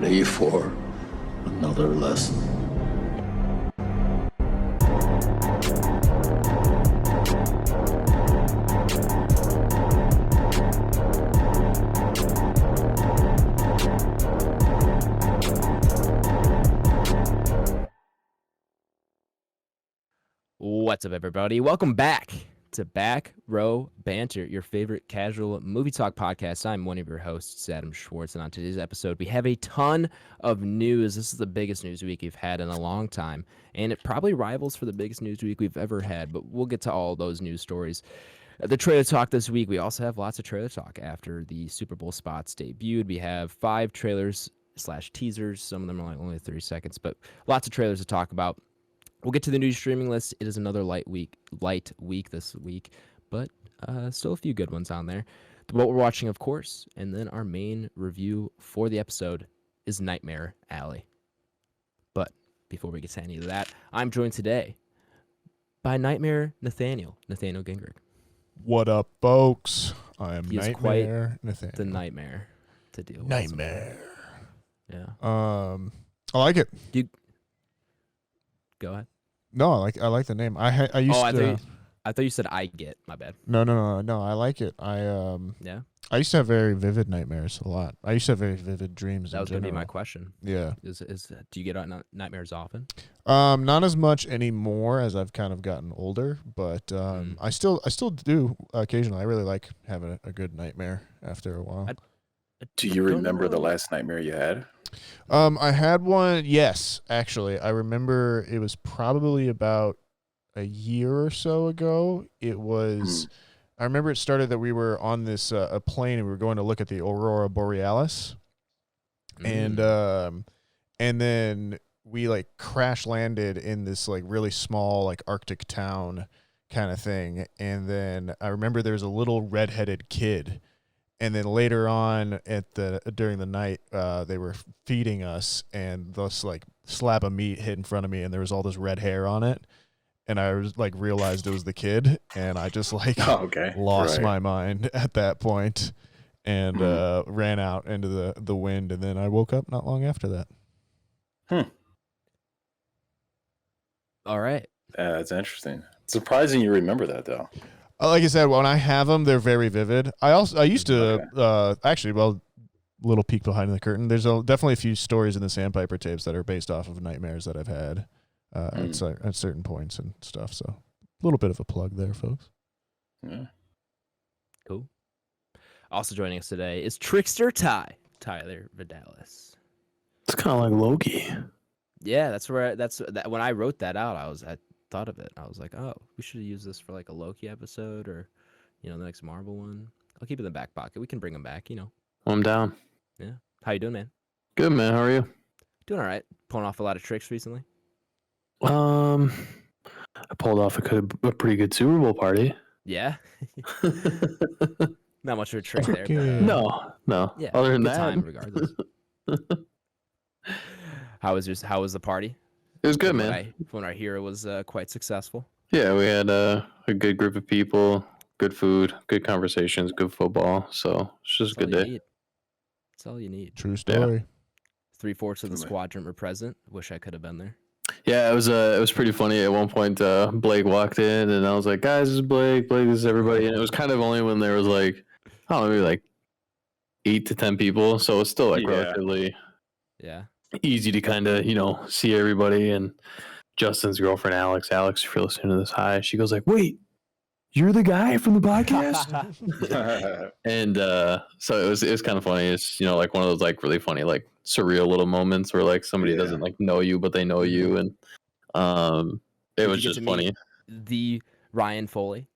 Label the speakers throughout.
Speaker 1: ready for another lesson?
Speaker 2: What's up, everybody? Welcome back to Back Row Banter, your favorite casual movie talk podcast. I'm one of your hosts, Adam Schwartz, and on today's episode, we have a ton of news. This is the biggest news week we've had in a long time, and it probably rivals for the biggest news week we've ever had, but we'll get to all those news stories. The trailer talk this week, we also have lots of trailer talk after the Super Bowl spots debuted. We have 5 trailers / teasers. Some of them are like only 30 seconds, but lots of trailers to talk about. We'll get to the new streaming list. It is another light week this week, but still a few good ones on there. What we're watching, of course, and then our main review for the episode is Nightmare Alley. But before we get to any of that, I'm joined today by Nathaniel Gingrich.
Speaker 3: What up, folks? I am
Speaker 2: He is
Speaker 3: Nightmare
Speaker 2: quite
Speaker 3: Nathaniel.
Speaker 2: the nightmare to deal with.
Speaker 3: Nightmare.
Speaker 2: Yeah.
Speaker 3: I like it.
Speaker 2: Go ahead.
Speaker 3: No, I like the name. I
Speaker 2: thought you said I get. My bad.
Speaker 3: No. I like it.
Speaker 2: Yeah.
Speaker 3: I used to have very vivid nightmares a lot. I used to have very vivid dreams.
Speaker 2: That was
Speaker 3: going to
Speaker 2: be my question.
Speaker 3: Yeah.
Speaker 2: Do you get nightmares often?
Speaker 3: Not as much anymore as I've kind of gotten older, but I still do occasionally. I really like having a good nightmare after a while.
Speaker 4: Do you remember the last nightmare you had?
Speaker 3: I had one. Yes, actually, I remember it was probably about a year or so ago. It was. I remember it started that we were on this a plane and we were going to look at the Aurora Borealis, and then we like crash landed in this like really small like Arctic town kind of thing, and then I remember there was a little redheaded kid. And then later on during the night, they were feeding us, and this like slab of meat hit in front of me, and there was all this red hair on it, and I was like realized it was the kid, and I just like lost my mind at that point, and ran out into the wind, and then I woke up not long after that.
Speaker 2: All right.
Speaker 4: That's interesting. It's surprising you remember that though.
Speaker 3: Like I said, when I have them, they're very vivid. I used to little peek behind the curtain. There's definitely a few stories in the Sandpiper tapes that are based off of nightmares that I've had at certain points and stuff. So a little bit of a plug there, folks.
Speaker 4: Yeah.
Speaker 2: Cool. Also joining us today is Trickster Tyler Vidalis.
Speaker 5: It's kind of like Loki.
Speaker 2: Yeah, when I wrote that out, I thought of it. I was like, oh, we should use this for like a Loki episode or, the next Marvel one. I'll keep it in the back pocket. We can bring them back,
Speaker 5: I'm down.
Speaker 2: Yeah. How you doing, man?
Speaker 5: Good, man. How are you?
Speaker 2: Doing all right. Pulling off a lot of tricks recently.
Speaker 5: I pulled off a pretty good Super Bowl party.
Speaker 2: Yeah. Not much of a trick there.
Speaker 5: But, no.
Speaker 2: Yeah.
Speaker 5: Other than
Speaker 2: good
Speaker 5: that,
Speaker 2: time regardless. How was the party?
Speaker 5: It was good, man.
Speaker 2: From what I hear, it was quite successful.
Speaker 5: Yeah, we had a good group of people, good food, good conversations, good football. So it's just a good day.
Speaker 2: That's all you need.
Speaker 3: True story.
Speaker 2: Yeah. 3/4 of the squadron were present. Wish I could have been there.
Speaker 5: Yeah, it was pretty funny. At one point, Blake walked in, and I was like, "Guys, this is Blake. Blake, this is everybody." And it was kind of only when there was like, I don't know, maybe like 8 to 10 people. So it's still like relatively easy to kind of see everybody. And Justin's girlfriend, Alex, if you're listening to this, hi. She goes like, "Wait, you're the guy from the podcast?" And so it was kind of funny. It's like one of those like really funny like surreal little moments where like somebody doesn't like know you but they know you, and it was just funny.
Speaker 2: The Ryan Foley.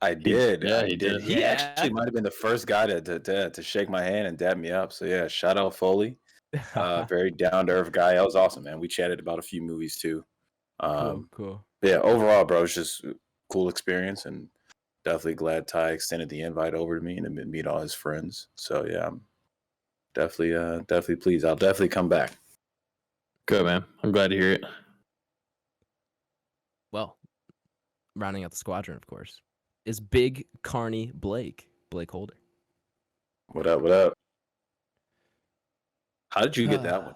Speaker 4: I did.
Speaker 5: Yeah, he did.
Speaker 4: He actually might have been the first guy to shake my hand and dab me up. So yeah, shout out Foley. Very down to earth guy. That was awesome, man. We chatted about a few movies too.
Speaker 2: Cool.
Speaker 4: Yeah, overall, bro, it's just a cool experience, and definitely glad Ty extended the invite over to me and to meet all his friends. So yeah, I'm definitely pleased. I'll definitely come back.
Speaker 5: Good, man. I'm glad to hear it.
Speaker 2: Well, rounding out the squadron, of course, is Big Carney BlakeHolder.
Speaker 4: What up? How did you get that one?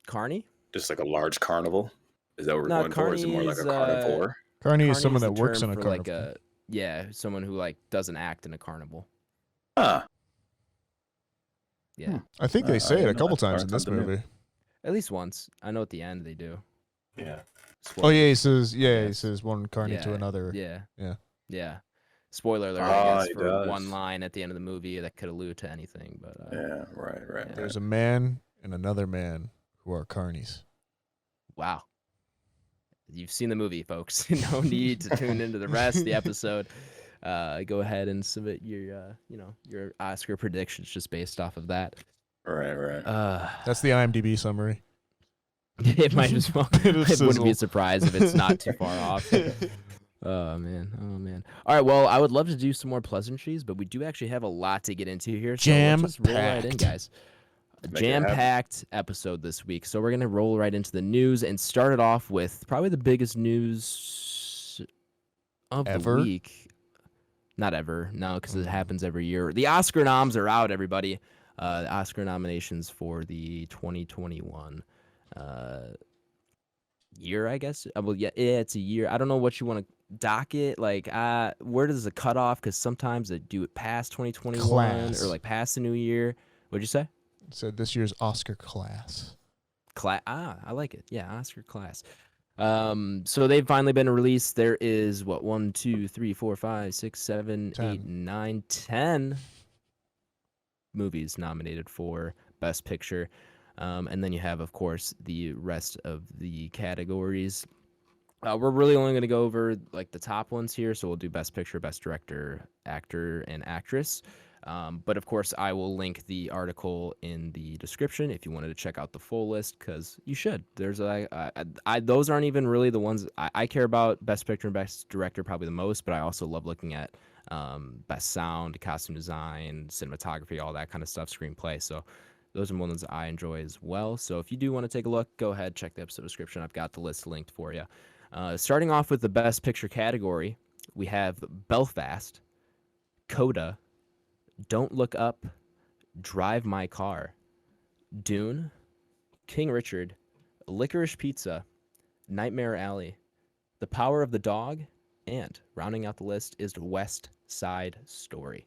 Speaker 2: Carney?
Speaker 4: Just like a large carnival? Is that what we're
Speaker 2: No,
Speaker 4: going for? Is it more like a carnivore?
Speaker 3: Carney is
Speaker 2: Carney
Speaker 3: someone
Speaker 2: the
Speaker 3: that works
Speaker 2: term
Speaker 3: in a
Speaker 2: for
Speaker 3: carnival.
Speaker 2: someone who like doesn't act in a carnival.
Speaker 4: Ah,
Speaker 2: Yeah,
Speaker 3: I think they
Speaker 4: I
Speaker 3: say it a
Speaker 4: didn't know.
Speaker 3: couple
Speaker 4: I
Speaker 3: times in
Speaker 4: learned
Speaker 3: this
Speaker 4: something new.
Speaker 3: movie.
Speaker 2: at least once. I know at the end they do.
Speaker 4: yeah.
Speaker 3: Oh yeah, he
Speaker 2: Spoilers,
Speaker 3: says
Speaker 2: I
Speaker 3: he
Speaker 2: guess.
Speaker 3: says one Carney to
Speaker 2: Yeah,
Speaker 3: another.
Speaker 2: Yeah.
Speaker 3: Yeah.
Speaker 2: Yeah. Spoiler alert,
Speaker 4: Ah,
Speaker 2: I guess,
Speaker 4: he
Speaker 2: for one
Speaker 4: does.
Speaker 2: line at the end of the movie that could allude to anything. But
Speaker 4: Yeah, right.
Speaker 2: Yeah.
Speaker 3: There's a man and another man who are carnies.
Speaker 2: wow. You've seen the movie, folks. No need to tune into the rest of the episode. Go ahead and submit your your Oscar predictions just based off of that.
Speaker 4: Right.
Speaker 3: That's the IMDb summary.
Speaker 2: It might as well.
Speaker 3: Bit of
Speaker 2: It wouldn't be
Speaker 3: sizzle.
Speaker 2: a surprise if it's not too far off. Oh man. All right, well, I would love to do some more pleasantries, but we do actually have a lot to get into here. So let's just roll right in,
Speaker 3: Jam-packed.
Speaker 2: guys. A
Speaker 4: Make it happen.
Speaker 2: jam-packed episode this week. So we're gonna roll right into the news and start it off with probably the biggest news of
Speaker 3: Ever?
Speaker 2: the week. Not ever, no, because it happens every year. The Oscar noms are out, everybody. The Oscar nominations for the 2021 year, I guess. Well, yeah, it's a year. I don't know what you want to dock it. Like, where does the cutoff? Because sometimes they do it past 2021
Speaker 3: Class.
Speaker 2: or like past the new year. What'd you say?
Speaker 3: So this year's Oscar class.
Speaker 2: I like it. Yeah, Oscar class. So they've finally been released. There is what 1, 2, 3, 4, 5, 6, 7, 8,
Speaker 3: 10.
Speaker 2: 9, 10 movies nominated for Best Picture. And then you have, of course, the rest of the categories. We're really only going to go over like the top ones here. So we'll do Best Picture, Best Director, Actor, and Actress. But of course, I will link the article in the description if you wanted to check out the full list, because you should. There's those aren't even really the ones I care about. Best Picture and Best Director probably the most, but I also love looking at Best Sound, Costume Design, Cinematography, all that kind of stuff, Screenplay. So those are ones I enjoy as well. So if you do want to take a look, go ahead, check the episode description. I've got the list linked for you. Starting off with the Best Picture category, we have Belfast, Coda, Don't Look Up, Drive My Car, Dune, King Richard, Licorice Pizza, Nightmare Alley, The Power of the Dog, and rounding out the list is West Side Story.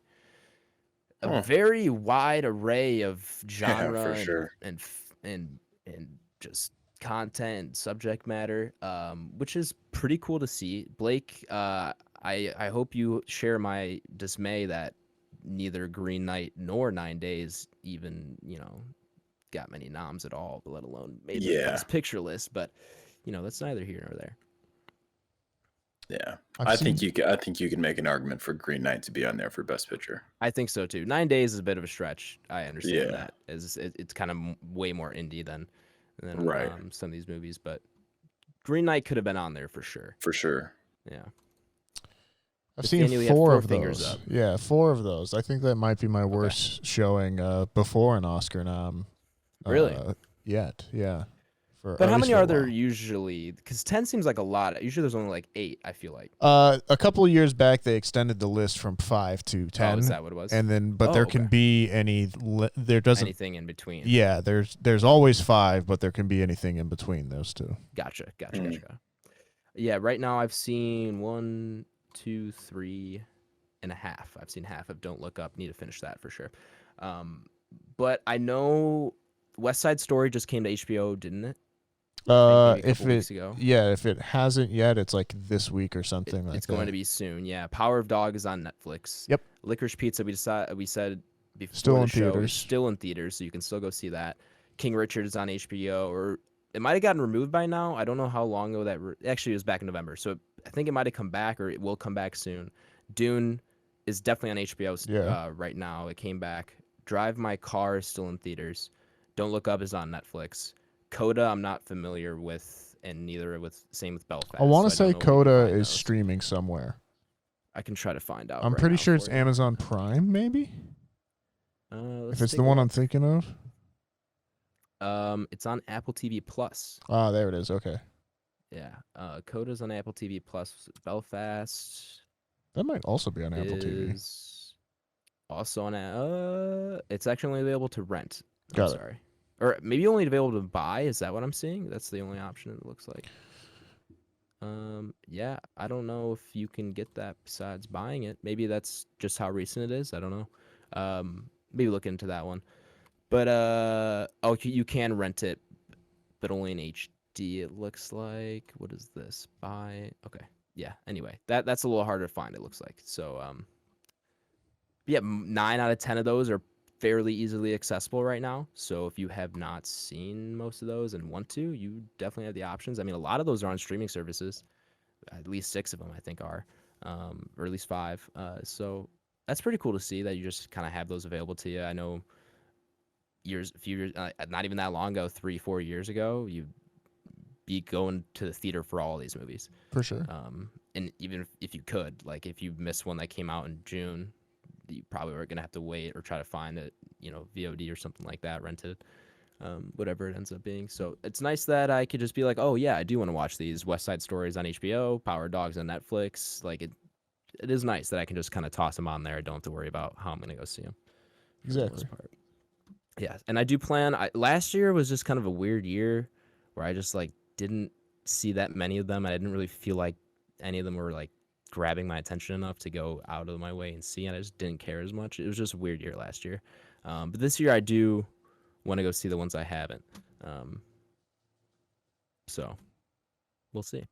Speaker 2: A very wide array of genre
Speaker 4: for sure.
Speaker 2: and just content and subject matter, which is pretty cool to see. Blake, I hope you share my dismay that neither Green Knight nor 9 Days even, got many noms at all, let alone made the Best Picture list. But, that's neither here nor there.
Speaker 4: Yeah, I think you can make an argument for Green Knight to be on there for Best Picture.
Speaker 2: I think so too. 9 Days is a bit of a stretch. I understand that. It's kind of way more indie than
Speaker 4: Right.
Speaker 2: Some of these movies, but Green Knight could have been on there for sure.
Speaker 4: For sure.
Speaker 2: Yeah.
Speaker 3: I've
Speaker 2: Nathaniel,
Speaker 3: seen
Speaker 2: you have
Speaker 3: 4
Speaker 2: 4
Speaker 3: of
Speaker 2: fingers
Speaker 3: those.
Speaker 2: up.
Speaker 3: Yeah, 4 of those. I think that might be my worst showing before an Oscar nom.
Speaker 2: Really?
Speaker 3: Yet, yeah.
Speaker 2: But how many are there usually? Because 10 seems like a lot. Usually there's only like 8, I feel like.
Speaker 3: A couple of years back, they extended the list from 5 to 10.
Speaker 2: Oh, is that what it was?
Speaker 3: And then, but there can be there doesn't
Speaker 2: anything in between.
Speaker 3: Yeah, there's always 5, but there can be anything in between those two.
Speaker 2: Gotcha. Yeah, right now I've seen 1, 2, 3 and a half. I've seen half of Don't Look Up. Need to finish that for sure. But I know West Side Story just came to HBO, didn't it? Maybe a couple weeks ago.
Speaker 3: If it hasn't yet, it's like this week or something like that.
Speaker 2: It's going to be soon. Yeah, Power of Dog is on Netflix.
Speaker 3: Yep.
Speaker 2: Licorice Pizza, we said before
Speaker 3: Still
Speaker 2: the
Speaker 3: in
Speaker 2: show,
Speaker 3: theaters.
Speaker 2: is still in theaters, so you can still go see that. King Richard is on HBO, or it might have gotten removed by now. I don't know how long ago that. Actually, it was back in November, so I think it might have come back, or it will come back soon. Dune is definitely on HBO right now. It came back. Drive My Car is still in theaters. Don't Look Up is on Netflix. Coda, I'm not familiar with, and same with Belfast.
Speaker 3: I want to
Speaker 2: so
Speaker 3: say
Speaker 2: don't know where you
Speaker 3: Coda
Speaker 2: can find
Speaker 3: is
Speaker 2: those.
Speaker 3: streaming somewhere.
Speaker 2: I can try to find out.
Speaker 3: I'm
Speaker 2: right
Speaker 3: pretty
Speaker 2: now
Speaker 3: sure it's
Speaker 2: for you.
Speaker 3: Amazon Prime, maybe?
Speaker 2: Let's
Speaker 3: If it's
Speaker 2: take
Speaker 3: the
Speaker 2: a
Speaker 3: one
Speaker 2: look.
Speaker 3: I'm thinking of.
Speaker 2: It's on Apple TV Plus.
Speaker 3: Ah, there it is. Okay.
Speaker 2: Yeah. Coda's on Apple TV Plus. Belfast
Speaker 3: That might also be on Apple TV.
Speaker 2: is also on. It's actually only available to rent. I'm
Speaker 3: Got it.
Speaker 2: sorry. or maybe only available to buy. Is that what I'm seeing? That's the only option it looks like. Yeah, I don't know if you can get that besides buying it. Maybe that's just how recent it is. I don't know. Maybe look into that one. But oh, you can rent it, but only in HD. It looks like. What is this? Buy. Okay. Yeah. Anyway, that's a little harder to find. It looks like. So yeah, 9 out of 10 of those are fairly easily accessible right now. So if you have not seen most of those and want to, you definitely have the options. I mean, a lot of those are on streaming services. At least 6 of them, I think, are, or at least 5. So that's pretty cool to see that you just kind of have those available to you. I know a few years, not even that long ago, 3-4 years ago, you'd be going to the theater for all of these movies.
Speaker 3: For sure.
Speaker 2: And even if you could, like if you missed one that came out in June, you probably were gonna have to wait or try to find it, VOD or something like that, rented, whatever it ends up being. So it's nice that I could just be like, oh yeah, I do want to watch these West Side Stories on HBO, Power Dogs on Netflix. Like it is nice that I can just kind of toss them on there. I don't have to worry about how I'm gonna go see them.
Speaker 3: Exactly.
Speaker 2: Yeah, and I do plan. Last year was just kind of a weird year where I just like didn't see that many of them. I didn't really feel like any of them were like grabbing my attention enough to go out of my way and see, and I just didn't care as much. It was just a weird year last year. But this year I do want to go see the ones I haven't. So we'll see.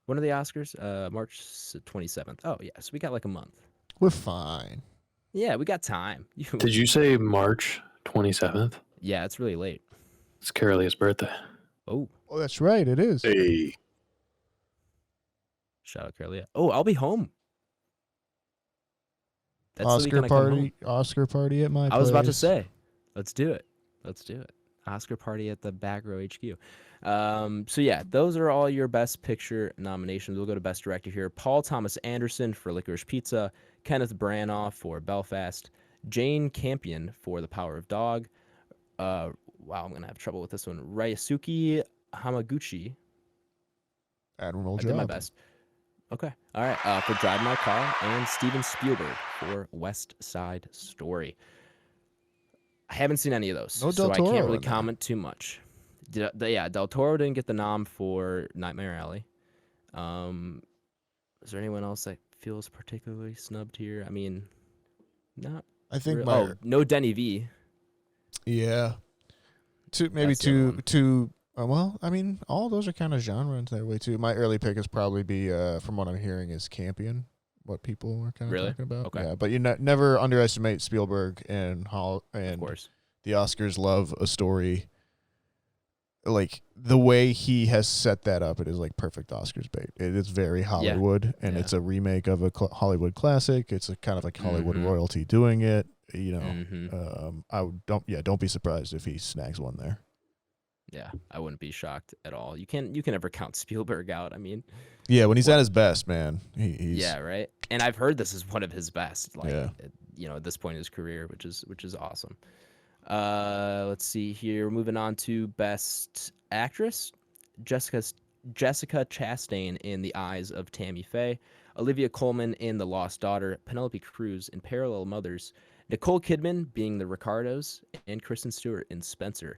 Speaker 2: When are the Oscars? March 27th. Oh, yeah. So we got like a month.
Speaker 3: We're fine.
Speaker 2: Yeah, we got time.
Speaker 5: Did you say March 27th?
Speaker 2: Yeah, it's really late.
Speaker 5: It's Carolia's birthday.
Speaker 2: Oh,
Speaker 3: that's right. It is.
Speaker 4: Hey,
Speaker 2: shout out Carolia. Oh, I'll be home. That's the
Speaker 3: Oscar
Speaker 2: weekend I come home.
Speaker 3: party. Oscar party at my place.
Speaker 2: I was about to say, let's do it. Let's do it. Oscar party at the Back Row HQ. So yeah, those are all your Best Picture nominations. We'll go to Best Director here. Paul Thomas Anderson for Licorice Pizza, Kenneth Branagh for Belfast, Jane Campion for The Power of Dog. Wow, I'm gonna have trouble with this one. Ryusuke Hamaguchi.
Speaker 3: Admirable
Speaker 2: I
Speaker 3: job.
Speaker 2: did my best. Okay. All right. For Drive My Car, and Steven Spielberg for West Side Story. I haven't seen any of those,
Speaker 3: No
Speaker 2: so
Speaker 3: Del
Speaker 2: I can't
Speaker 3: Toro
Speaker 2: really
Speaker 3: in there.
Speaker 2: comment too much. Yeah, Del Toro didn't get the nom for Nightmare Alley. Is there anyone else that feels particularly snubbed here? I mean, not.
Speaker 3: I think
Speaker 2: really.
Speaker 3: my
Speaker 2: Oh, no Denny V.
Speaker 3: yeah.
Speaker 2: That's the other one.
Speaker 3: Two. Well, I mean, all those are kind of genre in that way too. My early pick is probably be, from what I'm hearing, is Campion. What people were kind of
Speaker 2: Really?
Speaker 3: talking about.
Speaker 2: Okay.
Speaker 3: Yeah, but you never underestimate Spielberg and
Speaker 2: Of
Speaker 3: and
Speaker 2: course.
Speaker 3: the Oscars love a story. Like the way he has set that up, it is like perfect Oscars bait. It is very Hollywood, and
Speaker 2: Yeah.
Speaker 3: it's a remake of a Hollywood classic. It's a kind of like Hollywood
Speaker 2: Mhm.
Speaker 3: royalty doing it.
Speaker 2: Mhm.
Speaker 3: Don't be surprised if he snags one there.
Speaker 2: Yeah, I wouldn't be shocked at all. You can never count Spielberg out. I mean,
Speaker 3: Yeah, when he's at his best, man, he's
Speaker 2: yeah, right. And I've heard this is one of his best. Like,
Speaker 3: Yeah.
Speaker 2: At this point in his career, which is awesome. Let's see here. We're moving on to Best Actress. Jessica Chastain in The Eyes of Tammy Faye, Olivia Colman in The Lost Daughter, Penelope Cruz in Parallel Mothers, Nicole Kidman being The Ricardos, and Kristen Stewart in Spencer.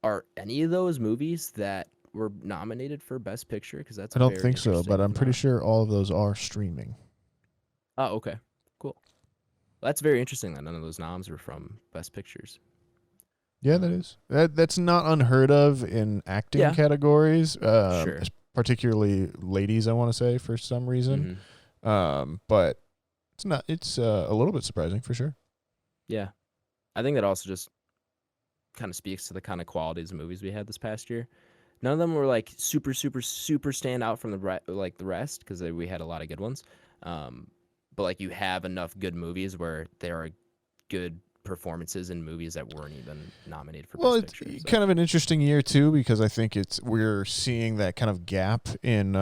Speaker 2: Are any of those movies that were nominated for Best Picture? Because that's
Speaker 3: I don't
Speaker 2: very
Speaker 3: think so,
Speaker 2: interesting
Speaker 3: but
Speaker 2: if
Speaker 3: I'm pretty
Speaker 2: not.
Speaker 3: sure all of those are streaming.
Speaker 2: Oh, okay, cool. That's very interesting that none of those noms were from Best Pictures.
Speaker 3: Yeah, that is. That's not unheard of in acting
Speaker 2: Yeah.
Speaker 3: categories.
Speaker 2: Sure.
Speaker 3: Particularly ladies, I want to say, for some reason. But it's not. It's a little bit surprising for sure.
Speaker 2: Yeah, I think that also just kind of speaks to the kind of qualities of movies we had this past year. None of them were like super, super, super stand out from the rest because we had a lot of good ones. But like you have enough good movies where there are good performances in movies that weren't even nominated for
Speaker 3: Well,
Speaker 2: Best
Speaker 3: it's
Speaker 2: Picture. So.
Speaker 3: kind of an interesting year too because I think we're seeing that kind of gap in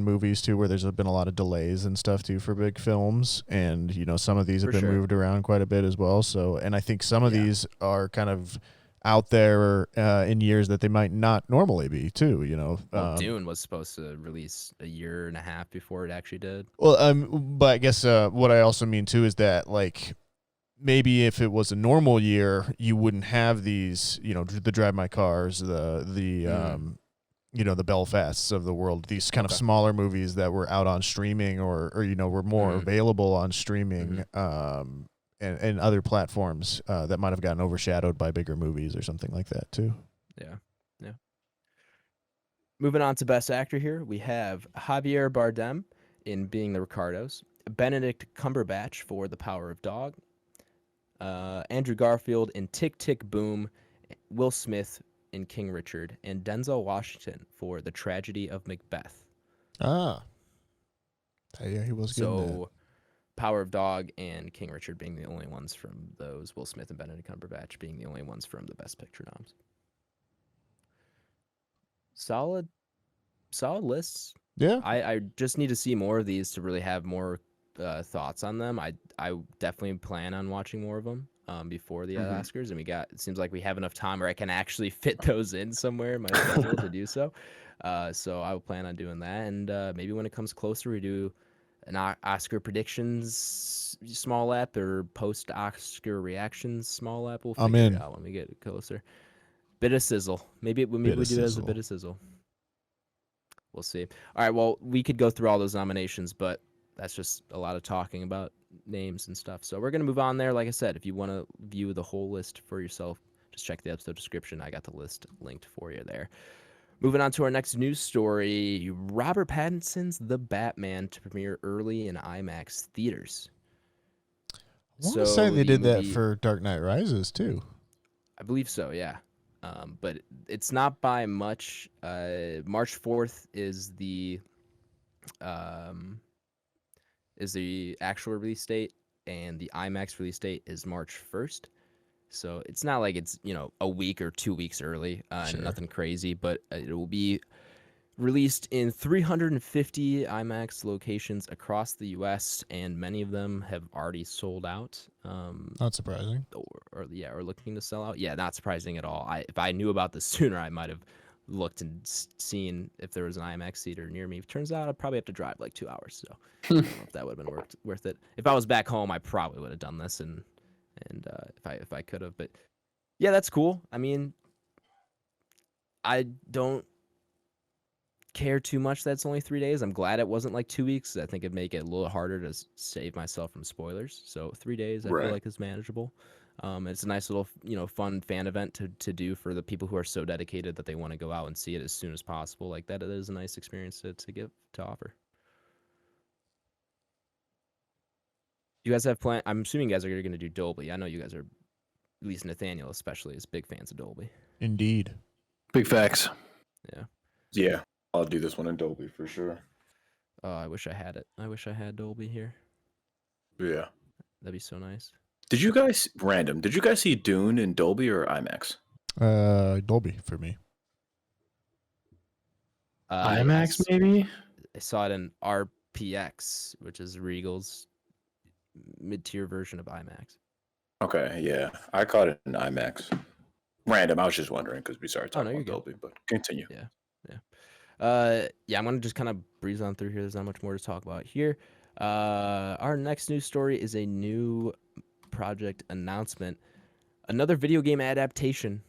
Speaker 3: movies too, where there's been a lot of delays and stuff too for big films, and some of these have
Speaker 2: For
Speaker 3: been
Speaker 2: sure.
Speaker 3: moved around quite a bit as well. So, and I think some of
Speaker 2: Yeah.
Speaker 3: these are kind of out there in years that they might not normally be too.
Speaker 2: Well, Dune was supposed to release a year and a half before it actually did.
Speaker 3: Well, but I guess what I also mean too is that like maybe if it was a normal year, you wouldn't have these, the Drive My Cars, the the Belfasts of the world, these kind of smaller movies that were out on streaming or were more available on streaming and other platforms that might have gotten overshadowed by bigger movies or something like that too.
Speaker 2: Yeah. Moving on to Best Actor here, we have Javier Bardem in Being the Ricardos, Benedict Cumberbatch for The Power of Dog, Andrew Garfield in Tick, Tick, Boom, Will Smith in King Richard, and Denzel Washington for The Tragedy of Macbeth.
Speaker 3: Ah. Yeah, he was good in that.
Speaker 2: So, Power of Dog and King Richard being the only ones from those, Will Smith and Benedict Cumberbatch being the only ones from the Best Picture noms. Solid lists.
Speaker 3: Yeah.
Speaker 2: I just need to see more of these to really have more thoughts on them. I definitely plan on watching more of them before the Oscars, and it seems like we have enough time where I can actually fit those in somewhere in my schedule to do so. So I will plan on doing that, and maybe when it comes closer, we do an Oscar predictions small app or post-Oscar reactions small app. We'll figure it out when we get closer. Bit of sizzle. Maybe we do it as a bit of sizzle. We'll see. All right, well, we could go through all those nominations, but that's just a lot of talking about names and stuff. So we're going to move on there. Like I said, if you want to view the whole list for yourself, just check the episode description. I got the list linked for you there. Moving on to our next news story, Robert Pattinson's The Batman to premiere early in IMAX theaters.
Speaker 3: I want to say they did that for Dark Knight Rises, too.
Speaker 2: I believe so, yeah. But it's not by much. March 4th is the actual release date, and the IMAX release date is March 1st. So it's not like it's a week or 2 weeks early, nothing crazy. But it will be released in 350 IMAX locations across the U.S., and many of them have already sold out.
Speaker 3: Not surprising.
Speaker 2: Or looking to sell out. Yeah, not surprising at all. If I knew about this sooner, I might have looked and seen if there was an IMAX theater near me. Turns out I'd probably have to drive like 2 hours, so I don't know if that would have been worth it. If I was back home, I probably would have done this, and if I could have. But yeah, that's cool. I mean, I don't care too much that it's only 3 days. I'm glad it wasn't like 2 weeks. I think it'd make it a little harder to save myself from spoilers. So 3 days, I feel like is manageable. It's a nice little, fun fan event to do for the people who are so dedicated that they want to go out and see it as soon as possible. Like that, it is a nice experience to offer. You guys have plan? I'm assuming you guys are going to do Dolby. I know you guys are, at least Nathaniel especially, is big fans of Dolby.
Speaker 3: Indeed.
Speaker 5: Big facts.
Speaker 2: Yeah.
Speaker 4: Yeah, I'll do this one in Dolby for sure.
Speaker 2: Oh, I wish I had it. I wish I had Dolby here.
Speaker 4: Yeah.
Speaker 2: That'd be so nice.
Speaker 4: Did you guys see Dune in Dolby or IMAX?
Speaker 3: Dolby for me.
Speaker 5: IMAX maybe?
Speaker 2: I saw it in RPX, which is Regal's mid-tier version of IMAX.
Speaker 4: Okay, yeah. I caught it in IMAX. Random, I was just wondering because we started talking about Dolby, but continue.
Speaker 2: Yeah. I'm going to just kind of breeze on through here. There's not much more to talk about here. Our next news story is a new project announcement. Another video game adaptation.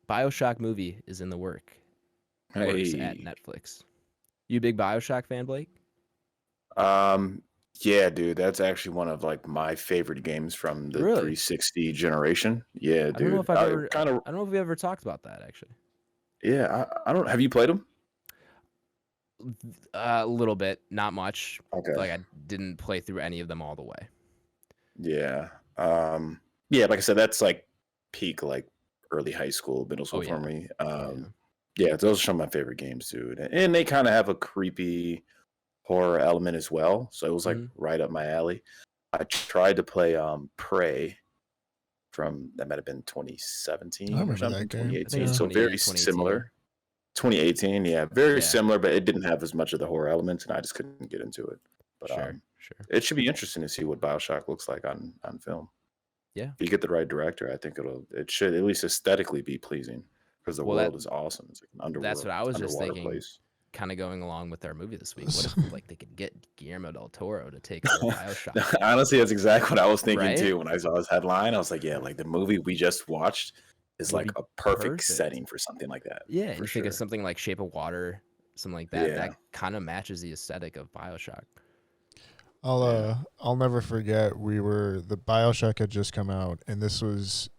Speaker 2: BioShock movie is in the works at Netflix. You a big BioShock fan, Blake?
Speaker 4: Yeah, dude, that's actually one of like my favorite games from the 360 generation. Yeah, dude.
Speaker 2: I don't know if we ever talked about that actually.
Speaker 4: Yeah, I don't. Have you played them?
Speaker 2: A little bit, not much.
Speaker 4: Okay.
Speaker 2: Like I didn't play through any of them all the way.
Speaker 4: Yeah. Yeah, like I said, that's like peak like early high school, middle school for me. Yeah, those are some of my favorite games, dude. And they kind of have a creepy horror element as well. So it was like right up my alley. I tried to play Prey from that might have been 2017 or something, 2018. So very similar. 2018, yeah, very similar, but it didn't have as much of the horror elements, and I just couldn't get into it. But
Speaker 2: sure.
Speaker 4: It should be interesting to see what BioShock looks like on film.
Speaker 2: Yeah,
Speaker 4: if you get the right director, I think it should at least aesthetically be pleasing because the world is awesome. It's like an underworld.
Speaker 2: That's what I was just thinking.
Speaker 4: Place.
Speaker 2: kind of going along with our movie this week. What if like they could get Guillermo del Toro to take over BioShock?
Speaker 4: Honestly, that's exactly what I was thinking
Speaker 2: Right?
Speaker 4: too when I saw this headline. I was like, yeah, like the movie we just watched is
Speaker 2: Would
Speaker 4: like
Speaker 2: be
Speaker 4: a perfect
Speaker 2: perfect.
Speaker 4: setting for something like that.
Speaker 2: Yeah, and
Speaker 4: for
Speaker 2: you
Speaker 4: sure.
Speaker 2: think of something like Shape of Water, something like that.
Speaker 4: Yeah.
Speaker 2: That kind of matches the aesthetic of BioShock.
Speaker 3: I'll never forget the BioShock had just come out, and this was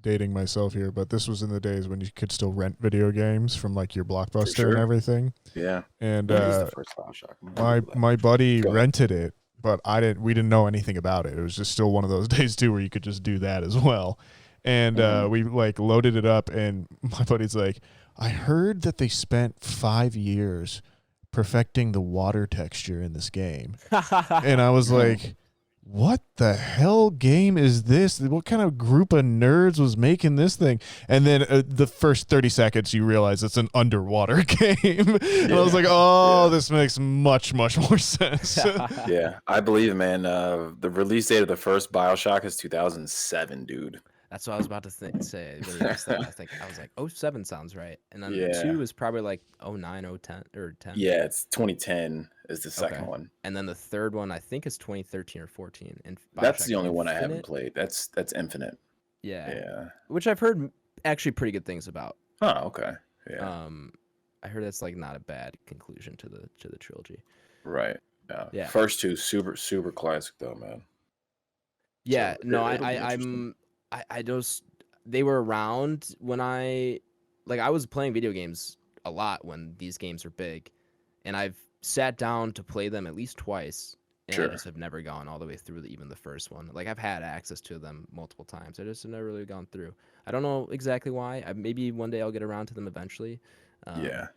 Speaker 3: dating myself here, but this was in the days when you could still rent video games from like your Blockbuster
Speaker 4: sure.
Speaker 3: and everything.
Speaker 4: Yeah.
Speaker 3: And
Speaker 4: What is the first BioShock?
Speaker 3: my buddy
Speaker 4: Go ahead.
Speaker 3: rented it, but we didn't know anything about it. It was just still one of those days too where you could just do that as well. And we like loaded it up, and my buddy's like, I heard that they spent 5 years perfecting the water texture in this game. And I was like, what the hell game is this? What kind of group of nerds was making this thing? And then the first 30 seconds, you realize it's an underwater game. And I was like, this makes much, much more sense.
Speaker 4: Yeah, I believe, man. The release date of the first BioShock is 2007, dude.
Speaker 2: That's what I was about to say. I was like, 07 sounds right. And then
Speaker 4: Yeah.
Speaker 2: 2 is probably like 09, 010, or 10.
Speaker 4: Yeah, it's 2010 is the second one.
Speaker 2: And then the third one, I think, is 2013 or 14. And
Speaker 4: That's
Speaker 2: BioShock
Speaker 4: the only one I
Speaker 2: Infinite.
Speaker 4: haven't played. That's Infinite.
Speaker 2: Yeah.
Speaker 4: Yeah.
Speaker 2: Which I've heard actually pretty good things about.
Speaker 4: Oh, okay. Yeah.
Speaker 2: I heard that's like not a bad conclusion to the trilogy.
Speaker 4: Right.
Speaker 2: Yeah.
Speaker 4: First two super classic though, man.
Speaker 2: Yeah.
Speaker 4: So
Speaker 2: No,
Speaker 4: it'll be interesting.
Speaker 2: I just they were around when I was playing video games a lot when these games are big, and I've sat down to play them at least twice, and I just have never gone all the way through even the first one. Like I've had access to them multiple times, I just have never really gone through. I don't know exactly why. Maybe one day I'll get around to them eventually.
Speaker 4: Yeah,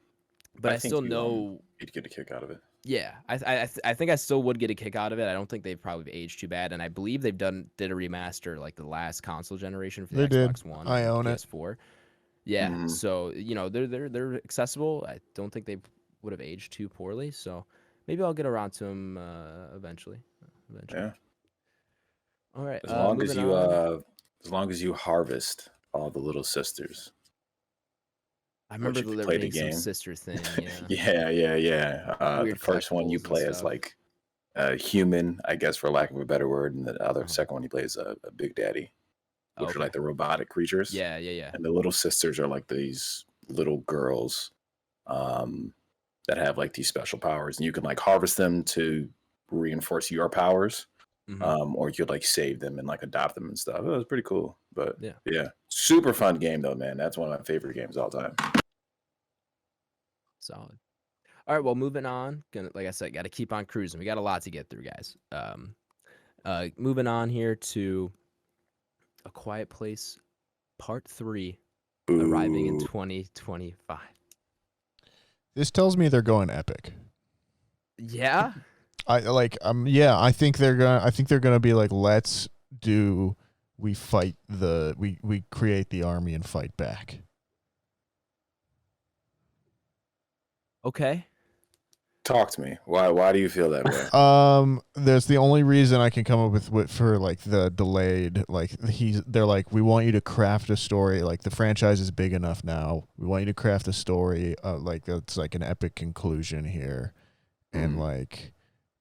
Speaker 2: but I
Speaker 4: think
Speaker 2: still know
Speaker 4: you'd get a kick out of it.
Speaker 2: Yeah, I think I still would get a kick out of it. I don't think they've probably aged too bad, and I believe they've did a remaster like the last console generation for the Xbox One.
Speaker 3: I own it.
Speaker 2: PS4. Yeah, so they're accessible. I don't think they would have aged too poorly. So maybe I'll get around to them eventually.
Speaker 4: Yeah.
Speaker 2: All right.
Speaker 4: As long as you harvest all the little sisters.
Speaker 2: I remember
Speaker 4: you
Speaker 2: there
Speaker 4: play
Speaker 2: being
Speaker 4: the
Speaker 2: some
Speaker 4: game.
Speaker 2: sister thing.
Speaker 4: Yeah.
Speaker 2: Weird
Speaker 4: The first one you
Speaker 2: collectibles and
Speaker 4: play as
Speaker 2: stuff.
Speaker 4: like a human, I guess, for lack of a better word, and the second one you play as a Big Daddy, which are like the robotic creatures.
Speaker 2: Yeah.
Speaker 4: And the little sisters are like these little girls that have like these special powers, and you can like harvest them to reinforce your powers. Or you could like save them and like adopt them and stuff. It was pretty cool. But yeah, super fun game though, man. That's one of my favorite games of all time.
Speaker 2: Solid. All right, well, moving on. Like I said, got to keep on cruising. We got a lot to get through, guys. Moving on here to A Quiet Place Part 3, arriving in 2025.
Speaker 3: This tells me they're going epic.
Speaker 2: Yeah.
Speaker 3: I think they're gonna be like, we create the army and fight back.
Speaker 2: Okay.
Speaker 4: Talk to me. Why do you feel that way?
Speaker 3: There's the only reason I can come up with for like the delayed, like they're like, we want you to craft a story, like the franchise is big enough now. We want you to craft a story like that's like an epic conclusion here. And like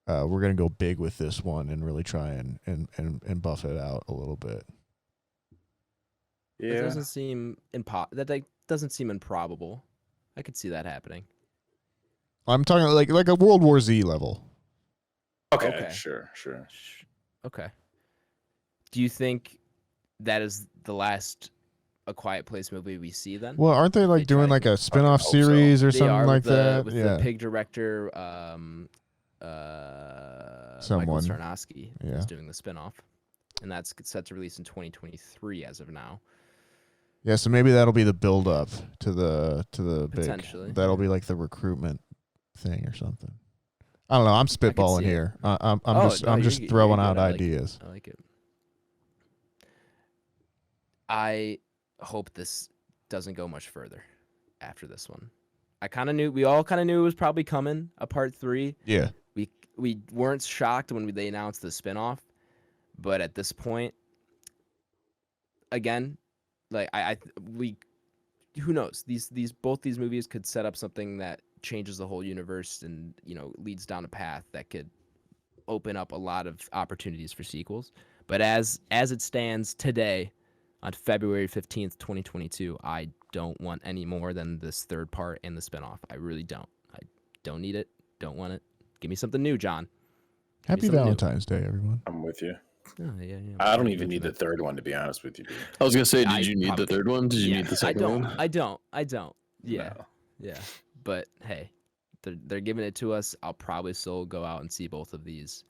Speaker 3: we're gonna go big with this one and really try and buff it out a little bit.
Speaker 2: Yeah. It doesn't seem doesn't seem improbable. I could see that happening.
Speaker 3: I'm talking like a World War Z level.
Speaker 4: Okay. Sure.
Speaker 2: Okay. Do you think that is the last A Quiet Place movie we see then?
Speaker 3: Well, aren't they like doing like a spin-off series or something like that?
Speaker 2: With the pig director, Michael
Speaker 3: Someone.
Speaker 2: Sarnowski is doing the spin-off. And that's set to release in 2023 as of now.
Speaker 3: Yeah, so maybe that'll be the build up to the
Speaker 2: Potentially.
Speaker 3: big. That'll be like the recruitment thing or something. I don't know. I'm spitballing here. I'm just throwing out ideas.
Speaker 2: I like it. I hope this doesn't go much further after this one. We all kind of knew it was probably coming, a part 3.
Speaker 3: Yeah.
Speaker 2: We weren't shocked when they announced the spinoff, but at this point, again, like who knows? Both these movies could set up something that changes the whole universe and leads down a path that could open up a lot of opportunities for sequels. But as it stands today, on February 15th, 2022, I don't want any more than this third part and the spinoff. I really don't. I don't need it. Don't want it. Give me something new, John.
Speaker 3: Happy Valentine's Day, everyone.
Speaker 4: I'm with you.
Speaker 2: Oh, yeah.
Speaker 4: I don't even need the third one, to be honest with you, dude.
Speaker 5: I was gonna say, did you need the third one? Did you need the second one?
Speaker 2: I don't. Yeah.
Speaker 4: No.
Speaker 2: Yeah. But hey, they're giving it to us. I'll probably still go out and see both of these.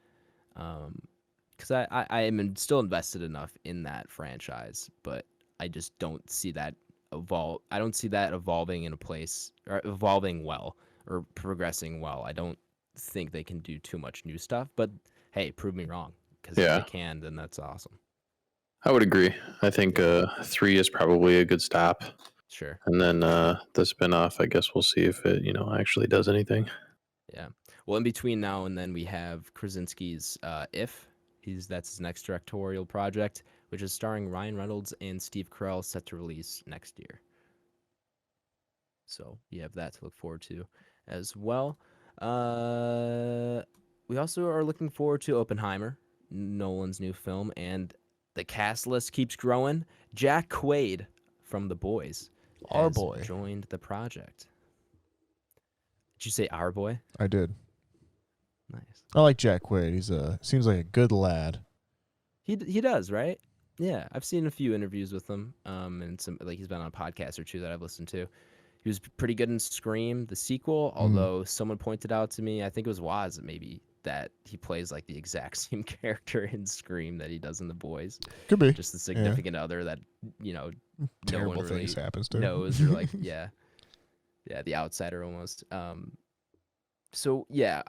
Speaker 2: Because I am still invested enough in that franchise, but I just don't see that evolve. I don't see that evolving in a place or evolving well or progressing well. I don't think they can do too much new stuff, but hey, prove me wrong. Because if they can, then that's awesome.
Speaker 5: I would agree. I think 3 is probably a good stop.
Speaker 2: Sure.
Speaker 5: And then the spinoff, I guess we'll see if it, actually does anything.
Speaker 2: Yeah. Well, in between now and then, we have Krasinski's If. That's his next directorial project, which is starring Ryan Reynolds and Steve Carell, set to release next year. So you have that to look forward to as well. We also are looking forward to Oppenheimer, Nolan's new film, and the cast list keeps growing. Jack Quaid from The Boys has joined the project. Did you say our boy?
Speaker 3: I did.
Speaker 2: Nice.
Speaker 3: I like Jack Quaid. He's seems like a good lad.
Speaker 2: He does, right? Yeah, I've seen a few interviews with him, and some he's been on a podcast or two that I've listened to. He was pretty good in Scream, the sequel. Although someone pointed out to me, I think it was Waz, maybe, that he plays like the exact same character in Scream that he does in The Boys.
Speaker 3: Could be
Speaker 2: just the significant other that
Speaker 3: terrible
Speaker 2: no one
Speaker 3: things
Speaker 2: really
Speaker 3: happens to
Speaker 2: knows or like yeah, the outsider almost. So yeah,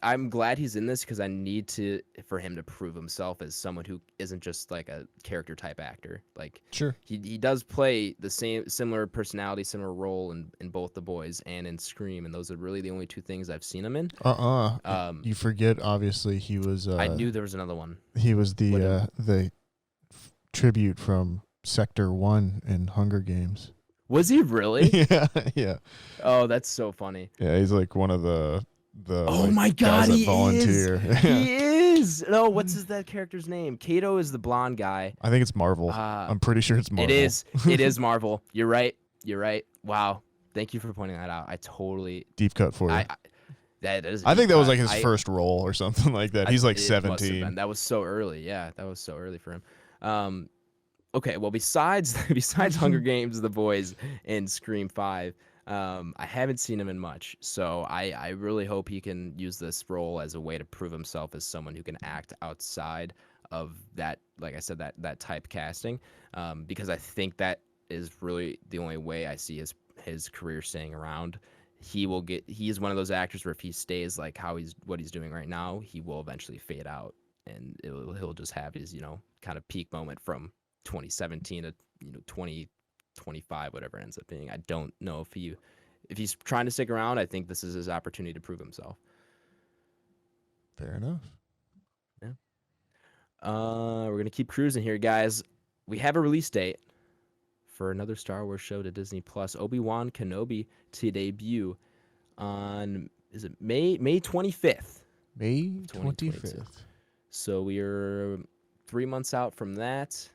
Speaker 2: I'm glad he's in this because I need for him to prove himself as someone who isn't just like a character type actor. Like
Speaker 3: sure,
Speaker 2: he does play the similar personality, similar role in both The Boys and in Scream, and those are really the only two things I've seen him in.
Speaker 3: You forget, obviously, he was.
Speaker 2: I knew there was another one.
Speaker 3: He was the tribute from Sector 1 in Hunger Games.
Speaker 2: Was he really?
Speaker 3: Yeah.
Speaker 2: Oh, that's so funny.
Speaker 3: Yeah, he's like one of the
Speaker 2: oh my god,
Speaker 3: guys that
Speaker 2: he
Speaker 3: volunteer.
Speaker 2: He is. No, what's that character's name? Kato is the blonde guy.
Speaker 3: I think it's Marvel. I'm pretty sure it's Marvel.
Speaker 2: It is Marvel. You're right. Wow. Thank you for pointing that out. I totally
Speaker 3: deep cut for you.
Speaker 2: That is.
Speaker 3: I think that was like his first role or something like that. He's like 17.
Speaker 2: That was so early. Yeah, that was so early for him. Okay, well, besides Hunger Games, The Boys, and Scream 5, I haven't seen him in much. So I really hope he can use this role as a way to prove himself as someone who can act outside of that, like I said, that type casting, because I think that is really the only way I see his career staying around. He is one of those actors where if he stays like what he's doing right now, he will eventually fade out, and he'll just have his kind of peak moment from 2017 to 2025, whatever it ends up being. I don't know if he's trying to stick around. I think this is his opportunity to prove himself.
Speaker 3: Fair enough.
Speaker 2: Yeah. We're gonna keep cruising here, guys. We have a release date for another Star Wars show to Disney Plus. Obi-Wan Kenobi to debut on May 25th.
Speaker 3: May 25th.
Speaker 2: So we are 3 months out from that.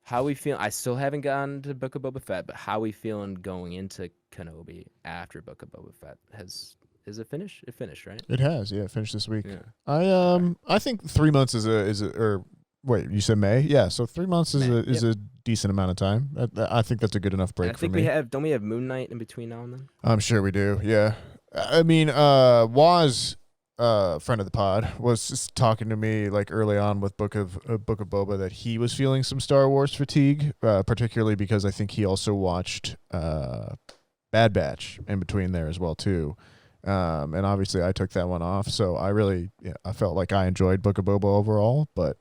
Speaker 2: How we feel? I still haven't gotten to Book of Boba Fett, but how we feeling going into Kenobi after Book of Boba Fett? Is it finished? It finished, right?
Speaker 3: It has, yeah. It finished this week.
Speaker 2: Yeah.
Speaker 3: I think 3 months or wait, you said May? Yeah, so 3 months is a decent amount of time. I think that's a good enough break for me.
Speaker 2: Don't we have Moon Knight in between now and then?
Speaker 3: I'm sure we do. Yeah. I mean, Waz, friend of the pod, was just talking to me like early on with Book of Boba that he was feeling some Star Wars fatigue, particularly because I think he also watched Bad Batch in between there as well too. And obviously I took that one off, so I felt like I enjoyed Book of Boba overall, but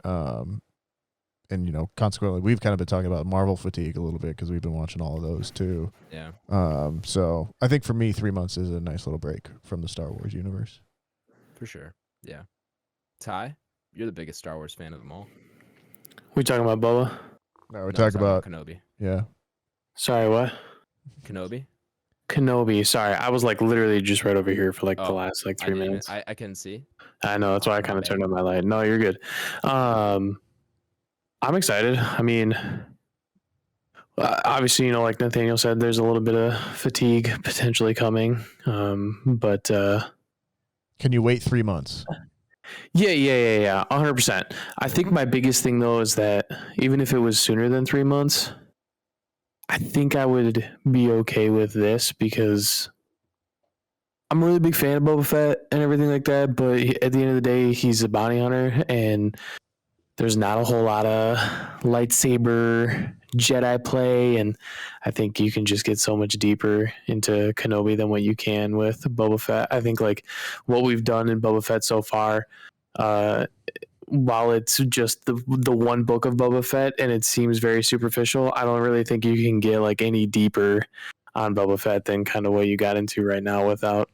Speaker 3: and consequently we've kind of been talking about Marvel fatigue a little bit because we've been watching all of those too.
Speaker 2: Yeah.
Speaker 3: So I think for me 3 months is a nice little break from the Star Wars universe.
Speaker 2: For sure. Yeah. Ty, you're the biggest Star Wars fan of them all.
Speaker 5: We talking about Boba?
Speaker 3: No, we're talking about
Speaker 2: Kenobi.
Speaker 3: Yeah.
Speaker 5: Sorry, what?
Speaker 2: Kenobi.
Speaker 5: Kenobi. Sorry, I was like literally just right over here for like the last like 3 minutes.
Speaker 2: I can see.
Speaker 5: I know, that's why I kind of turned on my light. No, you're good. I'm excited. I mean, obviously, like Nathaniel said, there's a little bit of fatigue potentially coming. But
Speaker 3: can you wait 3 months?
Speaker 5: Yeah, 100%. I think my biggest thing though is that even if it was sooner than 3 months, I think I would be okay with this because I'm a really big fan of Boba Fett and everything like that. But at the end of the day, he's a bounty hunter, and there's not a whole lot of lightsaber Jedi play, and I think you can just get so much deeper into Kenobi than what you can with Boba Fett. I think like what we've done in Boba Fett so far, while it's just the one book of Boba Fett and it seems very superficial, I don't really think you can get like any deeper on Boba Fett than kind of what you got into right now without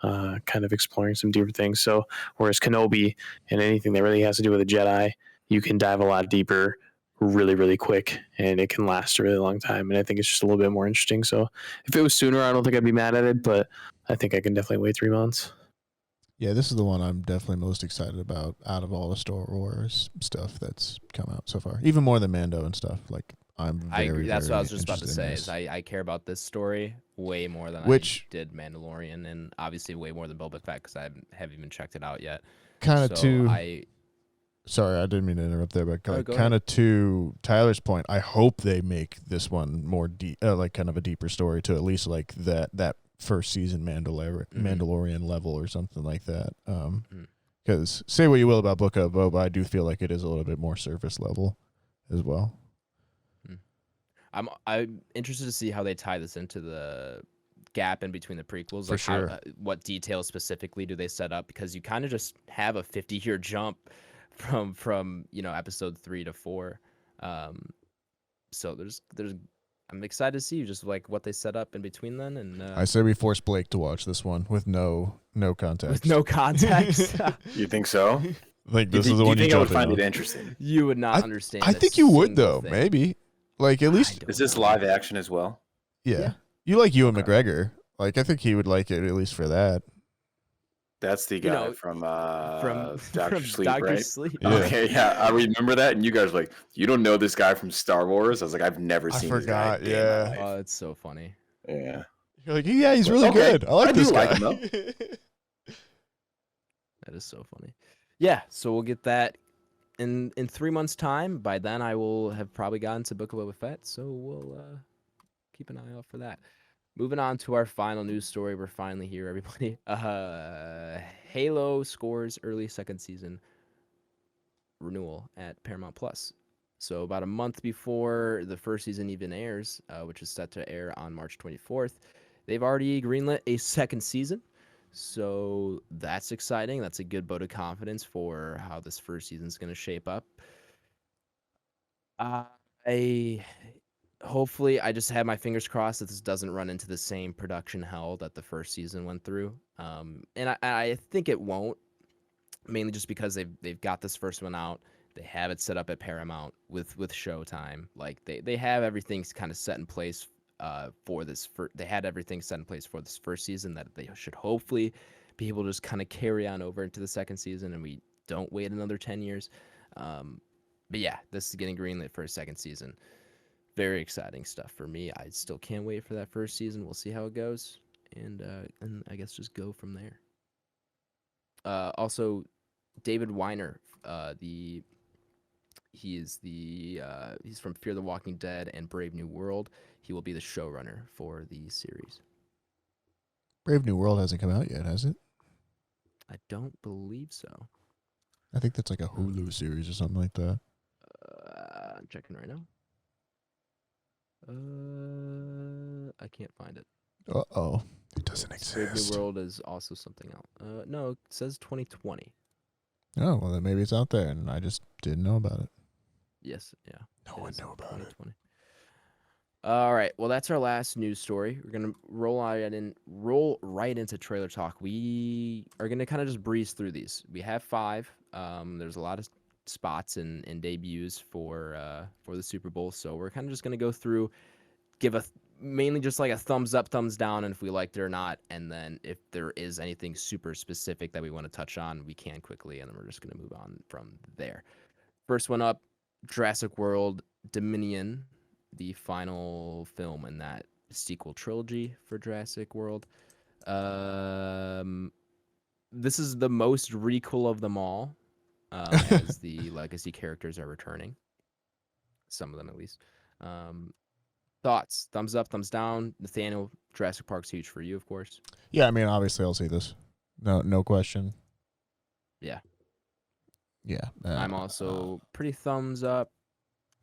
Speaker 5: kind of exploring some deeper things. So whereas Kenobi and anything that really has to do with a Jedi, you can dive a lot deeper really, really quick, and it can last a really long time. And I think it's just a little bit more interesting. So if it was sooner, I don't think I'd be mad at it, but I think I can definitely wait 3 months.
Speaker 3: Yeah, this is the one I'm definitely most excited about out of all the Star Wars stuff that's come out so far. Even more than Mando and stuff. Like
Speaker 2: I agree. That's what I was just about to say. Is I care about this story way more than I did Mandalorian, and obviously way more than Boba Fett because I haven't even checked it out yet.
Speaker 3: Kind of Sorry, I didn't mean to interrupt there, but kind of to Tyler's point, I hope they make this one more deep, like kind of a deeper story to at least like that first season Mandalorian level or something like that. Because say what you will about Book of Boba, I do feel like it is a little bit more surface level as well.
Speaker 2: I'm interested to see how they tie this into the gap in between the prequels.
Speaker 3: For sure.
Speaker 2: What details specifically do they set up? Because you kind of just have a 50-year jump from episode 3 to 4. So there's I'm excited to see just like what they set up in between then. And
Speaker 3: I say we force Blake to watch this one with no context.
Speaker 2: With no context.
Speaker 4: You think so?
Speaker 3: Like this is the one
Speaker 4: you think I would find it interesting?
Speaker 2: You would not understand.
Speaker 3: I think you would though.
Speaker 2: Thing.
Speaker 3: Maybe like at least.
Speaker 4: Is this live action as well?
Speaker 3: Yeah. You like Ewan McGregor. Like I think he would like it at least for that.
Speaker 4: That's the guy from Dr. Sleep,
Speaker 2: Dr.
Speaker 4: right?
Speaker 2: Sleep.
Speaker 3: Yeah.
Speaker 4: Okay, yeah, I remember that. And you guys were like, you don't know this guy from Star Wars? I was like, I've never seen this guy.
Speaker 3: Yeah.
Speaker 2: Oh, it's so funny.
Speaker 4: Yeah.
Speaker 3: You're like, yeah, he's really good. I like this guy.
Speaker 4: Like him, though.
Speaker 2: That is so funny. Yeah, so we'll get that in 3 months' time. By then, I will have probably gotten to Book of Boba Fett, so we'll keep an eye out for that. Moving on to our final news story. We're finally here, everybody. Halo scores early second season renewal at Paramount Plus. So about a month before the first season even airs, which is set to air on March 24th, they've already greenlit a second season. So that's exciting. That's a good vote of confidence for how this first season is going to shape up. Hopefully, I just have my fingers crossed that this doesn't run into the same production hell that the first season went through. And I think it won't, mainly just because they've got this first one out. They have it set up at Paramount with Showtime. Like they have everything kind of set in place for this. They had everything set in place for this first season that they should hopefully be able to just kind of carry on over into the second season, and we don't wait another 10 years. But yeah, this is getting greenlit for a second season. Very exciting stuff for me. I still can't wait for that first season. We'll see how it goes, and I guess just go from there. Also, David Weiner, he's from Fear the Walking Dead and Brave New World. He will be the showrunner for the series.
Speaker 3: Brave New World hasn't come out yet, has it?
Speaker 2: I don't believe so.
Speaker 3: I think that's like a Hulu series or something like that.
Speaker 2: I'm checking right now. I can't find it.
Speaker 3: Uh-oh. It doesn't exist.
Speaker 2: Brave New World is also something else. No, it says 2020.
Speaker 3: Oh, well, then maybe it's out there, and I just didn't know about it.
Speaker 2: Yes, yeah.
Speaker 3: No one knew about it.
Speaker 2: All right, well, that's our last news story. We're gonna roll right into trailer talk. We are gonna kind of just breeze through these. We have 5. There's a lot of spots and debuts for the Super Bowl, so we're kind of just gonna go through, give a mainly just like a thumbs up, thumbs down, and if we liked it or not. And then if there is anything super specific that we want to touch on, we can quickly, and then we're just going to move on from there. First one up, Jurassic World Dominion, the final film in that sequel trilogy for Jurassic World. This is the most requel of them all, as the legacy characters are returning. Some of them, at least. Thoughts? Thumbs up, thumbs down. Nathaniel, Jurassic Park's huge for you, of course.
Speaker 3: Yeah, I mean, obviously, I'll see this. No question.
Speaker 2: Yeah.
Speaker 3: Yeah.
Speaker 2: I'm also pretty thumbs up.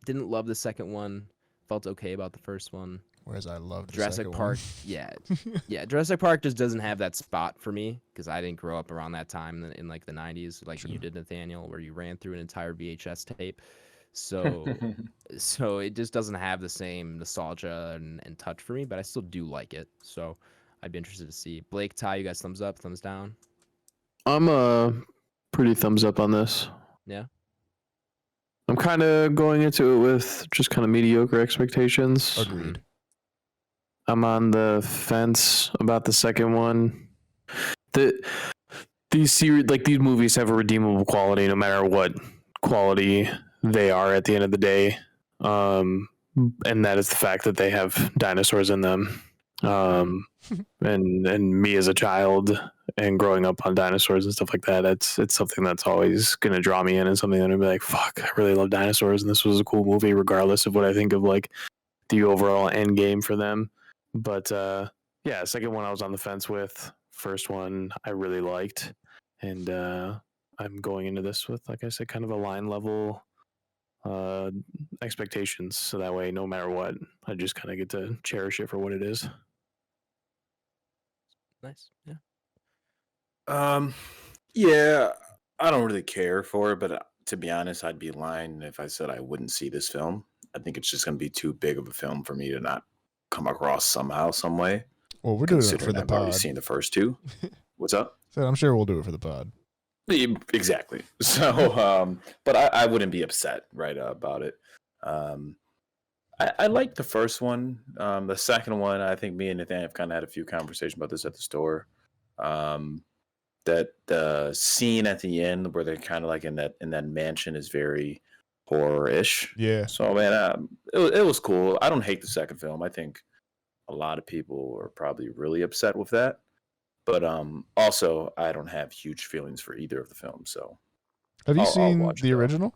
Speaker 2: Didn't love the second one. Felt okay about the first one.
Speaker 3: Whereas I loved the
Speaker 2: Jurassic
Speaker 3: second
Speaker 2: Park.
Speaker 3: one.
Speaker 2: Yeah. Jurassic Park just doesn't have that spot for me because I didn't grow up around that time in like the 90s, like you did, Nathaniel, where you ran through an entire VHS tape. So it just doesn't have the same nostalgia and touch for me, but I still do like it. So I'd be interested to see. Blake, Ty, you guys thumbs up, thumbs down?
Speaker 5: I'm pretty thumbs up on this.
Speaker 2: Yeah.
Speaker 5: I'm kind of going into it with just kind of mediocre expectations.
Speaker 3: Agreed.
Speaker 5: I'm on the fence about the second one. These series, like these movies, have a redeemable quality no matter what quality they are at the end of the day, and that is the fact that they have dinosaurs in them. And me as a child and growing up on dinosaurs and stuff like that, it's something that's always going to draw me in, and something that I'd be like, fuck, I really love dinosaurs, and this was a cool movie regardless of what I think of like the overall end game for them. But yeah, second one I was on the fence with. First one I really liked, and I'm going into this with, like I said, kind of a line level expectations, so that way no matter what, I just kind of get to cherish it for what it is.
Speaker 2: Nice. Yeah.
Speaker 4: Yeah, I don't really care for it, but to be honest, I'd be lying if I said I wouldn't see this film. I think it's just going to be too big of a film for me to not come across somehow, some way.
Speaker 3: Well, we're doing it for
Speaker 4: Considering
Speaker 3: the
Speaker 4: I've already
Speaker 3: pod.
Speaker 4: seen the first two. What's up?
Speaker 3: So I'm sure we'll do it for the pod.
Speaker 4: Exactly. So, but I wouldn't be upset, right, about it. I like the first one. The second one, I think me and Nathaniel have kind of had a few conversations about this at the store. That the scene at the end where they're kind of like in that mansion is very horror-ish.
Speaker 3: Yeah.
Speaker 4: So man, it was cool. I don't hate the second film. I think a lot of people are probably really upset with that. But also, I don't have huge feelings for either of the films. So,
Speaker 3: Have you
Speaker 4: I'll
Speaker 3: seen
Speaker 4: watch
Speaker 3: the
Speaker 4: it, though.
Speaker 3: original?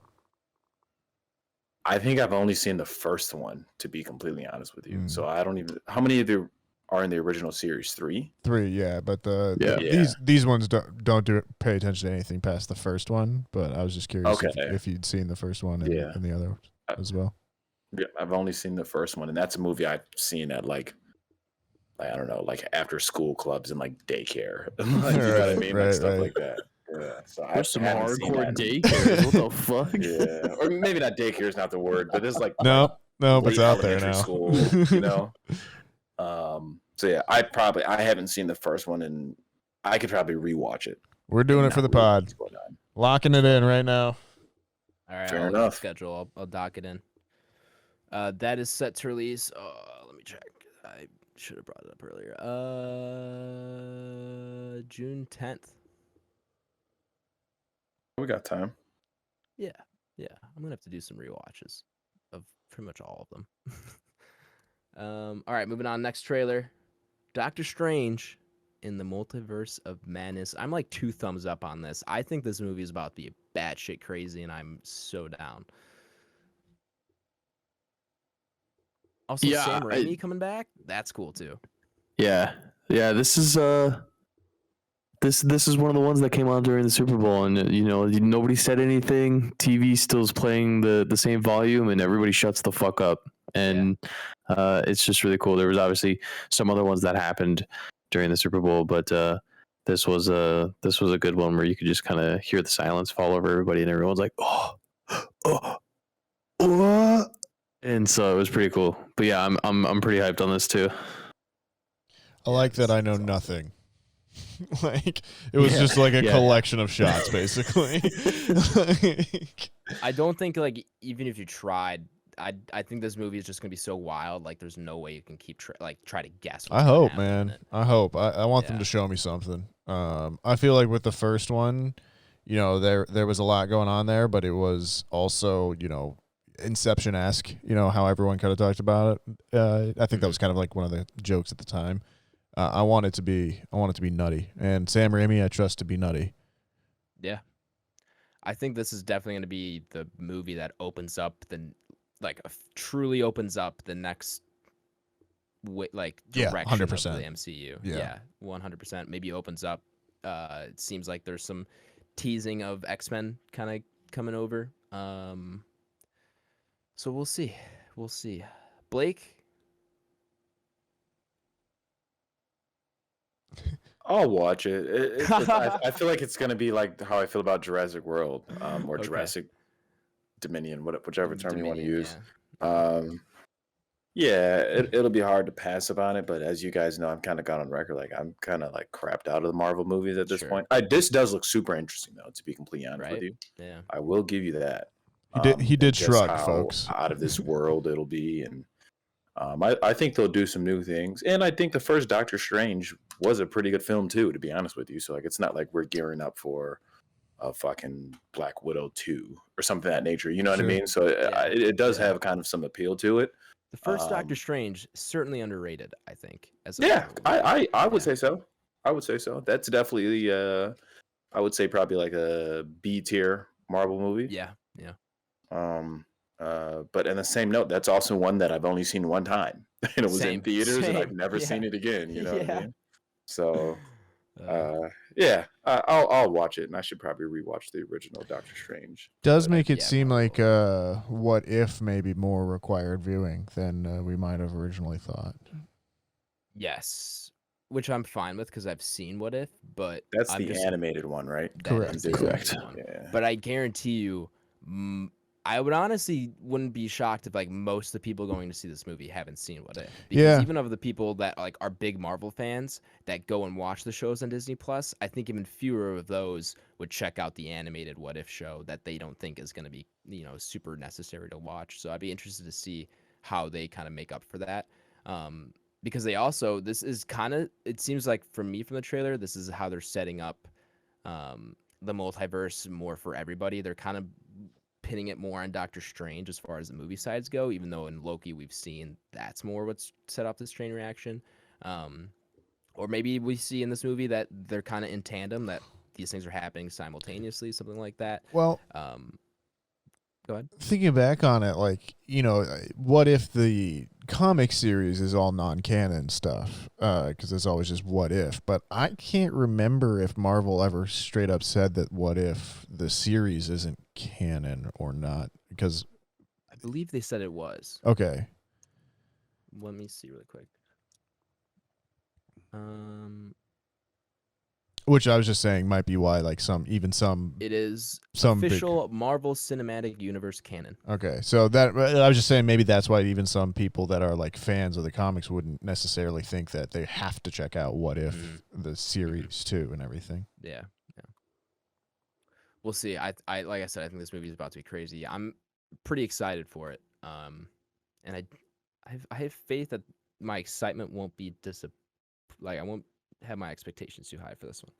Speaker 4: I think I've only seen the first one, to be completely honest with you.
Speaker 3: Mm.
Speaker 4: So I don't even. How many of you are in the original series? 3?
Speaker 3: 3, yeah, but
Speaker 4: Yeah.
Speaker 3: these ones don't pay attention to anything past the first one. But I was just curious if you'd seen the first one and the other as well.
Speaker 4: Yeah, I've only seen the first one, and that's a movie I've seen at like I don't know, like after school clubs and like daycare, like, you know what I mean, like stuff like that. Yeah, so I
Speaker 5: There's some
Speaker 4: haven't seen
Speaker 5: hardcore
Speaker 4: that.
Speaker 5: daycares. What the fuck?
Speaker 4: Yeah, or maybe not daycare is not the word, but it's like
Speaker 3: No,
Speaker 4: late
Speaker 3: it's out there
Speaker 4: elementary
Speaker 3: now.
Speaker 4: School, you know. So yeah, I haven't seen the first one, and I could probably rewatch it.
Speaker 3: We're doing it for the pod. Locking it in right now.
Speaker 2: All right.
Speaker 4: Fair
Speaker 2: I'll
Speaker 4: enough.
Speaker 2: schedule. I'll dock it in. That is set to release. Let me check. I should have brought it up earlier. June 10th.
Speaker 4: We got time.
Speaker 2: Yeah. I'm gonna have to do some rewatches of pretty much all of them. All right, moving on. Next trailer, Doctor Strange in the Multiverse of Madness. I'm like 2 thumbs up on this. I think this movie is about to be batshit crazy, and I'm so down. Also,
Speaker 5: Yeah,
Speaker 2: Sam Raimi coming back. That's cool too.
Speaker 5: Yeah. This is this is one of the ones that came on during the Super Bowl, and nobody said anything. TV still is playing the same volume, and everybody shuts the fuck up. And it's just really cool. There was obviously some other ones that happened during the Super Bowl, but this was a good one where you could just kind of hear the silence fall over everybody, and everyone's like, oh, what? And so it was pretty cool. But yeah, I'm pretty hyped on this too.
Speaker 3: I like that I know nothing. Like it was just like a collection of shots, basically.
Speaker 2: I don't think like even if you tried, I think this movie is just gonna be so wild. Like, there's no way you can keep try to guess.
Speaker 3: I hope, man. I hope. I want them to show me something. I feel like with the first one, you know, there was a lot going on there, but it was also, you know, Inception-esque, you know, how everyone kind of talked about it. I think that was kind of like one of the jokes at the time. I want it to be nutty, and Sam Raimi I trust to be nutty.
Speaker 2: Yeah, I think this is definitely going to be the movie that opens up truly opens up the next direction
Speaker 3: 100%.
Speaker 2: of the MCU. Yeah, 100%. Maybe opens up. It seems like there's some teasing of X-Men kind of coming over. So we'll see. We'll see. Blake.
Speaker 4: I'll watch it. I feel like it's gonna be like how I feel about Jurassic World, or Jurassic Dominion, whichever term you want to use.
Speaker 2: Yeah.
Speaker 4: It'll be hard to pass upon it, but as you guys know, I'm kind of gone on record. Like I'm kind of like crapped out of the Marvel movies at this point. This does look super interesting, though. To be completely honest with you,
Speaker 2: yeah,
Speaker 4: I will give you that.
Speaker 3: He did shrug, folks.
Speaker 4: Out of this world, it'll be, and I think they'll do some new things. And I think the first Doctor Strange was a pretty good film too, to be honest with you. So like, it's not like we're gearing up for a fucking Black Widow 2 or something of that nature. You know what I mean? So it does have kind of some appeal to it.
Speaker 2: The first Doctor Strange, certainly underrated, I think.
Speaker 4: I would say so. I would say so. That's definitely I would say probably like a B tier Marvel movie.
Speaker 2: Yeah.
Speaker 4: But in the same note, that's also one that I've only seen one time, and it was in theaters, and I've never seen it again. You know what I mean? So, I'll watch it, and I should probably rewatch the original Doctor Strange.
Speaker 3: Does make it seem like What If maybe more required viewing than we might have originally thought.
Speaker 2: Yes, which I'm fine with because I've seen What If, but
Speaker 4: that's the animated one, right?
Speaker 3: Correct.
Speaker 4: Yeah.
Speaker 2: But I guarantee you, I would honestly wouldn't be shocked if like most of the people going to see this movie haven't seen What If. Because even of the people that like are big Marvel fans that go and watch the shows on Disney Plus, I think even fewer of those would check out the animated What If show that they don't think is going to be, you know, super necessary to watch. So I'd be interested to see how they kind of make up for that. Because they also, this is kind of, it seems like for me from the trailer, this is how they're setting up the multiverse more for everybody. They're kind of pinning it more on Doctor Strange as far as the movie sides go, even though in Loki we've seen that's more what's set off this train reaction. Or maybe we see in this movie that they're kind of in tandem, that these things are happening simultaneously, something like that.
Speaker 3: Well,
Speaker 2: go ahead.
Speaker 3: Thinking back on it, like, you know, what if the comic series is all non-canon stuff? Because it's always just what if. But I can't remember if Marvel ever straight up said that what if the series isn't canon or not. Because
Speaker 2: I believe they said it was.
Speaker 3: Okay.
Speaker 2: Let me see really quick.
Speaker 3: Which I was just saying might be why, like, it
Speaker 2: is
Speaker 3: some
Speaker 2: official Marvel Cinematic Universe canon.
Speaker 3: Okay, so that I was just saying maybe that's why even some people that are like fans of the comics wouldn't necessarily think that they have to check out What If the series too and everything.
Speaker 2: Yeah. We'll see. I like I said, I think this movie is about to be crazy. I'm pretty excited for it. And I have faith that my excitement won't be I won't have my expectations too high for this one.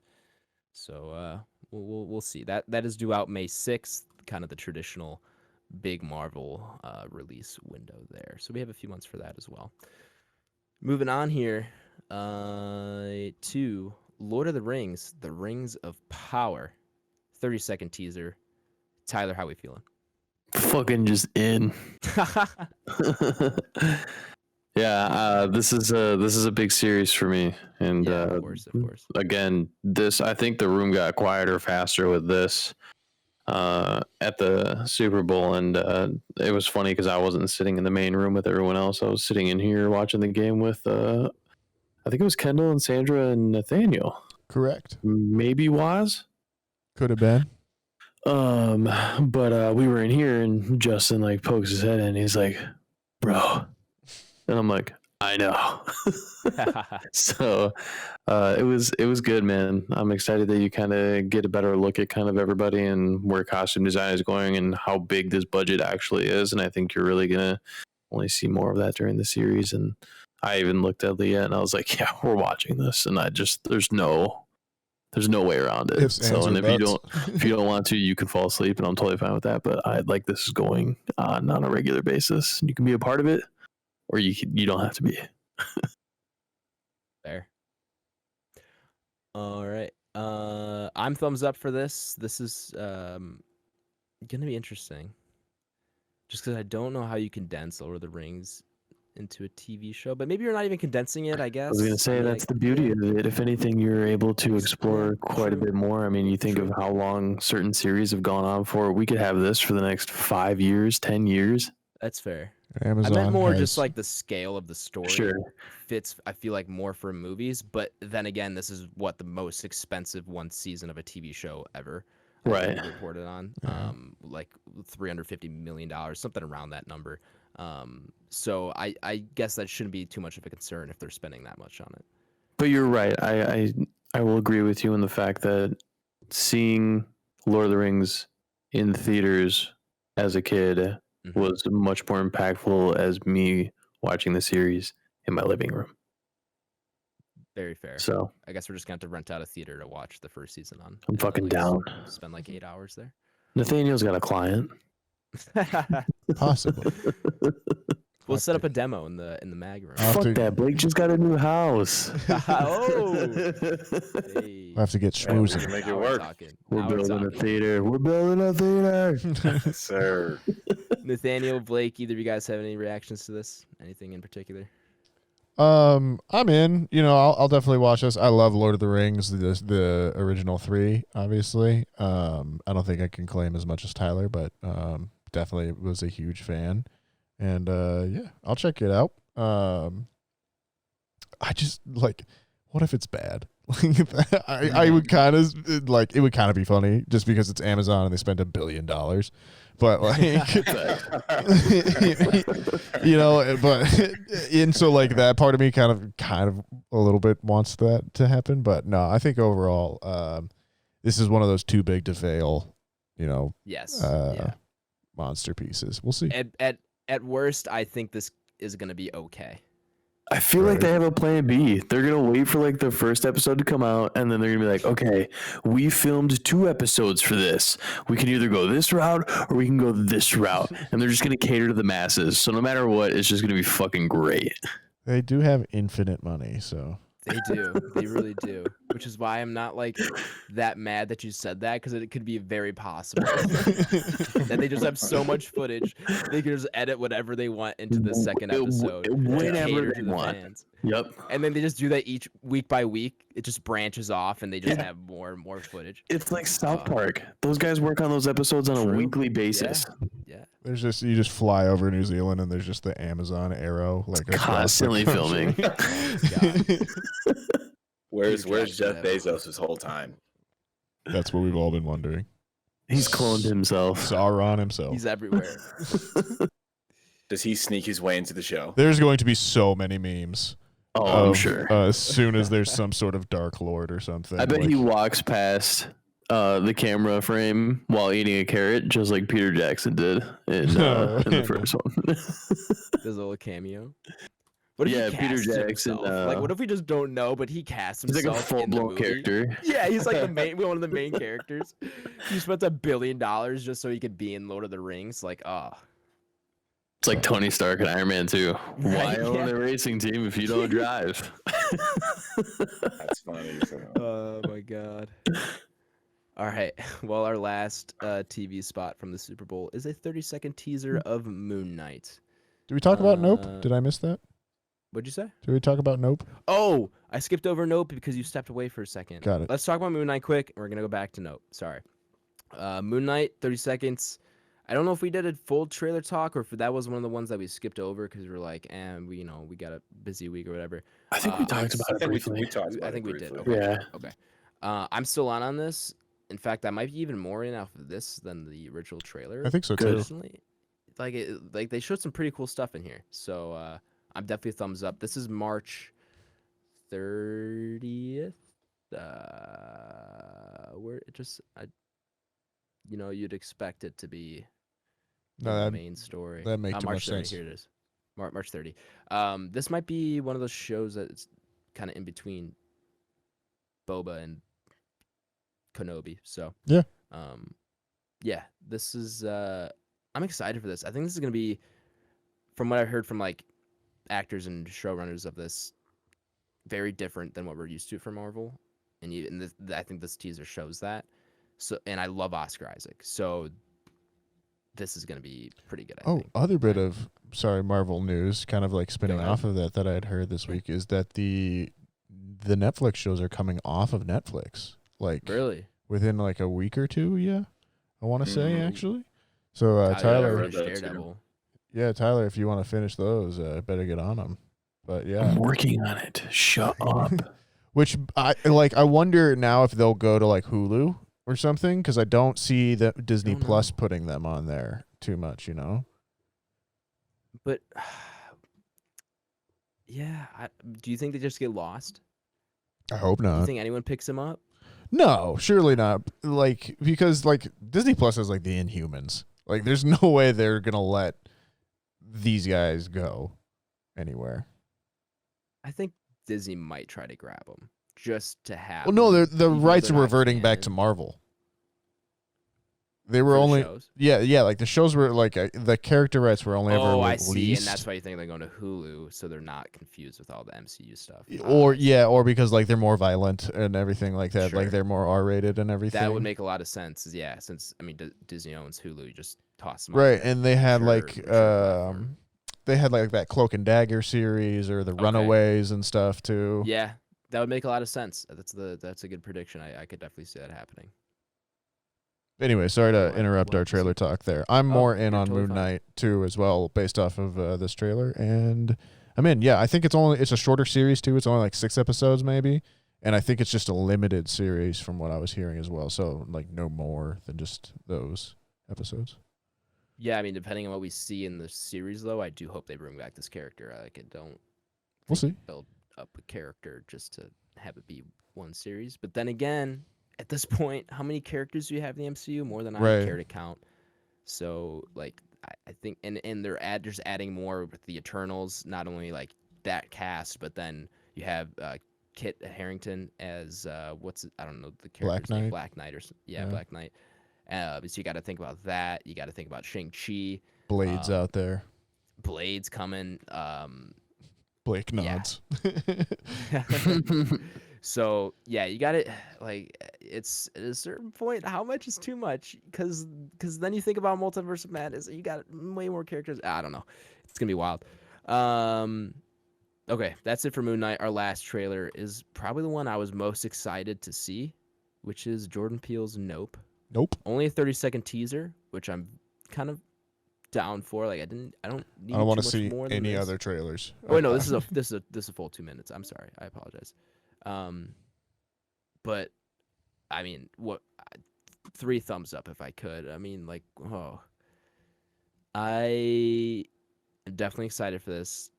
Speaker 2: So we'll see. That is due out May 6th, kind of the traditional big Marvel release window there. So we have a few months for that as well. Moving on here to Lord of the Rings, The Rings of Power. 30-second teaser. Tyler, how we feeling?
Speaker 5: Fucking just in. Yeah, this is a big series for me, and
Speaker 2: of course.
Speaker 5: Again, I think the room got quieter faster with this at the Super Bowl, and it was funny because I wasn't sitting in the main room with everyone else. I was sitting in here watching the game with I think it was Kendall and Sandra and Nathaniel.
Speaker 3: Correct.
Speaker 5: Maybe Waz.
Speaker 3: Could have been.
Speaker 5: But we were in here, and Justin like pokes his head in. And he's like, "Bro." And I'm like, I know. So it was good, man. I'm excited that you kind of get a better look at kind of everybody and where costume design is going and how big this budget actually is. And I think you're really gonna only see more of that during the series. And I even looked at Leah and I was like, yeah, we're watching this. And I just there's no way around it. So and if you don't want to, you can fall asleep, and I'm totally fine with that. But I like this is going on a regular basis. You can be a part of it, or you don't have to be.
Speaker 2: Fair. All right. I'm thumbs up for this. This is gonna be interesting. Just because I don't know how you condense Lord of the Rings into a TV show, but maybe you're not even condensing it. I guess.
Speaker 5: I was gonna say that's
Speaker 2: like,
Speaker 5: the beauty of it. If anything, you're able to explore
Speaker 2: Yeah,
Speaker 5: quite a
Speaker 2: true.
Speaker 5: bit more. I mean, you think of how long certain series have gone on for. We could have this for the next 5 years, 10 years.
Speaker 2: That's fair.
Speaker 3: Amazon
Speaker 2: I meant more
Speaker 3: has,
Speaker 2: just like the scale of the story.
Speaker 5: Sure.
Speaker 2: Fits, I feel like, more for movies, but then again, this is what the most expensive one season of a TV show ever.
Speaker 5: Right.
Speaker 2: Reported on, like $350 million, something around that number. So I guess that shouldn't be too much of a concern if they're spending that much on it.
Speaker 5: But you're right. I will agree with you in the fact that seeing Lord of the Rings in theaters as a kid was much more impactful as me watching the series in my living room.
Speaker 2: Very fair.
Speaker 5: So
Speaker 2: I guess we're just going to have to rent out a theater to watch the first season on.
Speaker 5: I'm fucking down.
Speaker 2: Spend like 8 hours there.
Speaker 5: Nathaniel's got a client.
Speaker 3: possibly.
Speaker 2: We'll set up a demo in the mag room.
Speaker 3: I'll have
Speaker 5: Fuck
Speaker 3: to-
Speaker 5: that. Blake just got a new house.
Speaker 2: Oh, hey.
Speaker 3: We'll have to get
Speaker 4: Yeah, we
Speaker 3: schmoozing.
Speaker 4: can make it
Speaker 2: Now
Speaker 4: work.
Speaker 2: talking.
Speaker 5: We're
Speaker 2: Now
Speaker 5: building a
Speaker 2: talking.
Speaker 5: theater. We're building a theater.
Speaker 4: Sir.
Speaker 2: Nathaniel, Blake, either of you guys have any reactions to this? Anything in particular?
Speaker 3: I'm in. You know, I'll definitely watch this. I love Lord of the Rings, the original 3, obviously. I don't think I can claim as much as Tyler, but definitely was a huge fan. And yeah, I'll check it out. I just like, what if it's bad? I would kind of like, it would kind of be funny just because it's Amazon and they spent $1 billion. But like, you know, but and so like that part of me kind of a little bit wants that to happen. But no, I think overall, this is one of those too big to fail, you know,
Speaker 2: Yes.
Speaker 3: monster pieces. We'll see.
Speaker 2: At worst, I think this is going to be okay.
Speaker 5: I feel like they have a plan B. They're going to wait for like the first episode to come out, and then they're going to be like, okay, we filmed 2 episodes for this. We can either go this route or we can go this route. And they're just going to cater to the masses. So no matter what, it's just going to be fucking great.
Speaker 3: They do have infinite money, so.
Speaker 2: They do. They really do. Which is why I'm not like that mad that you said that, because it could be very possible that they just have so much footage they can just edit whatever they want into the second episode.
Speaker 5: Whenever they want.
Speaker 2: Fans.
Speaker 5: Yep.
Speaker 2: And then they just do that each week by week. It just branches off and they just have more and more footage.
Speaker 5: It's like South Park. Those guys work on those episodes on a
Speaker 2: True.
Speaker 5: weekly basis.
Speaker 2: Yeah.
Speaker 3: There's just, you just fly over New Zealand and there's just the Amazon arrow like
Speaker 5: Constantly filming.
Speaker 4: Where's
Speaker 2: Peter
Speaker 4: Jeff
Speaker 2: Jackson.
Speaker 4: Bezos this whole time?
Speaker 3: That's what we've all been wondering.
Speaker 5: He's cloned himself.
Speaker 3: Sauron himself.
Speaker 2: He's everywhere.
Speaker 4: Does he sneak his way into the show?
Speaker 3: There's going to be so many memes.
Speaker 5: Oh, I'm sure.
Speaker 3: As soon as there's some sort of Dark Lord or something.
Speaker 5: I bet
Speaker 3: like,
Speaker 5: he walks past the camera frame while eating a carrot, just like Peter Jackson did in the first one.
Speaker 2: There's a little cameo. What if
Speaker 5: Yeah,
Speaker 2: he
Speaker 5: Peter
Speaker 2: casts
Speaker 5: Jackson,
Speaker 2: himself? Like, what if we just don't know, but he casts
Speaker 5: He's like
Speaker 2: himself
Speaker 5: a
Speaker 2: in the
Speaker 5: full-blown
Speaker 2: movie?
Speaker 5: character.
Speaker 2: Yeah, he's like one of the main characters. He spent $1 billion just so he could be in Lord of the Rings. Like,
Speaker 5: It's like Tony Stark and Iron Man 2. Why
Speaker 2: Right,
Speaker 5: own
Speaker 2: yeah.
Speaker 5: a racing team if you don't drive?
Speaker 4: That's funny.
Speaker 2: oh my god. All right. Well, our last TV spot from the Super Bowl is a 30-second teaser of Moon Knight.
Speaker 3: Did we talk about Nope? Did I miss that?
Speaker 2: What'd you say?
Speaker 3: Did we talk about Nope?
Speaker 2: Oh, I skipped over Nope because you stepped away for a second.
Speaker 3: Got it.
Speaker 2: Let's talk about Moon Knight quick, and we're gonna go back to Nope. Sorry. Moon Knight, 30 seconds. I don't know if we did a full trailer talk or if that was one of the ones that we skipped over because we were like, we got a busy week or whatever.
Speaker 5: I think we talked about it briefly.
Speaker 4: We talked about
Speaker 2: I think
Speaker 4: it
Speaker 2: we did.
Speaker 4: briefly.
Speaker 2: Okay.
Speaker 5: Yeah.
Speaker 2: Okay. I'm still on this. In fact, I might be even more in off of this than the original trailer.
Speaker 3: I think so too.
Speaker 5: Good.
Speaker 2: Personally, like they showed some pretty cool stuff in here. So I'm definitely thumbs up. This is March 30th. Where it just, you'd expect it to be
Speaker 3: No,
Speaker 2: the main story.
Speaker 3: that make too
Speaker 2: March
Speaker 3: much
Speaker 2: 30.
Speaker 3: sense.
Speaker 2: Here it is. March 30. This might be one of those shows that's kind of in between Boba and Kenobi. So
Speaker 3: Yeah.
Speaker 2: yeah, this is. I'm excited for this. I think this is gonna be, from what I heard from like actors and showrunners of this, very different than what we're used to from Marvel, and I think this teaser shows that. So, and I love Oscar Isaac, so this is gonna be pretty good. I think.
Speaker 3: Other bit of Marvel news, kind of like spinning
Speaker 2: Go ahead.
Speaker 3: off of that I had heard this week is that the Netflix shows are coming off of Netflix, like
Speaker 2: Really?
Speaker 3: within like a week or two. Yeah, I want to say actually. So
Speaker 2: Oh, yeah, I
Speaker 3: Tyler,
Speaker 2: finished
Speaker 4: that too.
Speaker 2: Daredevil.
Speaker 3: yeah, Tyler, if you want to finish those, better get on them. But yeah,
Speaker 5: I'm working on it. Shut up.
Speaker 3: which I wonder now if they'll go to like Hulu or something, because I don't see that Disney
Speaker 2: Don't
Speaker 3: Plus
Speaker 2: know.
Speaker 3: putting them on there too much.
Speaker 2: But yeah, do you think they just get lost?
Speaker 3: I hope
Speaker 2: Do you
Speaker 3: not.
Speaker 2: think anyone picks them up?
Speaker 3: No, surely not. Like, because like Disney Plus is like the Inhumans. Like, there's no way they're gonna let these guys go anywhere.
Speaker 2: I think Disney might try to grab them just to have.
Speaker 3: Well, no,
Speaker 2: them,
Speaker 3: the
Speaker 2: even though
Speaker 3: rights
Speaker 2: they're
Speaker 3: are
Speaker 2: not
Speaker 3: reverting back to
Speaker 2: canon
Speaker 3: Marvel. They were
Speaker 2: for the
Speaker 3: only
Speaker 2: shows.
Speaker 3: yeah, like the shows were like the character rights were only ever
Speaker 2: Oh, I
Speaker 3: like
Speaker 2: see,
Speaker 3: leased.
Speaker 2: and that's why you think they're going to Hulu, so they're not confused with all the MCU stuff.
Speaker 3: or because like they're more violent and everything like that.
Speaker 2: Sure.
Speaker 3: Like they're more R-rated and everything.
Speaker 2: That would make a lot of sense. Yeah, since I mean Disney owns Hulu, you just toss them on
Speaker 3: right,
Speaker 2: there.
Speaker 3: and they had
Speaker 2: Mature platform.
Speaker 3: they had like that Cloak and Dagger series or the
Speaker 2: Okay.
Speaker 3: Runaways and stuff too.
Speaker 2: Yeah, that would make a lot of sense. That's a good prediction. I could definitely see that happening.
Speaker 3: Anyway, sorry to
Speaker 2: We'll
Speaker 3: interrupt
Speaker 2: have
Speaker 3: our
Speaker 2: to
Speaker 3: trailer
Speaker 2: see.
Speaker 3: talk there. I'm
Speaker 2: Oh,
Speaker 3: more in
Speaker 2: you're
Speaker 3: on
Speaker 2: totally
Speaker 3: Moon
Speaker 2: fine.
Speaker 3: Knight too, as well, based off of this trailer. And I'm in. Yeah, I think it's a shorter series too. It's only like 6 episodes maybe, and I think it's just a limited series from what I was hearing as well. So like no more than just those episodes.
Speaker 2: Yeah, I mean, depending on what we see in the series, though, I do hope they bring back this character. I don't
Speaker 3: We'll see.
Speaker 2: build up a character just to have it be one series. But then again, at this point, how many characters do you have in the MCU? More than I
Speaker 3: Right.
Speaker 2: care to count. So, like, I think, and they're just adding more with the Eternals. Not only like that cast, but then you have Kit Harington as I don't know the character's name,
Speaker 3: Knight?
Speaker 2: Black Knight
Speaker 3: Yeah.
Speaker 2: Black Knight. So you got to think about that. You got to think about Shang-Chi.
Speaker 3: Blades out there.
Speaker 2: Blade's coming.
Speaker 3: Blake
Speaker 2: yeah.
Speaker 3: nods.
Speaker 2: So yeah, you got it. Like it's at a certain point, how much is too much? Because then you think about Multiverse of Madness. You got way more characters. I don't know. It's gonna be wild. Okay, that's it for Moon Knight. Our last trailer is probably the one I was most excited to see, which is Jordan Peele's Nope.
Speaker 3: Nope.
Speaker 2: Only a 30-second teaser, which I'm kind of down for. Like I don't need
Speaker 3: I don't
Speaker 2: want to
Speaker 3: see
Speaker 2: more than
Speaker 3: any
Speaker 2: this.
Speaker 3: other trailers.
Speaker 2: Oh wait, no, this is a full 2 minutes. I'm sorry, I apologize. But I mean, 3 thumbs up if I could. I mean, like, I am definitely excited for this.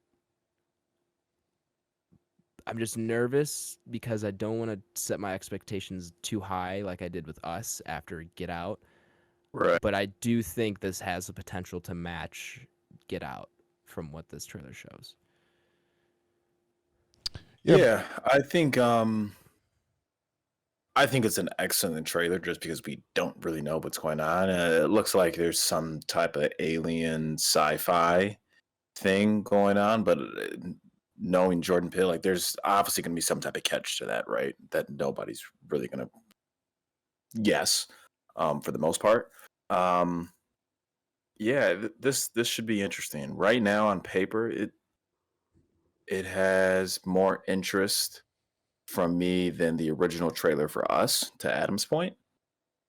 Speaker 2: I'm just nervous because I don't want to set my expectations too high like I did with Us after Get Out.
Speaker 4: Right.
Speaker 2: But I do think this has the potential to match Get Out from what this trailer shows.
Speaker 4: Yeah, I think it's an excellent trailer just because we don't really know what's going on. It looks like there's some type of alien sci-fi thing going on, but knowing Jordan Peele, like there's obviously going to be some type of catch to that, right? That nobody's really going to guess for the most part. This should be interesting. Right now on paper, it has more interest from me than the original trailer for Us, to Adam's point.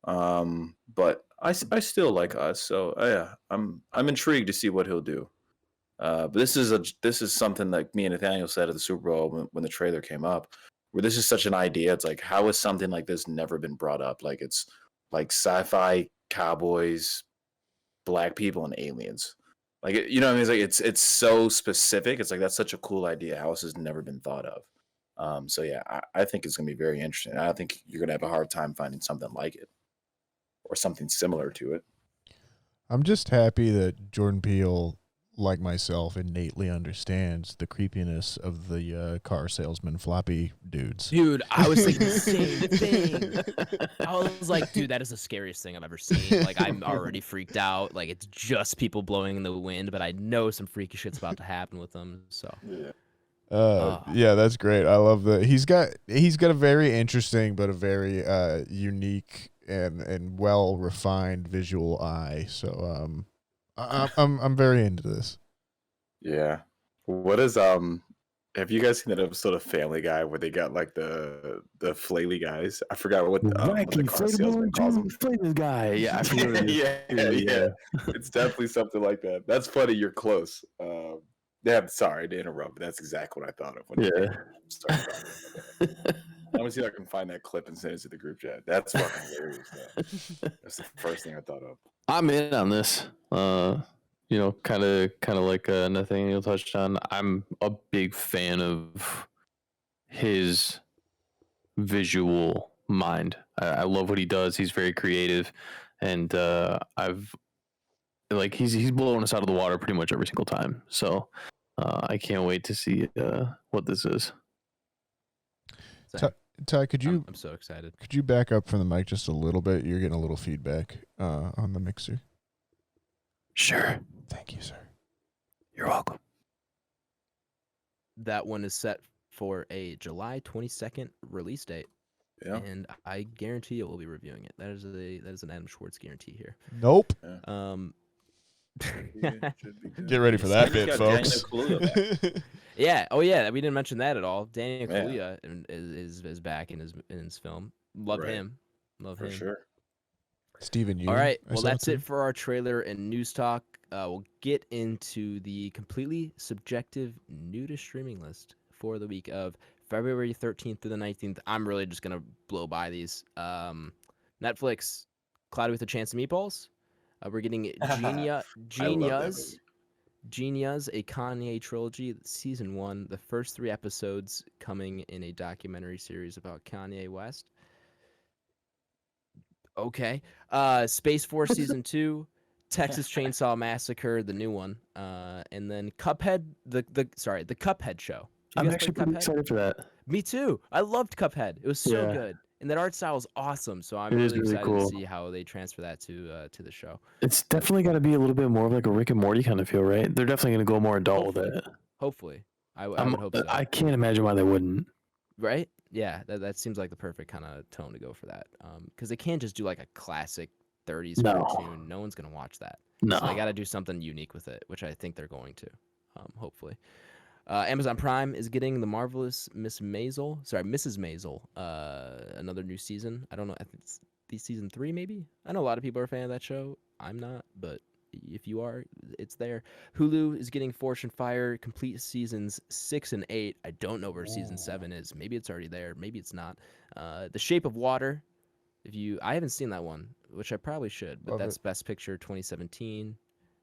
Speaker 4: But I still like Us, so yeah, I'm intrigued to see what he'll do. But this is something like me and Nathaniel said at the Super Bowl when the trailer came up, where this is such an idea. It's like, how has something like this never been brought up? Like it's like sci-fi cowboys, black people, and aliens. Like, you know what I mean? It's like it's so specific. It's like that's such a cool idea. How else has never been thought of? So yeah, I think it's gonna be very interesting. I think you're gonna have a hard time finding something like it or something similar to it.
Speaker 3: I'm just happy that Jordan Peele, like myself, innately understands the creepiness of the car salesman floppy dudes.
Speaker 2: Dude, I was thinking the same thing. I was like, dude, that is the scariest thing I've ever seen. Like, I'm already freaked out. Like, it's just people blowing in the wind, but I know some freaky shit's about to happen with them. So,
Speaker 3: yeah, that's great. I love that. He's got a very interesting but a very unique and well refined visual eye. So I'm very into this.
Speaker 4: Yeah. What is have you guys seen that episode of Family Guy where they got like the flaily guys? I forgot what the car salesman calls them.
Speaker 5: Flaily guy. Yeah, I forgot.
Speaker 4: yeah. It's definitely something like that. That's funny. You're close. Sorry to interrupt, but that's exactly what I thought of when I started talking. Let me see if I can find that clip and send it to the group chat. That's fucking hilarious. That's the first thing I thought of.
Speaker 5: I'm in on this. You know, kind of like Nathaniel touched on. I'm a big fan of his visual mind. I love what he does. He's very creative, and he's blowing us out of the water pretty much every single time. So I can't wait to see what this is.
Speaker 3: Ty,
Speaker 2: I'm so excited.
Speaker 3: Could you back up from the mic just a little bit? You're getting a little feedback on the mixer.
Speaker 5: Sure.
Speaker 3: Thank you, sir.
Speaker 5: You're welcome.
Speaker 2: That one is set for a July 22nd release date.
Speaker 4: Yeah.
Speaker 2: And I guarantee you we'll be reviewing it. That is an Adam Schwartz guarantee here.
Speaker 3: Nope.
Speaker 4: Get
Speaker 3: ready for that bit, folks.
Speaker 2: Yeah. Oh, yeah. We didn't mention that at all. Daniel Kaluuya is back in his film. Love him. Love him.
Speaker 4: For sure.
Speaker 3: Steven, you.
Speaker 2: All right. Well, that's it for our trailer and news talk. We'll get into the completely subjective newest streaming list for the week of February 13th through the 19th. I'm really just going to blow by these. Netflix, Cloudy with a Chance of Meatballs. We're getting Genius, a Kanye trilogy, season 1. The first 3 episodes coming in a documentary series about Kanye West. Okay. Space Force season 2, Texas Chainsaw Massacre, the new one, and then Cuphead, the Cuphead show.
Speaker 5: I'm actually pretty excited for that.
Speaker 2: Me too. I loved Cuphead. It was so good, and that art style is awesome. So I'm really excited to see how they transfer that to the show.
Speaker 5: It's definitely got to be a little bit more of like a Rick and Morty kind of feel, right? They're definitely going to go more adult with it.
Speaker 2: Hopefully, I would hope so.
Speaker 5: I can't imagine why they wouldn't.
Speaker 2: Right? Yeah, that seems like the perfect kind of tone to go for that. Because they can't just do like a classic 30s cartoon. No one's gonna watch that.
Speaker 5: No,
Speaker 2: so they got to do something unique with it, which I think they're going to. Hopefully, Amazon Prime is getting the marvelous Mrs. Maisel. Another new season. I don't know. I think it's season 3 maybe. I know a lot of people are a fan of that show. I'm not, but if you are, it's there. Hulu is getting Fortune Fire complete seasons 6 and 8. I don't know where season 7 is. Maybe it's already there. Maybe it's not. The Shape of Water. I haven't seen that one, which I probably should, but that's Best Picture 2017.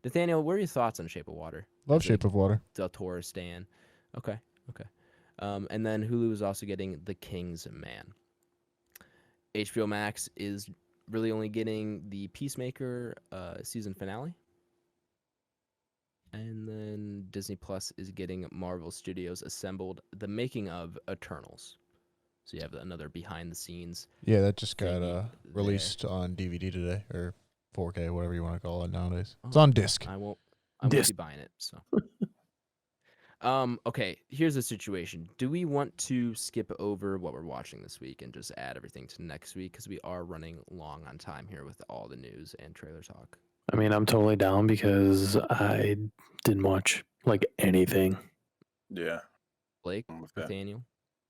Speaker 2: Nathaniel, what are your thoughts on Shape of Water?
Speaker 3: Love Shape of Water.
Speaker 2: Del Toro stan. Okay. And then Hulu is also getting The King's Man. HBO Max is really only getting the Peacemaker season finale. And then Disney Plus is getting Marvel Studios Assembled, the making of Eternals. So you have another behind the scenes. Yeah,
Speaker 3: that just got released on DVD today, or 4K, whatever you want to call it nowadays. It's on disc.
Speaker 2: I won't be buying it. So. Okay, here's the situation. Do we want to skip over what we're watching this week and just add everything to next week? Because we are running long on time here with all the news and trailer talk.
Speaker 5: I mean, I'm totally down because I didn't watch like anything.
Speaker 4: Yeah.
Speaker 2: Blake, Nathaniel?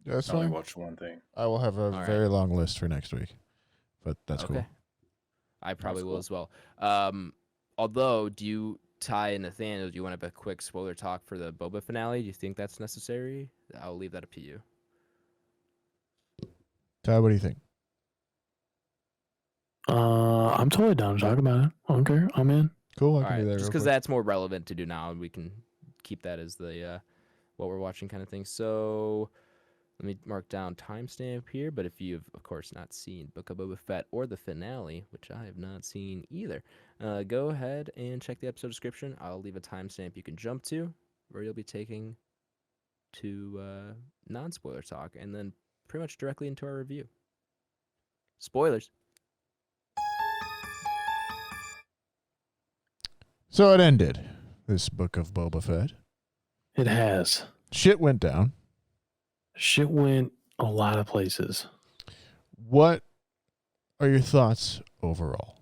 Speaker 3: Yeah, that's
Speaker 4: I only
Speaker 3: fine.
Speaker 4: watched one thing.
Speaker 3: I will have a very long list for next week, but that's cool.
Speaker 2: I probably will as well. Although, Ty and Nathaniel, do you want to have a quick spoiler talk for the Boba finale? Do you think that's necessary? I'll leave that up to you.
Speaker 3: Ty, what do you think?
Speaker 5: I'm totally down to talk about it. I don't care. I'm in.
Speaker 3: Cool.
Speaker 2: All
Speaker 3: I can
Speaker 2: right,
Speaker 3: do that.
Speaker 2: just
Speaker 3: real
Speaker 2: because
Speaker 3: quick.
Speaker 2: that's more relevant to do now, and we can keep that as the what we're watching kind of thing. So let me mark down timestamp here. But if you've, of course, not seen Book of Boba Fett or the finale, which I have not seen either, go ahead and check the episode description. I'll leave a timestamp you can jump to, where you'll be taking to non-spoiler talk, and then pretty much directly into our review. Spoilers.
Speaker 3: So it ended. This Book of Boba Fett.
Speaker 5: It has.
Speaker 3: Shit went down.
Speaker 5: Shit went a lot of places.
Speaker 3: What are your thoughts overall?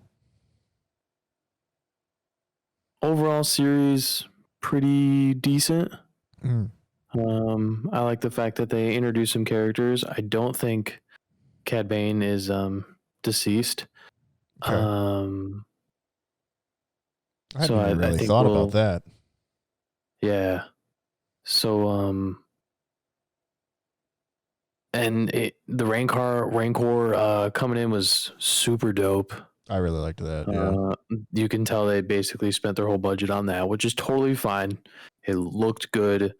Speaker 5: Overall series, pretty decent.
Speaker 3: Mm.
Speaker 5: I like the fact that they introduced some characters. I don't think Cad Bane is deceased.
Speaker 3: Okay. I
Speaker 5: So
Speaker 3: hadn't
Speaker 5: I
Speaker 3: really
Speaker 5: think
Speaker 3: thought
Speaker 5: we'll-
Speaker 3: about that.
Speaker 5: Yeah. So the Rancor coming in was super dope.
Speaker 3: I really liked that. Yeah.
Speaker 5: You can tell they basically spent their whole budget on that, which is totally fine. It looked good.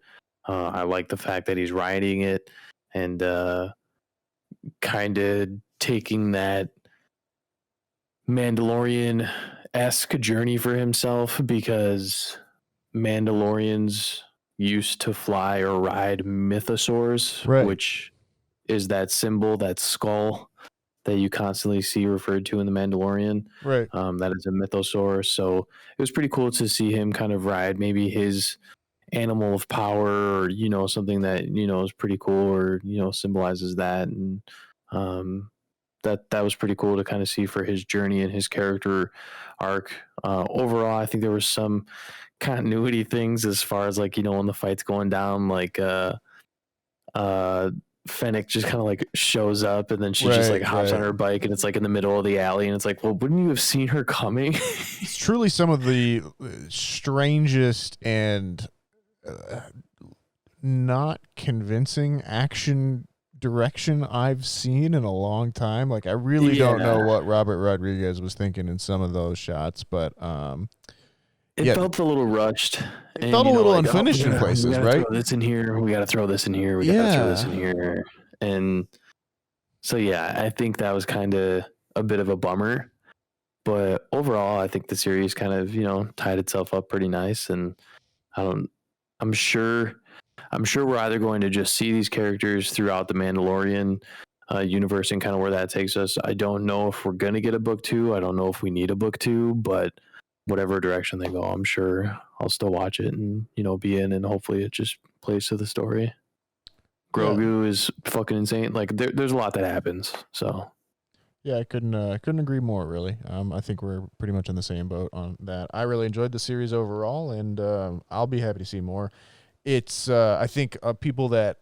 Speaker 5: I like the fact that he's riding it and kind of taking that Mandalorian-esque journey for himself, because Mandalorians used to fly or ride mythosaurs,
Speaker 3: Right.
Speaker 5: which is that symbol, that skull that you constantly see referred to in The Mandalorian.
Speaker 3: Right.
Speaker 5: That is a mythosaur. So it was pretty cool to see him kind of ride maybe his animal of power, or, you know, something that, you know, is pretty cool, or, you know, symbolizes that. And that was pretty cool to kind of see for his journey and his character arc. Overall, I think there was some continuity things as far as, like, you know, when the fight's going down, like Fennec just kind of like shows up, and then she just like hops on her bike, and it's like in the middle of the alley, and it's like, well, wouldn't you have seen her coming?
Speaker 3: It's truly some of the strangest and not convincing action direction I've seen in a long time. Like, I really don't know what Robert Rodriguez was thinking in some of those shots, but
Speaker 5: it felt a little rushed.
Speaker 3: It felt a little unfinished in places,
Speaker 5: we gotta
Speaker 3: right?
Speaker 5: Throw this in here. We got to throw this in here. We got to throw this in here. And so, yeah, I think that was kind of a bit of a bummer. But overall, I think the series kind of, you know, tied itself up pretty nice. And I'm sure we're either going to just see these characters throughout the Mandalorian universe and kind of where that takes us. I don't know if we're going to get a book 2. I don't know if we need a book 2, but whatever direction they go, I'm sure I'll still watch it and, you know, be in, and hopefully it just plays to the story. Grogu is fucking insane. Like, there's a lot that happens. So
Speaker 3: yeah, I couldn't agree more, really. I think we're pretty much in the same boat on that. I really enjoyed the series overall, and I'll be happy to see more. It's I think people that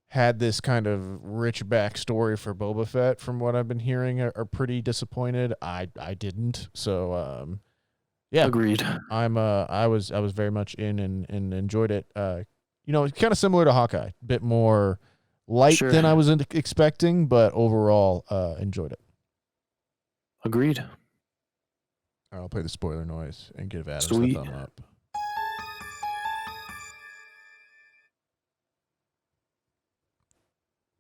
Speaker 3: had this kind of rich backstory for Boba Fett, from what I've been hearing, are pretty disappointed. I didn't. So yeah,
Speaker 5: agreed.
Speaker 3: I was very much in and enjoyed it. You know, it's kind of similar to Hawkeye, a bit more light than I was expecting, but overall enjoyed it.
Speaker 5: Agreed.
Speaker 3: I'll play the spoiler noise and give Adam
Speaker 5: Sweet.
Speaker 3: the thumb up.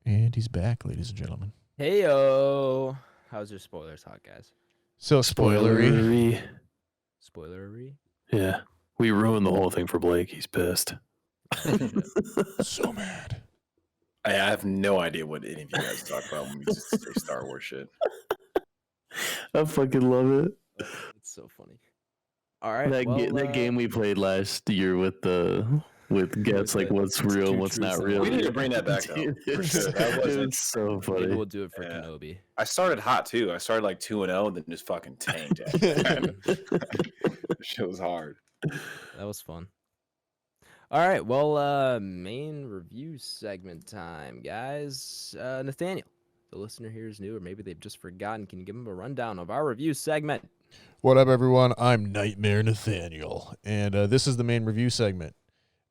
Speaker 3: And he's back, ladies and gentlemen.
Speaker 2: Heyo. How's your spoilers hot, guys?
Speaker 3: So spoilery.
Speaker 2: Spoilery?
Speaker 5: Yeah. We ruined the whole thing for Blake. He's pissed.
Speaker 3: So mad.
Speaker 4: I have no idea what any of you guys talk about when we just say Star Wars shit.
Speaker 5: I fucking love it.
Speaker 2: It's so funny. All right.
Speaker 5: That game we played last year with guess like what's real and what's not real.
Speaker 4: We need to bring that back up. For sure. That wasn't
Speaker 5: so funny.
Speaker 2: Maybe we'll do it for Kenobi.
Speaker 4: I started hot too. I started like 2-0 and then just fucking tanked. Shit was hard.
Speaker 2: That was fun. All right. Well, main review segment time, guys. Nathaniel, the listener here is new, or maybe they've just forgotten. Can you give them a rundown of our review segment?
Speaker 3: What up, everyone? I'm Nightmare Nathaniel, and this is the main review segment.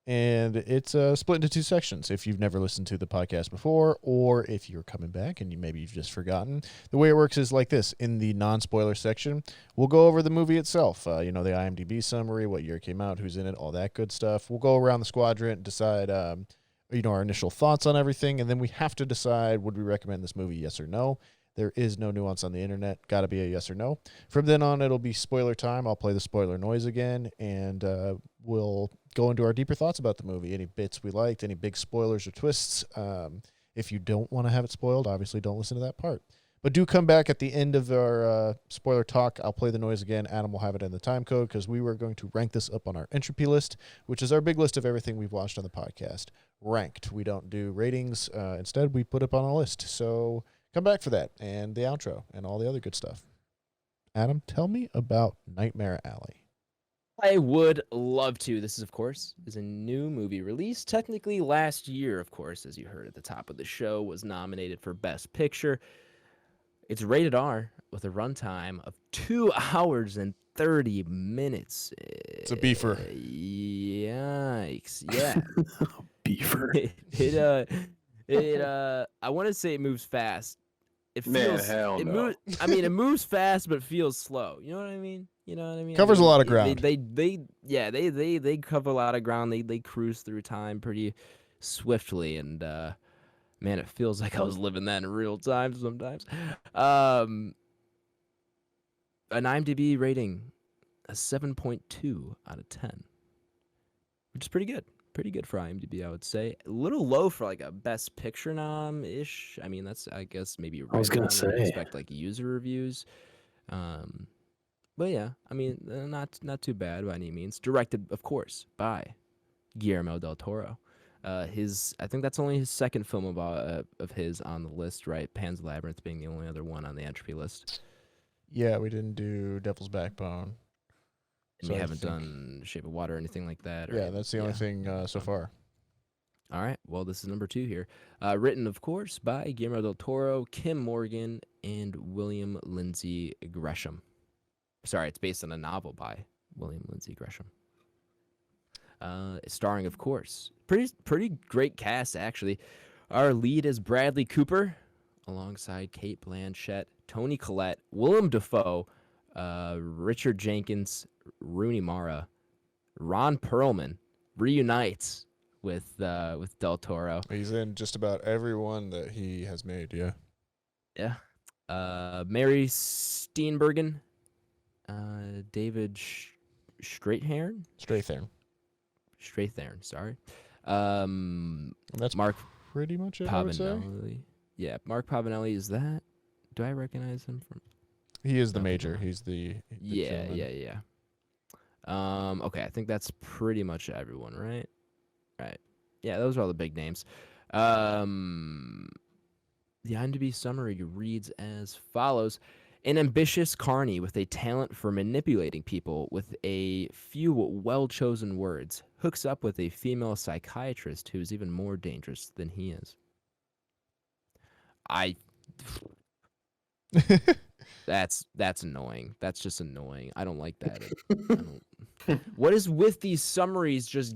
Speaker 3: And it's split into two sections. If you've never listened to the podcast before, or if you're coming back and maybe you've just forgotten, the way it works is like this. In the non-spoiler section, we'll go over the movie itself. The IMDb summary, what year it came out, who's in it, all that good stuff. We'll go around the quadrant, decide, our initial thoughts on everything, and then we have to decide, would we recommend this movie, yes or no? There is no nuance on the internet. Got to be a yes or no. From then on, it'll be spoiler time. I'll play the spoiler noise again, and we'll go into our deeper thoughts about the movie. Any bits we liked, any big spoilers or twists. If you don't want to have it spoiled, obviously don't listen to that part. But do come back at the end of our spoiler talk. I'll play the noise again. Adam will have it in the time code because we were going to rank this up on our Entropy list, which is our big list of everything we've watched on the podcast. Ranked. We don't do ratings. Instead, we put up on a list. So come back for that and the outro and all the other good stuff. Adam, tell me about Nightmare Alley.
Speaker 2: I would love to. This, of course, is a new movie released technically last year, of course, as you heard at the top of the show, was nominated for Best Picture. It's rated R with a runtime of 2 hours and 30 minutes.
Speaker 3: It's a beefer.
Speaker 2: Yikes. Yeah.
Speaker 5: Beefer.
Speaker 2: I want to say it moves fast. It feels,
Speaker 5: Man, hell no.
Speaker 2: It moves fast, but feels slow. You know what I mean?
Speaker 3: Covers a lot of ground.
Speaker 2: They cover a lot of ground. They cruise through time pretty swiftly, and man, it feels like I was living that in real time sometimes. An IMDb rating, a 7.2 out of 10, which is pretty good. Pretty good for IMDb, I would say. A little low for like a Best Picture nom-ish. I mean, that's, I guess, maybe right.
Speaker 5: I was gonna
Speaker 2: around. I
Speaker 5: say.
Speaker 2: expect like user reviews. But yeah, I mean, not too bad by any means. Directed, of course, by Guillermo del Toro. I think that's only his second film of his on the list, right? Pan's Labyrinth being the only other one on the Entropy list.
Speaker 3: Yeah, we didn't do Devil's Backbone.
Speaker 2: And we haven't done Shape of Water or anything like that.
Speaker 3: Yeah, that's the only thing so far.
Speaker 2: All right. Well, this is number 2 here. Written, of course, by Guillermo del Toro, Kim Morgan, and William Lindsay Gresham. Sorry, it's based on a novel by William Lindsay Gresham. Starring, of course, pretty great cast, actually. Our lead is Bradley Cooper, alongside Cate Blanchett, Toni Collette, Willem Dafoe, Richard Jenkins, Rooney Mara. Ron Perlman reunites with Del Toro.
Speaker 3: He's in just about everyone that he has made, yeah.
Speaker 2: Yeah. Mary Steenburgen, David Strathairn, sorry.
Speaker 3: That's
Speaker 2: Mark
Speaker 3: pretty much it, I would say.
Speaker 2: Pavanelli. Yeah, Mark Pavanelli, is that? Do I recognize him from?
Speaker 3: He is the major. He's the
Speaker 2: Yeah. Okay, I think that's pretty much everyone, right? Right. Yeah, those are all the big names. The IMDb summary reads as follows. An ambitious carny with a talent for manipulating people with a few well-chosen words hooks up with a female psychiatrist who is even more dangerous than he is. That's annoying. That's just annoying. I don't like that. What is with these summaries just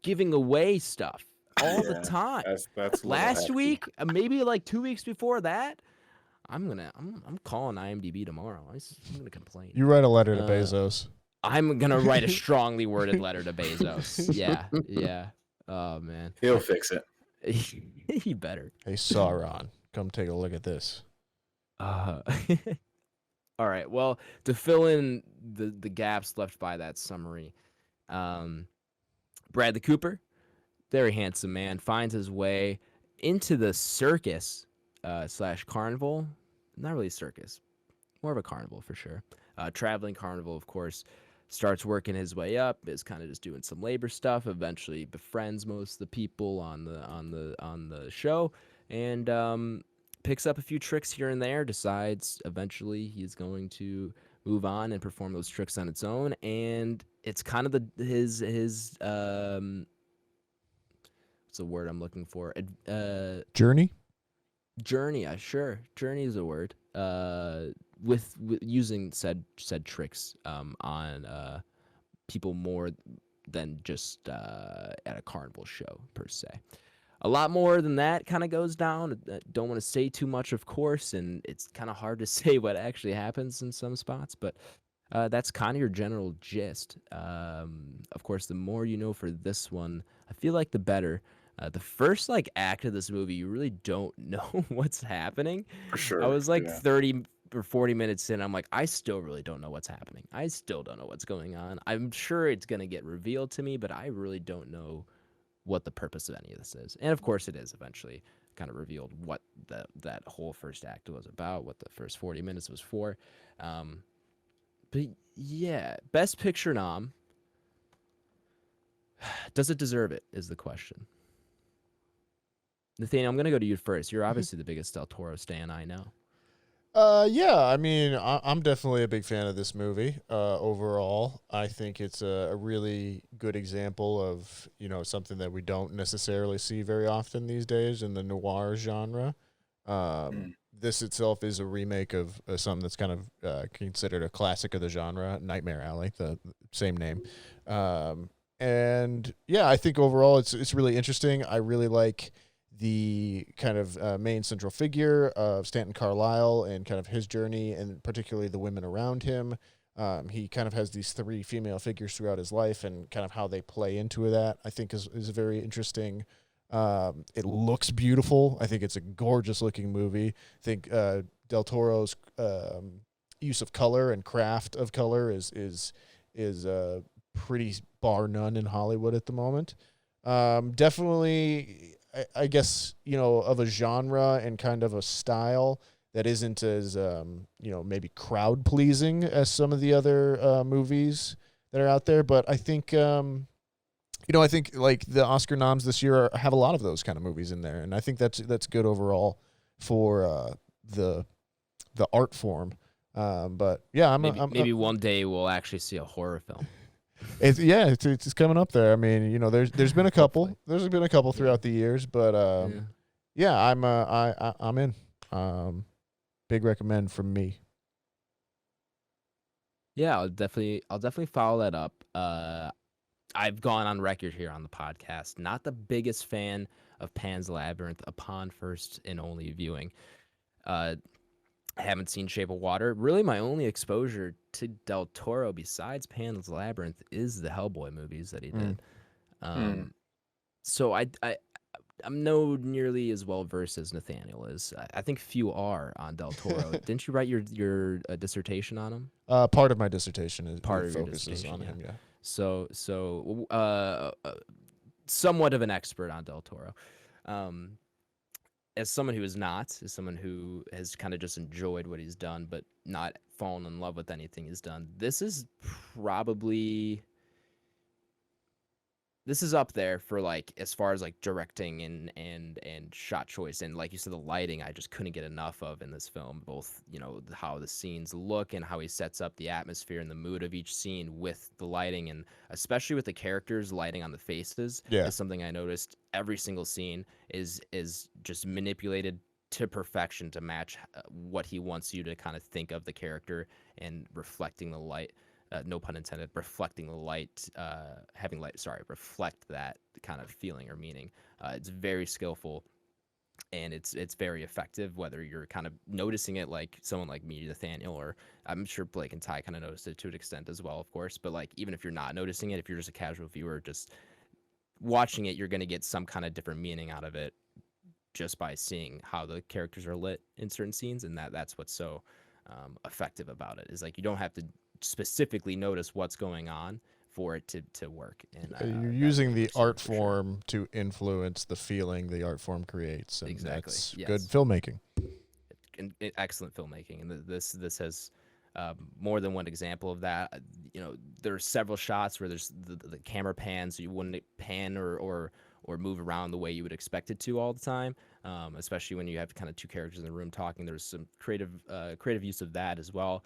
Speaker 2: giving away stuff all the time?
Speaker 4: That's
Speaker 2: Last week, maybe like 2 weeks before that, I'm calling IMDb tomorrow. I'm gonna complain.
Speaker 3: You write a letter to Bezos.
Speaker 2: I'm gonna write a strongly worded letter to Bezos. Yeah. Oh man,
Speaker 4: he'll fix it.
Speaker 2: He better.
Speaker 3: Hey Sauron, come take a look at this.
Speaker 2: All right. Well, to fill in the gaps left by that summary, Bradley Cooper, very handsome man, finds his way into the circus / carnival. Not really a circus, more of a carnival for sure. Traveling carnival, of course. Starts working his way up, is kind of just doing some labor stuff. Eventually befriends most of the people on the show, and picks up a few tricks here and there. Decides eventually he's going to move on and perform those tricks on its own. And it's kind of his what's the word I'm looking for?
Speaker 3: Journey.
Speaker 2: Sure. Journey is a word. With using said tricks on people more just at a carnival show per se. A lot more than that kind of goes down. Don't want to say too much, of course, and it's kind of hard to say what actually happens in some spots, but that's kind of your general gist. Of course, the more you know for this one, I feel like the better. The first act of this movie, you really don't know what's happening.
Speaker 4: For sure.
Speaker 2: I was like
Speaker 4: yeah.
Speaker 2: 30 or 40 minutes in. I'm like, I still really don't know what's happening. I still don't know what's going on. I'm sure it's going to get revealed to me, but I really don't know what the purpose of any of this is. And of course it is eventually kind of revealed what that whole first act was about, what the first 40 minutes was for. But yeah, Best Picture nom. Does it deserve it is the question. Nathaniel, I'm going to go to you first. You're obviously the biggest Del Toro stan I know.
Speaker 3: Yeah, I mean, I'm definitely a big fan of this movie. Overall, I think it's a really good example of, something that we don't necessarily see very often these days in the noir genre. This itself is a remake of something that's kind of considered a classic of the genre, Nightmare Alley, the same name. And yeah, I think overall it's really interesting. I really like the kind of main central figure of Stanton Carlisle and kind of his journey, and particularly the women around him. He kind of has these three female figures throughout his life, and kind of how they play into that, I think is very interesting. It looks beautiful. I think it's a gorgeous looking movie. I think Del Toro's use of color and craft of color is pretty bar none in Hollywood at the moment. Definitely, I guess, of a genre and kind of a style that isn't as, maybe crowd pleasing as some of the other movies that are out there. But I think, I think like the Oscar noms this year have a lot of those kind of movies in there. And I think that's good overall for the art form. But yeah,
Speaker 2: maybe one day we'll actually see a horror film.
Speaker 3: It's coming up there. I mean, there's been a couple. There's been a couple throughout the years, but I'm in. Big recommend from me.
Speaker 2: Yeah, I'll definitely follow that up. I've gone on record here on the podcast, not the biggest fan of Pan's Labyrinth upon first and only viewing. Haven't seen Shape of Water. Really, my only exposure to Del Toro besides Pan's Labyrinth is the Hellboy movies that he did. So I'm no nearly as well versed as Nathaniel is. I think few are on Del Toro. Didn't you write your dissertation on him?
Speaker 3: Part of my dissertation is
Speaker 2: Part of your
Speaker 3: focuses
Speaker 2: dissertation,
Speaker 3: on him. Yeah.
Speaker 2: So somewhat of an expert on Del Toro. As someone who is not, as someone who has kind of just enjoyed what he's done, but not fallen in love with anything he's done, this is up there for as far as directing and shot choice, and like you said, the lighting I just couldn't get enough of in this film. Both how the scenes look and how he sets up the atmosphere and the mood of each scene with the lighting, and especially with the characters, lighting on the faces is something I noticed. Every single scene is just manipulated to perfection to match what he wants you to kind of think of the character, and reflecting the light. No pun intended, reflecting the light, reflect that kind of feeling or meaning. It's very skillful, and it's very effective, whether you're kind of noticing it like someone like me, Nathaniel, or I'm sure Blake and Ty kind of noticed it to an extent as well, of course. But even if you're not noticing it, if you're just a casual viewer, just watching it, you're going to get some kind of different meaning out of it just by seeing how the characters are lit in certain scenes, and that's what's so effective about it. Is you don't have to specifically notice what's going on for it to work. And
Speaker 3: you're using the art form to influence the feeling the art form creates. And
Speaker 2: exactly.
Speaker 3: That's
Speaker 2: Yes.
Speaker 3: good filmmaking.
Speaker 2: Excellent filmmaking, and this has more than one example of that. There are several shots where there's the camera pans, so you wouldn't pan or move around the way you would expect it to all the time, especially when you have kind of two characters in the room talking. There's some creative use of that as well.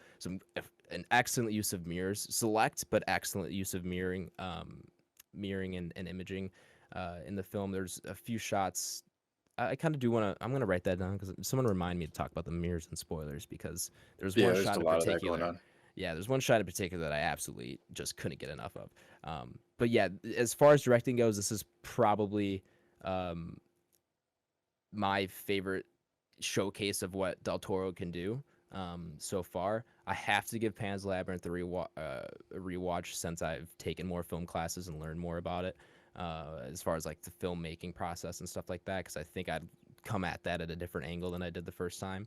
Speaker 2: An excellent use of mirrors, select but excellent use of mirroring and imaging in the film. There's a few shots. I kind of do want to. I'm going to write that down because someone remind me to talk about the mirrors and spoilers, because there's one shot in particular. Yeah, there's one shot in particular that I absolutely just couldn't get enough of. But yeah, as far as directing goes, this is probably my favorite showcase of what Del Toro can do so far. I have to give Pan's Labyrinth a rewatch since I've taken more film classes and learned more about it as far as like the filmmaking process and stuff like that, because I think I'd come at that at a different angle than I did the first time.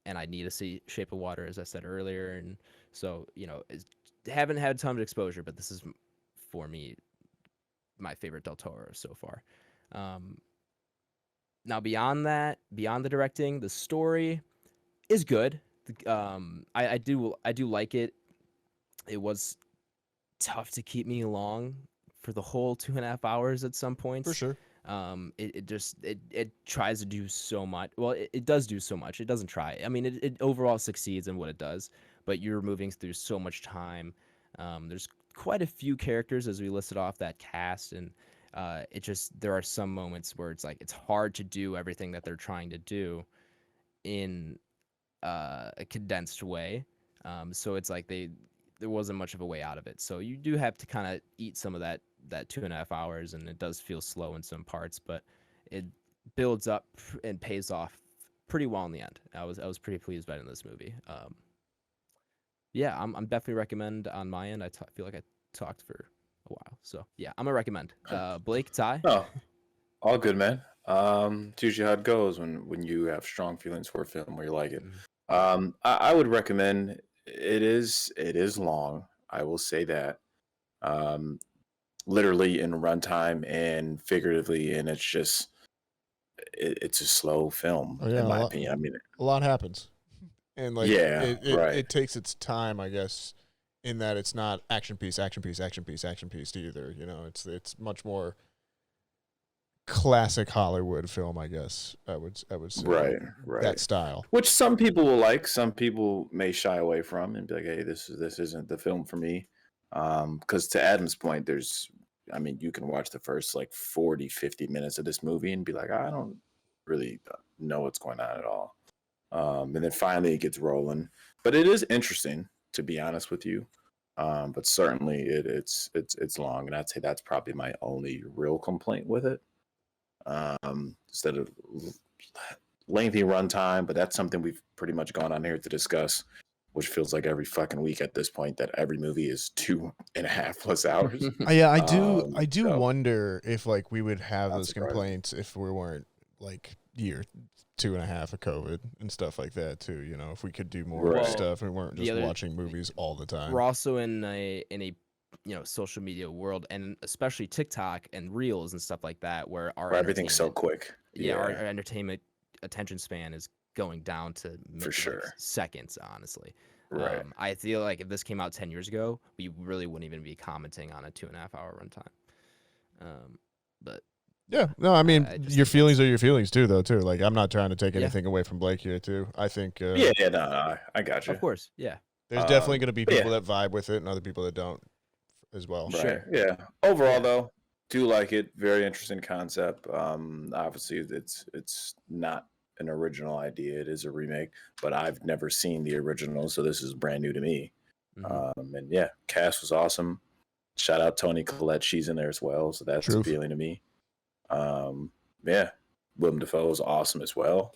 Speaker 2: And I need to see Shape of Water, as I said earlier. And so, haven't had tons of exposure, but this is, for me, my favorite Del Toro so far. Now, beyond the directing, the story is good. I do like it. It was tough to keep me along for the whole 2.5 hours at some points.
Speaker 3: For sure.
Speaker 2: It tries to do so much. Well, it does do so much. It doesn't try. I mean, it overall succeeds in what it does, but you're moving through so much time. There's quite a few characters, as we listed off that cast, and there are some moments where it's like it's hard to do everything that they're trying to do in a condensed way. So it's like there wasn't much of a way out of it. So you do have to kind of eat some of that 2.5 hours, and it does feel slow in some parts, but it builds up and pays off pretty well in the end. I was pretty pleased by it in this movie. Yeah, I'm definitely recommend on my end. Feel like I talked for a while, so yeah, I'm gonna recommend. Blake, Ty.
Speaker 4: Oh, all good, man. It's usually how it goes when you have strong feelings for a film where you like it. I would recommend. It is long. I will say that. Literally in runtime and figuratively, and it's a slow film in my opinion. I mean,
Speaker 3: a lot happens, and like it takes its time, I guess, in that it's not action piece either. It's much more classic Hollywood film, I guess. I would say
Speaker 4: right
Speaker 3: that style,
Speaker 4: which some people will like, some people may shy away from and be like, hey, this isn't the film for me. Because to Adam's point, you can watch the first like 40-50 minutes of this movie and be like, I don't really know what's going on at all. And then finally it gets rolling. But it is interesting, to be honest with you. But certainly it's long, and I'd say that's probably my only real complaint with it. Instead of lengthy runtime, but that's something we've pretty much gone on here to discuss, which feels like every fucking week at this point, that every movie is 2.5 plus hours.
Speaker 3: Yeah, I do wonder if like we would have those complaints if we weren't like year 2.5 of COVID and stuff like that too. If we could do more stuff and we weren't just watching movies all the time.
Speaker 2: We're also in a social media world, and especially TikTok and Reels and stuff like that, where
Speaker 4: everything's so quick.
Speaker 2: Yeah, our entertainment attention span is going down to
Speaker 4: for sure
Speaker 2: seconds, honestly.
Speaker 4: Right.
Speaker 2: I feel like if this came out 10 years ago, we really wouldn't even be commenting on a 2.5 hour runtime. But
Speaker 3: yeah, no, I mean, your feelings are your feelings too, though. Like, I'm not trying to take anything away from Blake here, too. I think.
Speaker 4: No, I got you.
Speaker 2: Of course, yeah.
Speaker 3: There's definitely going to be people that vibe with it, and other people that don't, as well.
Speaker 4: Right. Sure. Yeah. Overall, though, do like it. Very interesting concept. Obviously, it's not an original idea. It is a remake, but I've never seen the original, so this is brand new to me. And yeah, cast was awesome. Shout out Toni Collette, she's in there as well, so that's appealing to me. Yeah, Willem Dafoe is awesome as well.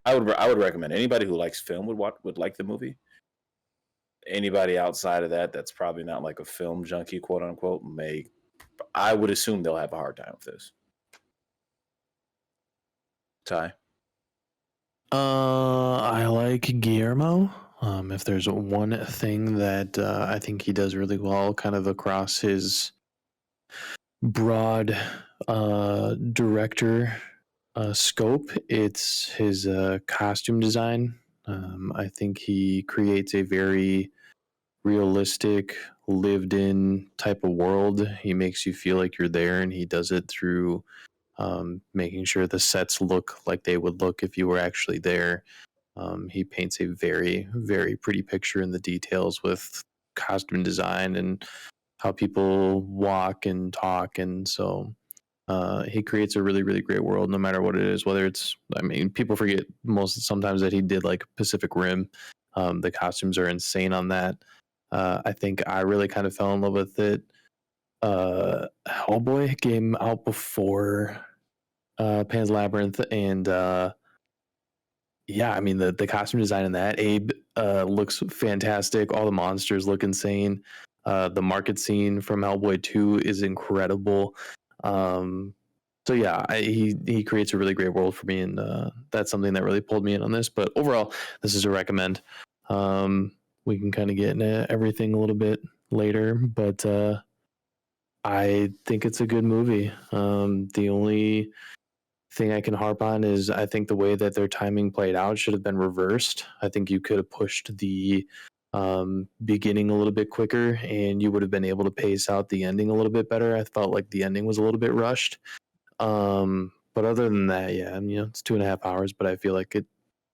Speaker 4: I would recommend anybody who likes film would like the movie. Anybody outside of that's probably not like a film junkie, quote unquote, I would assume they'll have a hard time with this. Ty?
Speaker 5: I like Guillermo. If there's one thing that I think he does really well, kind of across his broad director scope, it's his costume design. I think he creates a very realistic, lived-in type of world. He makes you feel like you're there, and he does it through making sure the sets look like they would look if you were actually there. He paints a very, very pretty picture in the details with costume design and how people walk and talk. And so he creates a really, really great world, no matter what it is, whether it's, people forget sometimes that he did like Pacific Rim. The costumes are insane on that. I think I really kind of fell in love with it. Hellboy came out before Pan's Labyrinth, and yeah, I mean the costume design in that Abe looks fantastic. All the monsters look insane. The market scene from Hellboy 2 is incredible. So yeah, he creates a really great world for me, and that's something that really pulled me in on this. But overall, this is a recommend. We can kind of get into everything a little bit later, but I think it's a good movie. The only thing I can harp on is I think the way that their timing played out should have been reversed. I think you could have pushed the beginning a little bit quicker, and you would have been able to pace out the ending a little bit better. I felt like the ending was a little bit rushed. But other than that, yeah, I mean, it's 2.5 hours, but I feel like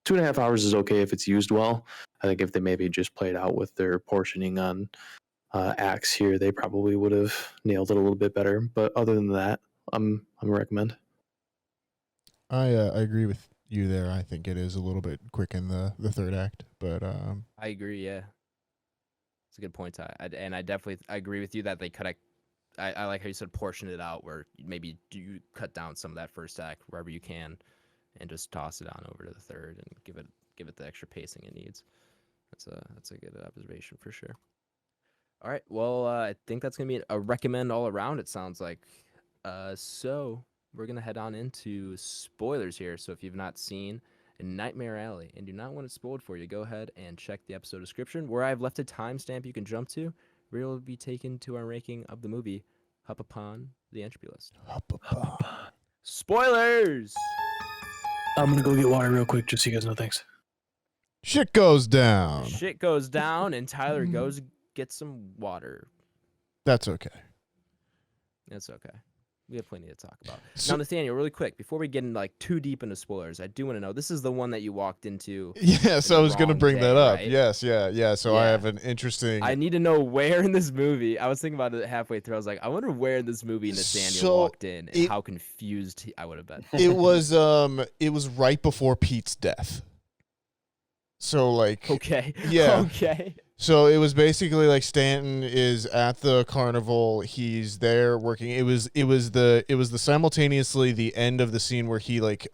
Speaker 5: 2.5 hours is okay if it's used well. I think if they maybe just played out with their portioning on acts here, they probably would have nailed it a little bit better. But other than that, I'm a recommend.
Speaker 3: I agree with you there. I think it is a little bit quick in the third act, but
Speaker 2: I agree. Yeah, it's a good point. I definitely agree with you that they could. I like how you said portion it out, where maybe you cut down some of that first act wherever you can, and just toss it on over to the third and give it the extra pacing it needs. That's a good observation for sure. All right, well, I think that's gonna be a recommend all around. It sounds like. So we're gonna head on into spoilers here. So if you've not seen Nightmare Alley and do not want it spoiled for you, go ahead and check the episode description where I've left a timestamp you can jump to. We will be taken to our ranking of the movie up upon the entropy list. Spoilers!
Speaker 5: I'm gonna go get water real quick, just so you guys know. Thanks.
Speaker 3: shit goes down.
Speaker 2: Shit goes down, and Tyler goes get some water.
Speaker 3: That's okay.
Speaker 2: It's okay. We have plenty to talk about. Now, Nathaniel, really quick, before we get in like too deep into spoilers, I do want to know, this is the one that you walked into.
Speaker 3: Yes, I was going to bring that up.
Speaker 2: Right?
Speaker 3: Yes, yeah. So
Speaker 2: Yeah.
Speaker 3: I have an interesting.
Speaker 2: I need to know where in this movie. I was thinking about it halfway through. I was like, I wonder where in this movie Nathaniel walked in and how confused I would have been.
Speaker 3: It was right before Pete's death. So like
Speaker 2: Okay.
Speaker 3: Yeah.
Speaker 2: Okay.
Speaker 3: So it was basically like Stanton is at the carnival. He's there working. It was the simultaneously the end of the scene where he like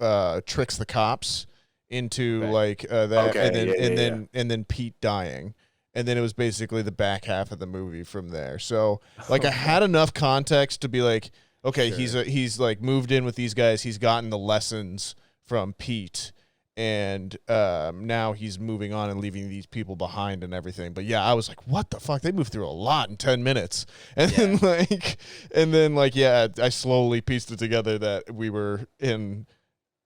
Speaker 3: tricks the cops into like that, and then Pete dying, and then it was basically the back half of the movie from there. So like I had enough context to be like, okay,
Speaker 2: Sure.
Speaker 3: he's like moved in with these guys. He's gotten the lessons from Pete. And now he's moving on and leaving these people behind and everything. But yeah, I was like, what the fuck? They moved through a lot in 10 minutes. And then I slowly pieced it together that we were in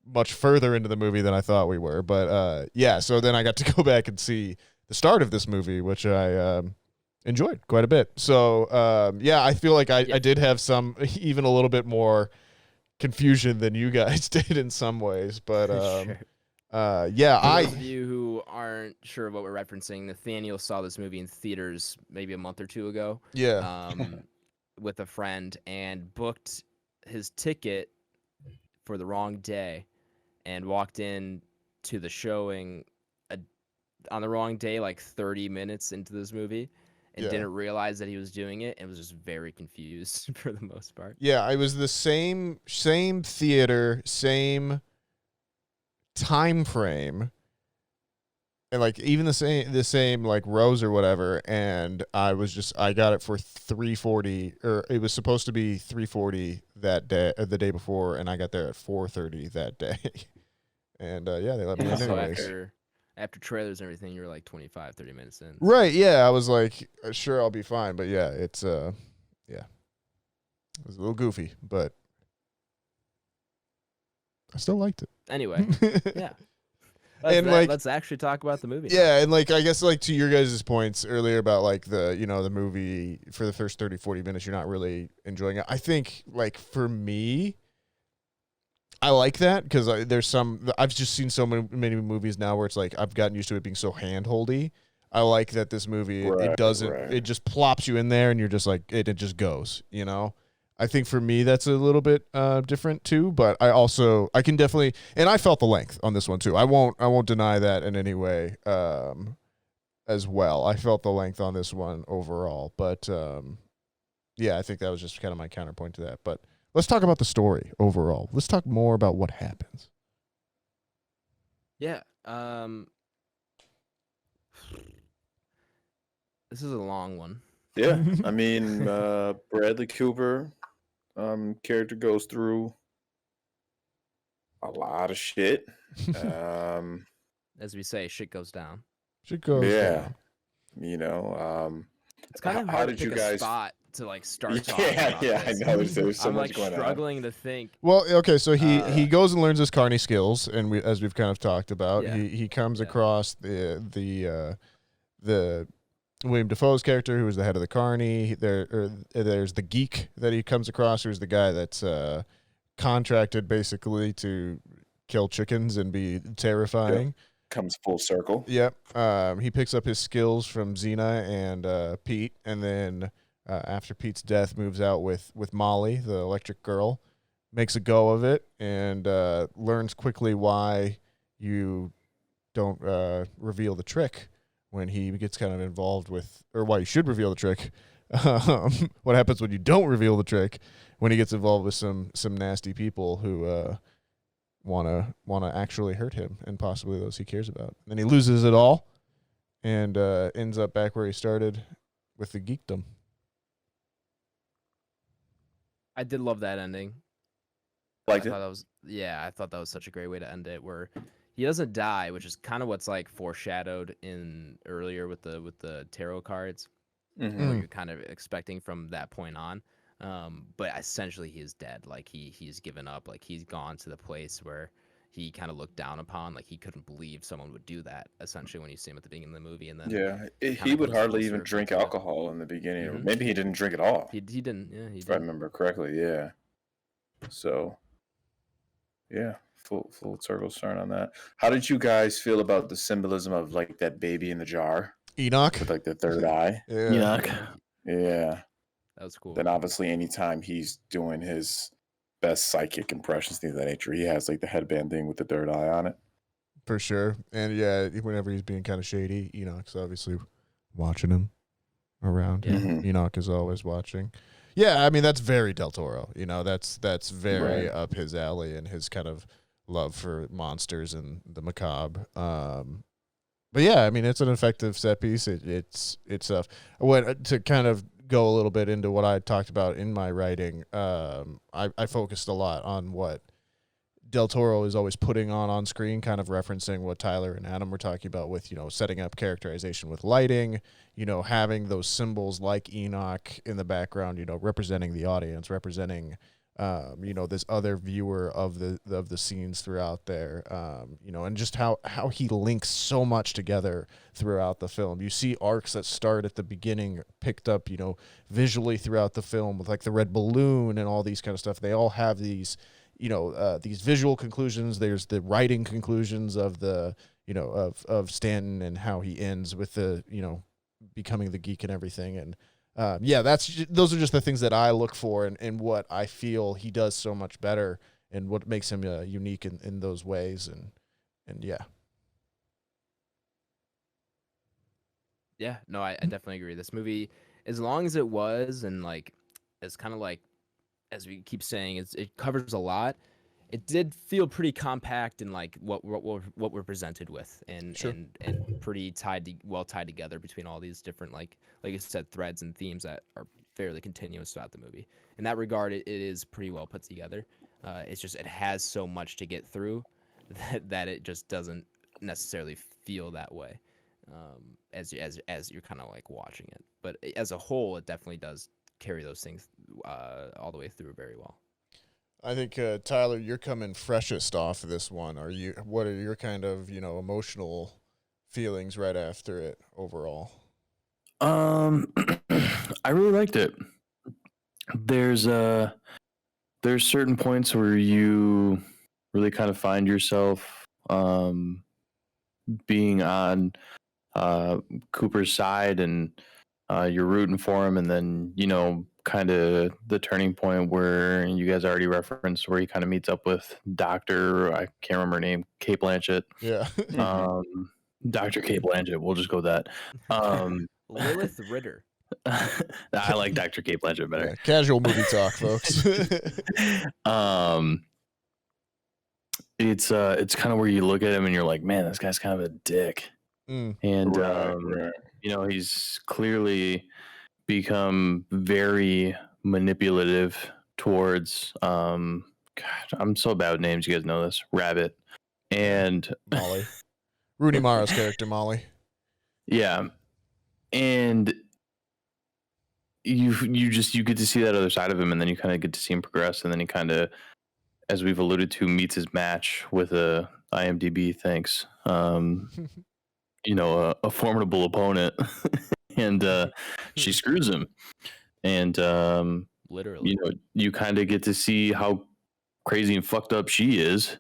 Speaker 3: much further into the movie than I thought we were. But so then I got to go back and see the start of this movie, which I enjoyed quite a bit. So I feel like I did have some, even a little bit more confusion than you guys did in some ways. But
Speaker 2: Sure. For those of you who aren't sure what we're referencing, Nathaniel saw this movie in theaters maybe a month or two ago.
Speaker 3: Yeah.
Speaker 2: With a friend and booked his ticket for the wrong day and walked in to the showing on the wrong day, like 30 minutes into this movie, and didn't realize that he was doing it and was just very confused for the most part.
Speaker 3: Yeah, I was the same theater, same time frame, and like even the same like rows or whatever, and I got it for 3:40, or it was supposed to be 3:40 that day, the day before, and I got there at 4:30 that day. And they let me in
Speaker 2: So
Speaker 3: anyways.
Speaker 2: after trailers and everything, you were like 25, 30 minutes in.
Speaker 3: Right, yeah, I was like, sure, I'll be fine, but yeah, it was a little goofy, but I still liked it.
Speaker 2: Anyway, yeah. Let's actually talk about the movie.
Speaker 3: Yeah, and like I guess like to your guys' points earlier about like the the movie for the first 30, 40 minutes you're not really enjoying it. I think like for me, I like that because I've just seen so many movies now where it's like I've gotten used to it being so hand-holdy. I like that this movie it just plops you in there and you're just like it just goes, I think for me that's a little bit different too, but I can definitely, and I felt the length on this one too. I won't deny that in any way. as well. I felt the length on this one overall, but yeah, I think that was just kind of my counterpoint to that. But let's talk about the story overall. Let's talk more about what happens.
Speaker 2: Yeah. This is a long one.
Speaker 4: Yeah, I mean, Bradley Cooper character goes through a lot of shit.
Speaker 2: As we say, shit goes down.
Speaker 3: Shit goes down.
Speaker 4: You know,
Speaker 2: It's kind of
Speaker 4: how
Speaker 2: hard
Speaker 4: did
Speaker 2: to
Speaker 4: you
Speaker 2: pick a
Speaker 4: guys?
Speaker 2: spot to like start talking about
Speaker 4: Yeah, I
Speaker 2: this.
Speaker 4: know. There's so
Speaker 2: I'm
Speaker 4: much
Speaker 2: like
Speaker 4: going on.
Speaker 2: struggling to think.
Speaker 3: Well, okay, so he goes and learns his carny skills, and as we've kind of talked about,
Speaker 2: Yeah.
Speaker 3: he comes across the William Dafoe's character, who is the head of the carny. There's the geek that he comes across, who's the guy that's contracted basically to kill chickens and be terrifying.
Speaker 4: Yep. Comes full circle.
Speaker 3: Yep. He picks up his skills from Xena and Pete, and then after Pete's death, moves out with Molly, the electric girl, makes a go of it, and learns quickly why you don't reveal the trick when he gets kind of involved with, or why you should reveal the trick. What happens when you don't reveal the trick? When he gets involved with some nasty people who wanna actually hurt him and possibly those he cares about. Then he loses it all and ends up back where he started with the geekdom.
Speaker 2: I did love that ending.
Speaker 4: Liked
Speaker 2: I
Speaker 4: it.
Speaker 2: thought that was I thought that was such a great way to end it, where he doesn't die, which is kind of what's like foreshadowed in earlier with the tarot cards. What you're kind of expecting from that point on. But essentially he is dead. Like he's given up. Like he's gone to the place where he kind of looked down upon. Like he couldn't believe someone would do that. Essentially, when you see him at the beginning of the movie, and then
Speaker 4: he would
Speaker 2: goes
Speaker 4: hardly
Speaker 2: full
Speaker 4: even
Speaker 2: circle
Speaker 4: drink
Speaker 2: to it.
Speaker 4: alcohol in the beginning. Or
Speaker 2: Mhm.
Speaker 4: maybe he didn't drink at all.
Speaker 2: he didn't. Yeah, he
Speaker 4: If I
Speaker 2: did.
Speaker 4: remember correctly. Yeah. So. Yeah, full circle turn on that. How did you guys feel about the symbolism of like that baby in the jar
Speaker 3: Enoch.
Speaker 4: with like the third eye?
Speaker 3: Yeah.
Speaker 5: Yuck.
Speaker 4: Yeah.
Speaker 2: That was cool.
Speaker 4: Then obviously anytime he's doing his best psychic impressions, things of that nature, he has like the headband thing with the third eye on it.
Speaker 3: For sure. And yeah, whenever he's being kind of shady, Enoch's obviously watching him around.
Speaker 2: Yeah.
Speaker 4: Mhm.
Speaker 3: Enoch is always watching. Yeah, I mean, that's very Del Toro. That's very
Speaker 4: Right.
Speaker 3: up his alley and his kind of love for monsters and the macabre. But yeah, I mean, it's an effective set piece. It's stuff. To kind of go a little bit into what I talked about in my writing, I focused a lot on what Del Toro is always putting on screen, kind of referencing what Tyler and Adam were talking about with, setting up characterization with lighting, having those symbols like Enoch in the background, representing the audience, representing, this other viewer of the scenes throughout there, and just how he links so much together throughout the film. You see arcs that start at the beginning picked up, visually throughout the film with like the red balloon and all these kind of stuff. They all have these visual conclusions. There's the writing conclusions of the, of Stanton and how he ends with the, becoming the geek and everything. And those are just the things that I look for and what I feel he does so much better and what makes him unique in those ways. And yeah.
Speaker 2: Yeah, no, I definitely agree. This movie, as long as it was, and like, it's kind of like, as we keep saying, it covers a lot. It did feel pretty compact in like what we're presented with, and
Speaker 3: Sure.
Speaker 2: and pretty well tied together between all these different like you said, threads and themes that are fairly continuous throughout the movie. In that regard, it is pretty well put together. It's just it has so much to get through that it just doesn't necessarily feel that way as you're kind of like watching it. But as a whole, it definitely does carry those things all the way through very well.
Speaker 3: I think Tyler, you're coming freshest off of this one. What are your kind of emotional feelings right after it overall?
Speaker 5: I really liked it. There's certain points where you really kind of find yourself being on Cooper's side, and you're rooting for him, and then kind of the turning point where you guys already referenced, where he kind of meets up with Doctor, I can't remember her name, Kate Blanchett.
Speaker 3: Yeah.
Speaker 5: Dr. Kate Blanchett. We'll just go with that.
Speaker 2: Lilith Ritter.
Speaker 5: I like Dr. Kate Blanchett better.
Speaker 3: Yeah, casual movie talk, folks.
Speaker 5: It's kind of where you look at him and you're like, man, this guy's kind of a dick. And
Speaker 4: Right.
Speaker 5: you know, he's clearly become very manipulative towards God, I'm so bad with names. You guys know this. Rabbit and
Speaker 3: Molly. Rooney Mara's character, Molly.
Speaker 5: yeah, and you get to see that other side of him, and then you kind of get to see him progress, and then he kind of, as we've alluded to, meets his match with a IMDb. Thanks. You know, a formidable opponent, and she screws him, and
Speaker 2: Literally,
Speaker 5: you know, you kind of get to see how crazy and fucked up she is,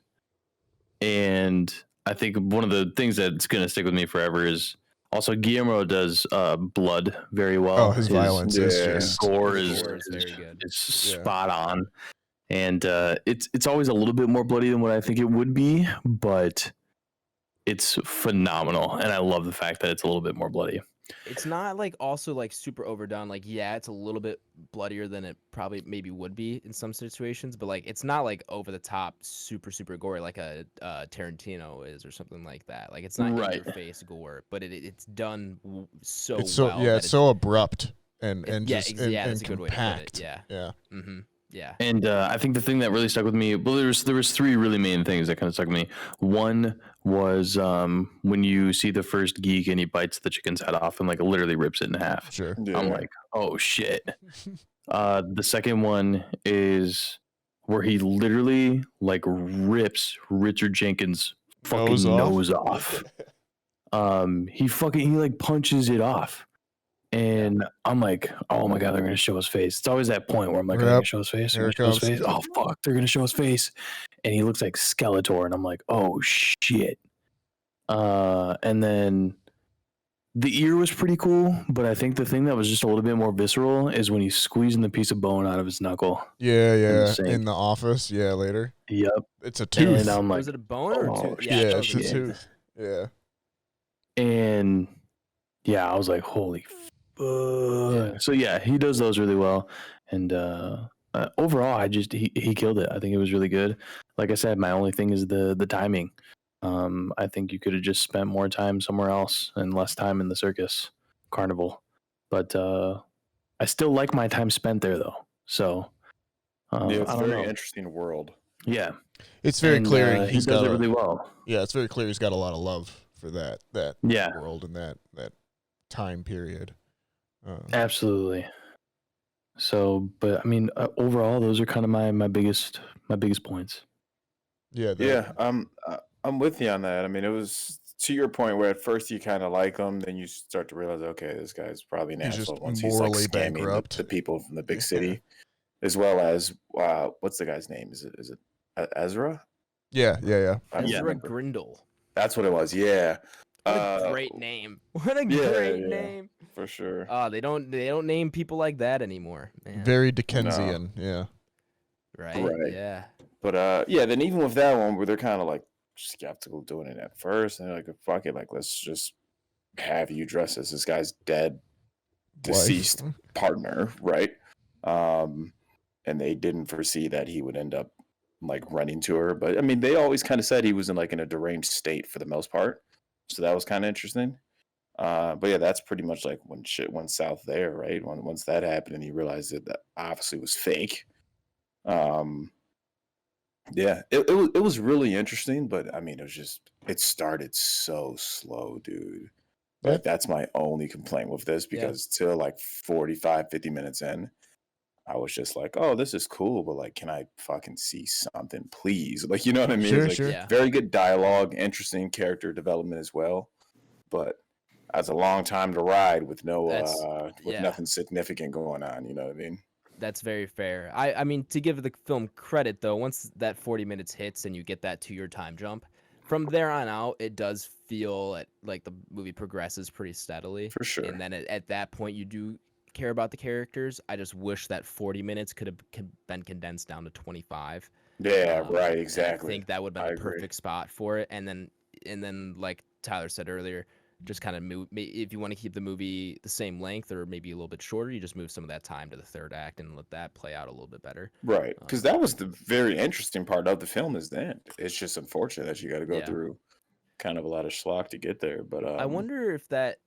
Speaker 5: and I think one of the things that's gonna stick with me forever is also Guillermo does blood very well.
Speaker 3: Oh, his violence is just
Speaker 5: gore is
Speaker 2: very good.
Speaker 5: It's spot on, and it's always a little bit more bloody than what I think it would be, but it's phenomenal, and I love the fact that it's a little bit more bloody.
Speaker 2: It's not like also like super overdone. Like, yeah, it's a little bit bloodier than it probably maybe would be in some situations, but like it's not like over the top, super gory like a Tarantino is or something like that. Like it's not in your face gore, but it's done so
Speaker 3: it's so
Speaker 2: well.
Speaker 3: yeah, it's so abrupt and
Speaker 2: yeah,
Speaker 3: just
Speaker 2: yeah,
Speaker 3: and
Speaker 2: that's a good way to put it.
Speaker 3: compact.
Speaker 2: Yeah. Mm-hmm. Yeah.
Speaker 5: And I think the thing that really stuck with me, well, there was three really main things that kind of stuck with me. One was when you see the first geek and he bites the chicken's head off and like literally rips it in half.
Speaker 3: Sure.
Speaker 4: Yeah.
Speaker 5: I'm like, oh shit. The second one is where he literally like rips Richard Jenkins' fucking nose off. He like punches it off. And I'm like, oh my God, they're going to show his face. It's always that point where I'm like, are they going to show his face?
Speaker 3: Here it comes.
Speaker 5: Oh, fuck, they're going to show his face. And he looks like Skeletor. And I'm like, oh, shit. And then the ear was pretty cool. But I think the thing that was just a little bit more visceral is when he's squeezing the piece of bone out of his knuckle.
Speaker 3: Yeah. In the office. Yeah, later.
Speaker 5: Yep.
Speaker 3: It's a tooth.
Speaker 5: And I'm like,
Speaker 2: was it a bone or a tooth?
Speaker 3: Yeah, it's a tooth. Yeah.
Speaker 5: And yeah, I was like, holy fuck. So yeah, he does those really well. And overall, he killed it. I think it was really good. Like I said, my only thing is the timing. I think you could have just spent more time somewhere else and less time in the circus carnival. But I still like my time spent there though. So
Speaker 4: it's a very interesting world.
Speaker 5: Yeah.
Speaker 3: It's very clear
Speaker 5: he does it really well.
Speaker 3: Yeah, it's very clear he's got a lot of love for that
Speaker 5: yeah.
Speaker 3: world and that time period.
Speaker 5: Absolutely. So, but I mean, overall, those are kind of my biggest points.
Speaker 3: Yeah.
Speaker 4: I'm with you on that. I mean, it was to your point where at first you kind of like him, then you start to realize, okay, this guy's probably an asshole once he's like scamming bankrupt. The people from the big city, as well as what's the guy's name? Is it Ezra?
Speaker 3: Yeah.
Speaker 2: Ezra Grindle.
Speaker 4: That's what it was. Yeah.
Speaker 2: What a great name! What a great name!
Speaker 4: For sure.
Speaker 2: They don't name people like that anymore. Man.
Speaker 3: Very Dickensian. No. Yeah.
Speaker 2: Right. Yeah.
Speaker 4: But then even with that one, where they're kind of like skeptical doing it at first, and they're like, "Fuck it, like let's just have you dress as this guy's dead, deceased partner, right?" And they didn't foresee that he would end up like running to her. But I mean, they always kind of said he was in a deranged state for the most part. So that was kind of interesting. But yeah, that's pretty much like when shit went south there, right? Once that happened and he realized that obviously was fake. Yeah, it was really interesting, but I mean, it started so slow, dude. Like that's my only complaint with this, because till like 45, 50 minutes in, I was just like, oh, this is cool, but like, can I fucking see something, please? Like, you know what I mean?
Speaker 3: Sure.
Speaker 4: Very good dialogue, interesting character development as well. But that's a long time to ride with nothing significant going on. You know what I mean?
Speaker 2: That's very fair. I mean, to give the film credit though, once that 40 minutes hits and you get that 2-year time jump, from there on out, it does feel like the movie progresses pretty steadily.
Speaker 4: For sure.
Speaker 2: And then at that point, you do care about the characters. I just wish that 40 minets could have been condensed down to 25.
Speaker 4: Yeah, right, exactly.
Speaker 2: I think that would have been a perfect spot for it. And then like Tyler said earlier, just kind of move. If you want to keep the movie the same length or maybe a little bit shorter, you just move some of that time to the third act and let that play out a little bit better.
Speaker 4: Right, because that was the very interesting part of the film is the end. It's just unfortunate that you got to go through kind of a lot of schlock to get there. But
Speaker 2: I wonder if that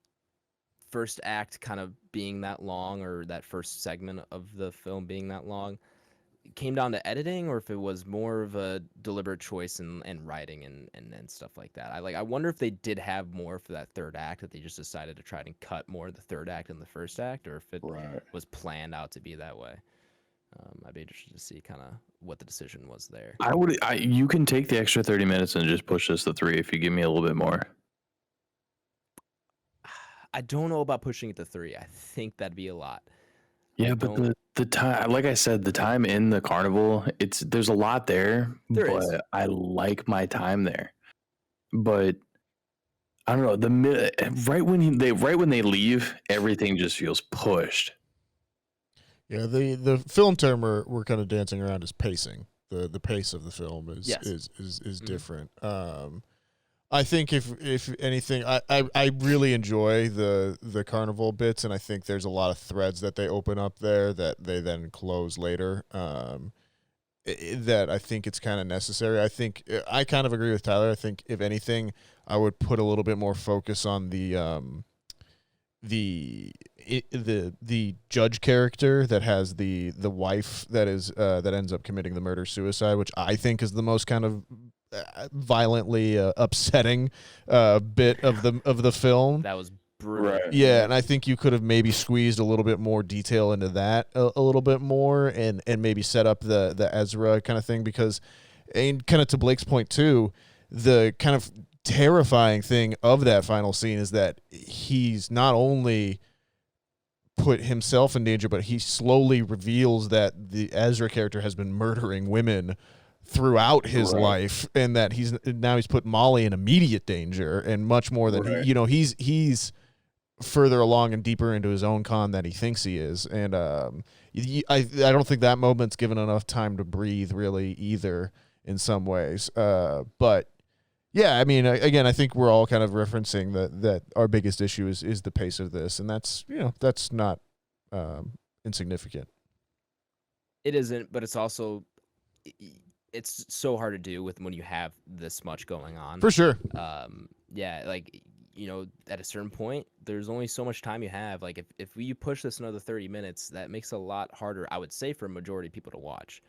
Speaker 2: first act kind of being that long, or that first segment of the film being that long, came down to editing, or if it was more of a deliberate choice in writing and stuff like that. I wonder if they did have more for that third act, that they just decided to try and cut more of the third act in the first act, or if it was planned out to be that way. I'd be interested to see kind of what the decision was there.
Speaker 5: You can take the extra 30 minutes and just push this to 3 if you give me a little bit more.
Speaker 2: I don't know about pushing it to 3. I think that'd be a lot.
Speaker 5: Yeah, but the time, like I said, the time in the carnival, there's a lot there. But I like my time there. But I don't know, right when they leave, everything just feels pushed.
Speaker 3: Yeah, the film term we're kind of dancing around is pacing. The pace of the film is different. I think if anything, I really enjoy the carnival bits, and I think there's a lot of threads that they open up there that they then close later. That I think it's kind of necessary. I think I kind of agree with Tyler. I think if anything, I would put a little bit more focus on the judge character that has the wife that ends up committing the murder suicide, which I think is the most kind of violently upsetting bit of the film.
Speaker 2: That was brutal.
Speaker 4: Right.
Speaker 3: Yeah, and I think you could have maybe squeezed a little bit more detail into that a little bit more, and maybe set up the Ezra kind of thing, because, and kind of to Blake's point too, the kind of terrifying thing of that final scene is that he's not only put himself in danger, but he slowly reveals that the Ezra character has been murdering women throughout his life, and that he's put Molly in immediate danger, and much more than he's further along and deeper into his own con than he thinks he is. And I don't think that moment's given enough time to breathe really either in some ways. But yeah, I mean, again, I think we're all kind of referencing that our biggest issue is the pace of this, and that's not insignificant.
Speaker 2: It isn't, but it's also it's so hard to do when you have this much going on.
Speaker 3: For sure.
Speaker 2: Yeah, like, at a certain point, there's only so much time you have. Like, if you push this another 30 minutes, that makes it a lot harder, I would say, for a majority of people to watch.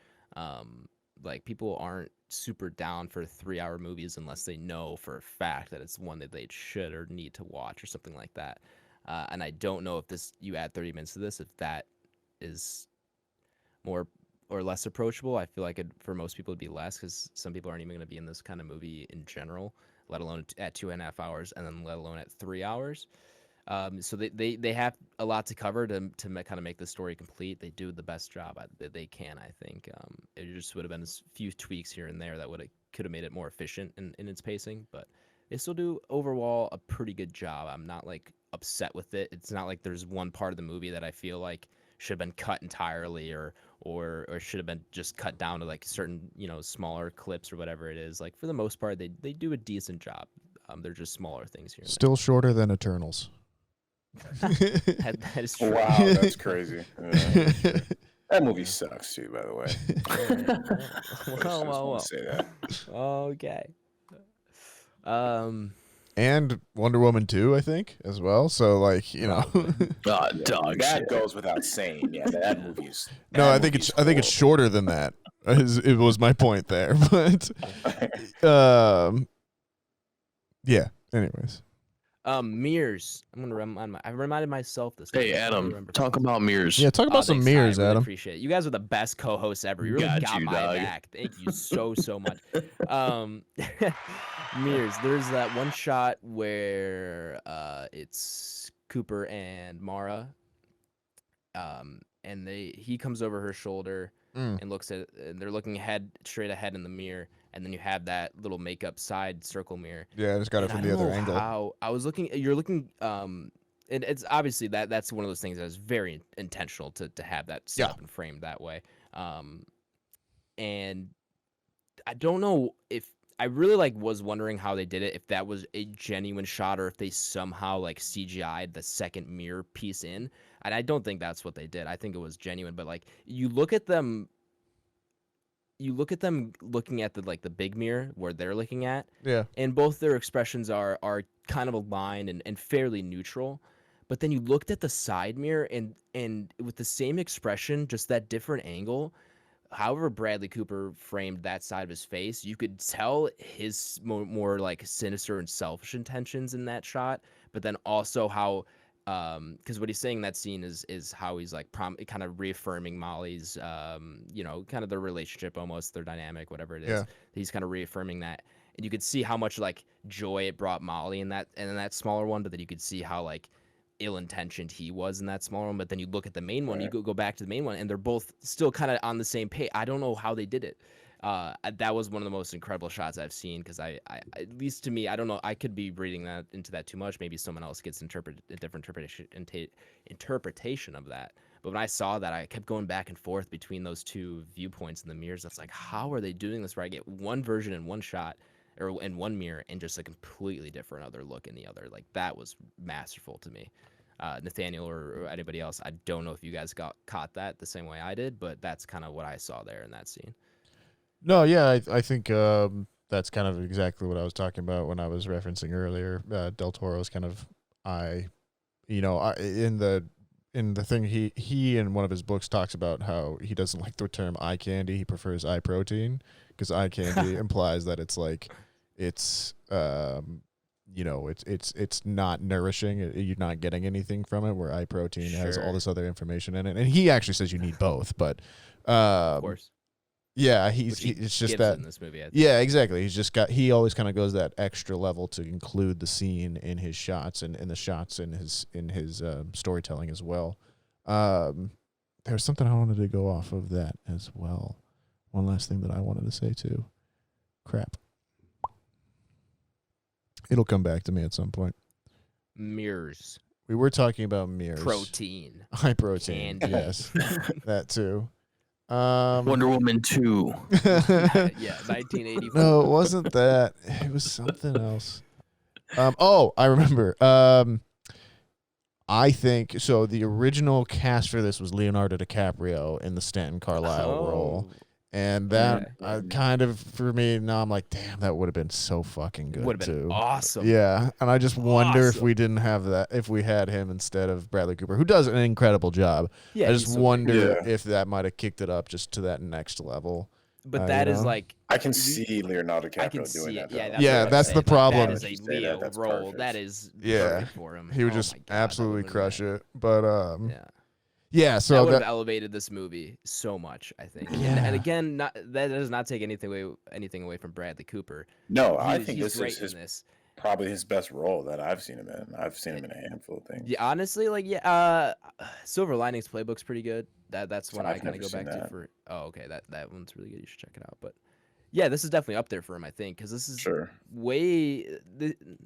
Speaker 2: Like, people aren't super down for 3-hour movies unless they know for a fact that it's one that they should or need to watch or something like that. And I don't know if you add 30 minutes to this, if that is more or less approachable. I feel like for most people it'd be less, because some people aren't even going to be in this kind of movie in general, let alone at 2.5 hours, and then let alone at 3 hours. So they have a lot to cover to kind of make the story complete. They do the best job that they can, I think. It just would have been a few tweaks here and there that could have made it more efficient in its pacing, but they still do overall a pretty good job. I'm not like upset with it. It's not like there's one part of the movie that I feel like should have been cut entirely or should have been just cut down to like certain smaller clips or whatever it is. Like, for the most part, they do a decent job. They're just smaller things here.
Speaker 3: Still shorter than Eternals.
Speaker 2: that is true.
Speaker 4: Wow, that's crazy. That movie sucks too, by the way.
Speaker 2: Well.
Speaker 4: Say that.
Speaker 2: Okay.
Speaker 3: And Wonder Woman 2, I think, as well. So, like,
Speaker 5: dog
Speaker 4: that
Speaker 5: shit.
Speaker 4: goes without saying. Yeah, that movie is.
Speaker 3: No, I think it's shorter than that. It was my point there, but yeah. Anyways,
Speaker 2: mirrors. I'm gonna I reminded myself this.
Speaker 5: Hey, Adam, talk about mirrors.
Speaker 3: Yeah, talk about some
Speaker 2: thanks,
Speaker 3: mirrors,
Speaker 2: Ty, I really
Speaker 3: Adam.
Speaker 2: appreciate it. You guys are the best co-hosts ever. You really got my back. Thank you so much. Mirrors. There's that one shot where it's Cooper and Mara, and he comes over her shoulder and looks at, and they're looking straight ahead in the mirror, and then you have that little makeup side circle mirror.
Speaker 3: Yeah, I just got it from the other angle.
Speaker 2: How I was looking, you're looking. It's obviously that's one of those things that is very intentional to have that set up and framed that way. And I don't know if I really was wondering how they did it, if that was a genuine shot or if they somehow CGI'd the second mirror piece in. And I don't think that's what they did. I think it was genuine. But you look at them looking at the big mirror where they're looking at,
Speaker 3: Yeah.
Speaker 2: and both their expressions are kind of aligned and fairly neutral. But then you looked at the side mirror and with the same expression, just that different angle. However Bradley Cooper framed that side of his face, you could tell his more sinister and selfish intentions in that shot. But then also how, because what he's saying in that scene is how he's kind of reaffirming Molly's, kind of their relationship, almost their dynamic, whatever it is.
Speaker 3: Yeah.
Speaker 2: He's kind of reaffirming that, and you could see how much joy it brought Molly in that smaller one, but then you could see how ill-intentioned he was in that smaller one. But then you look at the main one, you go back to the main one, and they're both still kind of on the same page. I don't know how they did it. That was one of the most incredible shots I've seen, because I at least to me, I don't know, I could be reading that into that too much. Maybe someone else gets a different interpretation of that. But when I saw that, I kept going back and forth between those two viewpoints in the mirrors. That's how are they doing this where I get one version in one shot or in one mirror and just a completely different other look in the other? That was masterful to me. Nathaniel or anybody else, I don't know if you guys caught that the same way I did, but that's kind of what I saw there in that scene.
Speaker 3: No, yeah, I think that's kind of exactly what I was talking about when I was referencing earlier. Del Toro's kind of in the thing he in one of his books talks about how he doesn't like the term eye candy. He prefers eye protein, because eye candy implies that it's it's not nourishing. You're not getting anything from it, where eye protein has all this other information in it. And he actually says you need both, but
Speaker 2: Of course.
Speaker 3: Yeah, it's just that
Speaker 2: in this movie.
Speaker 3: Yeah, exactly. He always kind of goes that extra level to include the scene in his shots and the shots in his storytelling as well. There's something I wanted to go off of that as well. One last thing that I wanted to say too. Crap. It'll come back to me at some point.
Speaker 2: Mirrors.
Speaker 3: We were talking about mirrors.
Speaker 2: Protein.
Speaker 3: High protein.
Speaker 2: Candy.
Speaker 3: Yes. That too.
Speaker 5: Wonder Woman 2.
Speaker 2: Yeah, 1984.
Speaker 3: No, it wasn't that. It was something else. I remember. I think so. The original cast for this was Leonardo DiCaprio in the Stanton Carlisle role, and that kind of for me now I'm like, damn, that would have been so fucking good.
Speaker 2: Would have been awesome.
Speaker 3: Yeah, and I just wonder if we didn't have that, if we had him instead of Bradley Cooper, who does an incredible job.
Speaker 2: Yeah,
Speaker 3: I just wonder if that might have kicked it up just to that next level.
Speaker 2: But that is
Speaker 4: I can see Leonardo DiCaprio doing that.
Speaker 3: Yeah, that's the problem.
Speaker 2: That is a Leo role.
Speaker 4: Perfect.
Speaker 2: That is
Speaker 3: perfect
Speaker 2: for him.
Speaker 3: He would just absolutely crush it. But
Speaker 2: yeah,
Speaker 3: so
Speaker 2: that would have elevated this movie so much, I think.
Speaker 3: Yeah.
Speaker 2: And again, that does not take anything away from Bradley Cooper.
Speaker 4: No, I think
Speaker 2: he's
Speaker 4: this is probably his best role that I've seen him in. I've seen him in a handful of things.
Speaker 2: Yeah, honestly, Silver Linings Playbook's pretty good. That's one I kind of go back to for. Oh, okay, that one's really good. You should check it out. But yeah, this is definitely up there for him, I think, because this is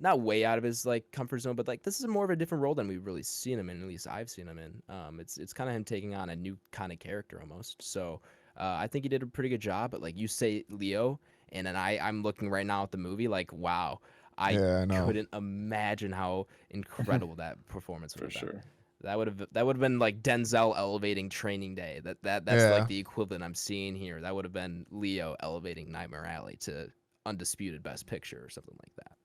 Speaker 2: not way out of his comfort zone, but this is more of a different role than we've really seen him in. At least I've seen him in. It's kind of him taking on a new kind of character almost. So I think he did a pretty good job. But you say Leo, and then I'm looking right now at the movie wow. I couldn't imagine how incredible that performance would have been.
Speaker 4: Sure.
Speaker 2: That would have been like Denzel elevating Training Day. That's the equivalent I'm seeing here. That would have been Leo elevating Nightmare Alley to undisputed Best Picture or something like that.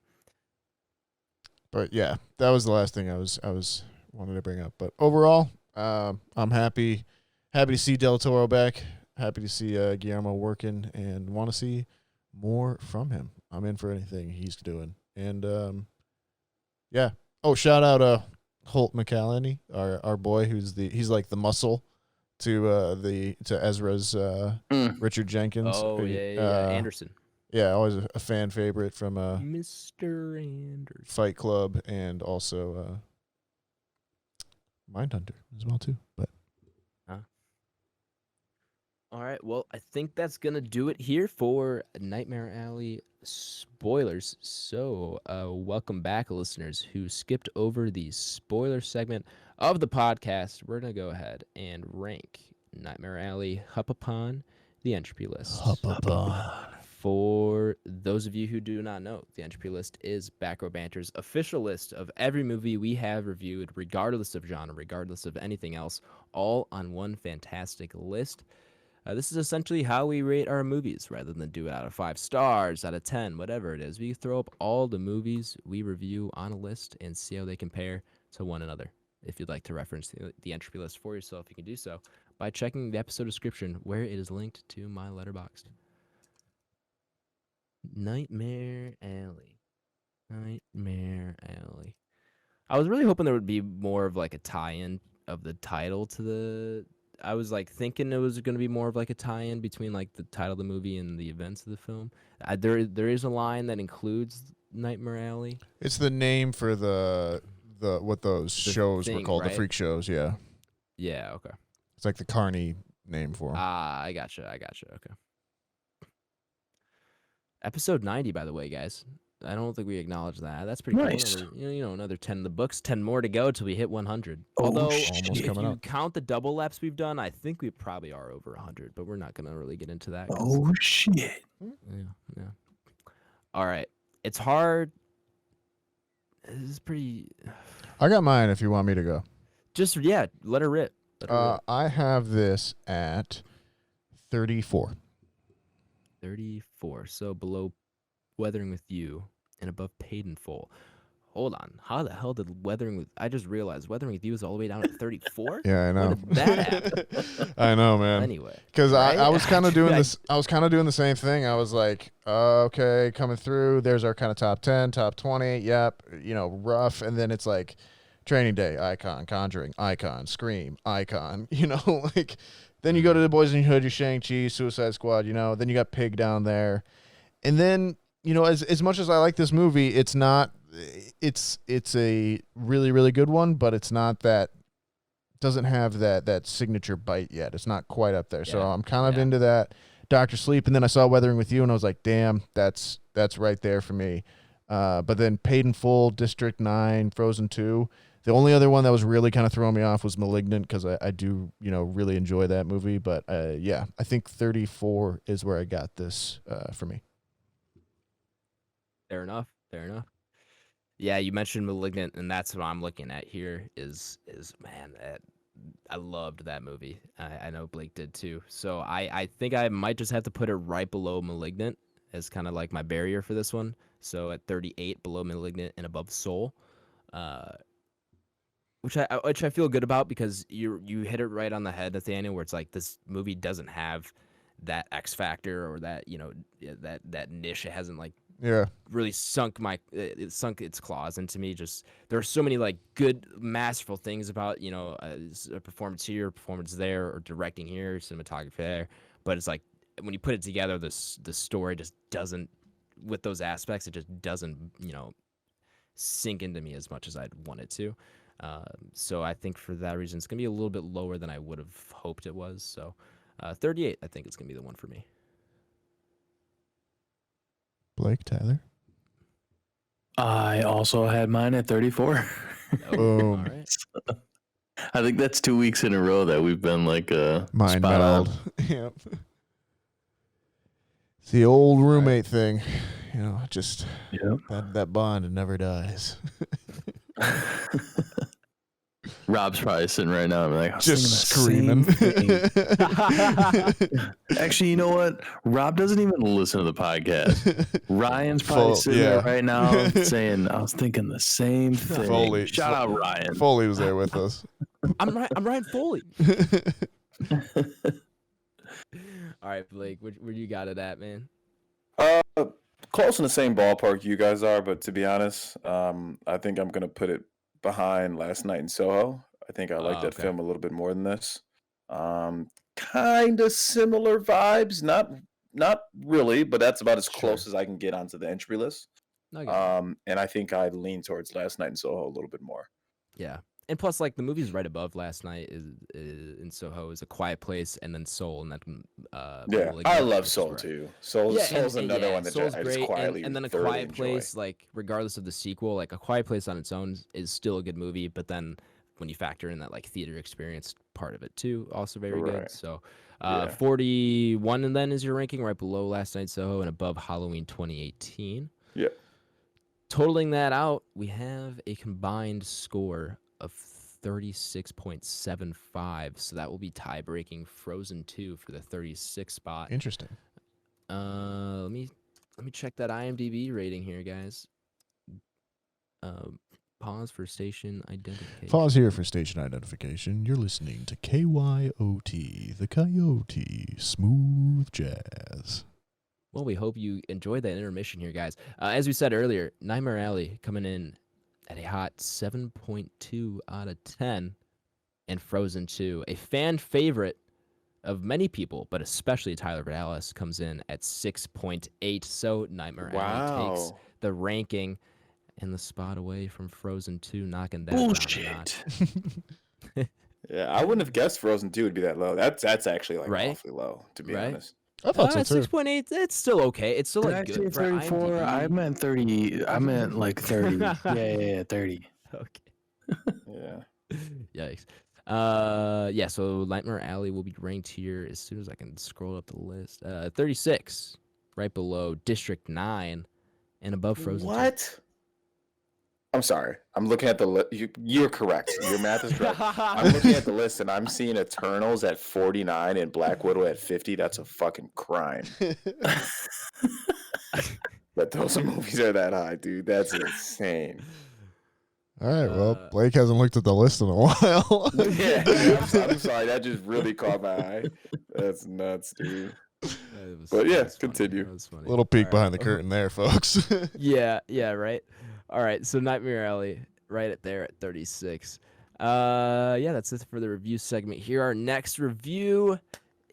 Speaker 3: But yeah, that was the last thing I was wanted to bring up. But overall, I'm happy to see Del Toro back. Happy to see Guillermo working, and want to see more from him. I'm in for anything he's doing. And yeah. Oh, shout out Holt McCallany, our boy, he's like the muscle to Ezra's Richard Jenkins.
Speaker 2: Oh yeah, Anderson.
Speaker 3: Yeah, always a fan favorite from
Speaker 2: Mr. Anderson,
Speaker 3: Fight Club, and also Mindhunter as well too. But
Speaker 2: all right, well, I think that's gonna do it here for Nightmare Alley spoilers. So welcome back, listeners who skipped over the spoiler segment of the podcast. We're gonna go ahead and rank Nightmare Alley up upon the Entropy list.
Speaker 3: Up upon.
Speaker 2: For those of you who do not know, the Entropy list is Back Row Banter's official list of every movie we have reviewed, regardless of genre, regardless of anything else, all on one fantastic list. This is essentially how we rate our movies, rather than do it out of 5 stars, out of 10, whatever it is. We throw up all the movies we review on a list and see how they compare to one another. If you'd like to reference the Entropy list for yourself, you can do so by checking the episode description, where it is linked to my Letterboxd. Nightmare Alley. Nightmare Alley. I was really hoping there would be more of like a tie-in of the title to the... I was like thinking it was going to be more of like a tie-in between like the title of the movie and the events of the film. There is a line that includes Nightmare Alley.
Speaker 3: It's the name for the what those shows were called, right? The freak shows, yeah.
Speaker 2: Yeah, okay.
Speaker 3: It's like the Carney name for them.
Speaker 2: Ah, I gotcha. Okay. Episode 90, by the way, guys. I don't think we acknowledged that. That's pretty
Speaker 5: nice.
Speaker 2: Cool. Another 10 in the books, 10 more to go till we hit 100. Although, if you count the double laps we've done, I think we probably are over 100, but we're not going to really get into that.
Speaker 5: Oh, shit.
Speaker 2: Yeah. All right. It's hard. This is pretty...
Speaker 3: I got mine if you want me to go.
Speaker 2: Just, let her rip.
Speaker 3: I have this at 34.
Speaker 2: 34. So below Weathering with You and above Paid in Full. Hold on. How the hell did I just realized Weathering with You is all the way down at 34?
Speaker 3: Yeah, I know.
Speaker 2: When did that happen?
Speaker 3: I know, man.
Speaker 2: Anyway.
Speaker 3: Because I was kind of doing this. I was kind of doing the same thing. I was like, okay, coming through. There's our kind of top 10, top 20. Yep. Rough. And then it's like Training Day, Icon, Conjuring, Icon, Scream, Icon. Then you go to the Boys in the Hood, your Shang-Chi, Suicide Squad. Then you got Pig down there. And then, as much as I like this movie, it's not, it's a really, really good one, but it's not that, doesn't have that signature bite yet. It's not quite up there. Yeah. So I'm kind of into that. Dr. Sleep, and then I saw Weathering with You, and I was like, damn, that's right there for me. But then Paid in Full, District 9, Frozen 2. The only other one that was really kind of throwing me off was Malignant, because I do, really enjoy that movie. But, I think 34 is where I got this for me.
Speaker 2: Fair enough. Yeah, you mentioned Malignant, and that's what I'm looking at here is man, I loved that movie. I know Blake did too. So I think I might just have to put it right below Malignant as kind of like my barrier for this one. So at 38, below Malignant and above Soul. Which I feel good about, because you hit it right on the head, Nathaniel, where it's like this movie doesn't have that X factor or that that niche. It hasn't really sunk its claws into me. Just there are so many like good masterful things about a performance here, performance there, or directing here, cinematography there. But it's like when you put it together, the story just doesn't, with those aspects, it just doesn't sink into me as much as I'd want it to. So I think for that reason, it's going to be a little bit lower than I would have hoped it was. So 38, I think it's going to be the one for me.
Speaker 3: Blake, Tyler?
Speaker 5: I also had mine at 34.
Speaker 3: Boom.
Speaker 2: All right.
Speaker 5: I think that's 2 weeks in a row that we've been like
Speaker 3: mind
Speaker 5: spot
Speaker 3: meld. Yep. It's the old roommate thing. Just that bond never dies.
Speaker 5: Rob's probably sitting right now and like,
Speaker 3: just screaming.
Speaker 5: Actually, you know what? Rob doesn't even listen to the podcast. Ryan's probably sitting there right now saying, I was thinking the same thing.
Speaker 3: Foley.
Speaker 5: Shout out Ryan.
Speaker 3: Foley was there with us.
Speaker 2: I'm Ryan Foley. All right, Blake, where you got it at, man?
Speaker 4: Close in the same ballpark you guys are, but to be honest, I think I'm gonna put it behind Last Night in Soho. I think I like that film a little bit more than this. Kind of similar vibes, not really, but that's about as close as I can get onto the Entropy list. And I think I lean towards Last Night in Soho a little bit more.
Speaker 2: Yeah. And plus, like, the movies right above Last Night is in Soho is A Quiet Place, and then Soul, and then
Speaker 4: I love Soul too. Soul's another one that
Speaker 2: Soul's
Speaker 4: I
Speaker 2: great,
Speaker 4: just quietly
Speaker 2: and then A
Speaker 4: thoroughly
Speaker 2: Quiet Place, like, regardless of the sequel, like A Quiet Place on its own is still a good movie, but then when you factor in that like theater experience part of it too, also very good.
Speaker 4: Right.
Speaker 2: So
Speaker 4: Yeah.
Speaker 2: 41 and then is your ranking, right below Last Night Soho and above Halloween 2018.
Speaker 4: Yeah.
Speaker 2: Totaling that out, we have a combined score of 36.75. So that will be tie-breaking Frozen 2 for the 36 spot.
Speaker 3: Interesting.
Speaker 2: Let me check that IMDb rating here, guys. Pause for station identification.
Speaker 3: Pause here for station identification. You're listening to KYOT, the Coyote Smooth Jazz.
Speaker 2: Well, we hope you enjoyed that intermission here, guys. As we said earlier, Nightmare Alley coming in at a hot 7.2 out of 10, and Frozen 2, a fan favorite of many people, but especially Tyler Dallas, comes in at 6.8. So Nightmare Alley takes the ranking and the spot away from Frozen 2, knocking that
Speaker 5: Bullshit.
Speaker 2: down a notch.
Speaker 4: Yeah, I wouldn't have guessed Frozen 2 would be that low. That's actually like
Speaker 2: Right?
Speaker 4: awfully low, to be
Speaker 2: Right?
Speaker 4: honest.
Speaker 3: I thought so too.
Speaker 2: 6.8, it's still okay. It's still
Speaker 5: Did
Speaker 2: like
Speaker 5: I
Speaker 2: good
Speaker 5: say
Speaker 2: for
Speaker 5: 34?
Speaker 2: IMDb.
Speaker 5: I meant 30. I meant like 30. Yeah, 30.
Speaker 2: Okay.
Speaker 4: Yeah.
Speaker 2: Yikes. Yeah, so Nightmare Alley will be ranked here as soon as I can scroll up the list. 36, right below District 9, and above Frozen 2.
Speaker 4: What? I'm sorry. I'm looking at the list. You're correct. Your math is correct. I'm looking at the list and I'm seeing Eternals at 49 and Black Widow at 50. That's a fucking crime. But those movies are that high, dude. That's insane.
Speaker 3: All right, well, Blake hasn't looked at the list in a while.
Speaker 4: Yeah, I'm sorry. That just really caught my eye. That's nuts, dude. But yeah, continue.
Speaker 3: Little peek behind the curtain there, folks.
Speaker 2: Yeah, right. All right, so Nightmare Alley right at there at 36. Yeah, that's it for the review segment here. Our next review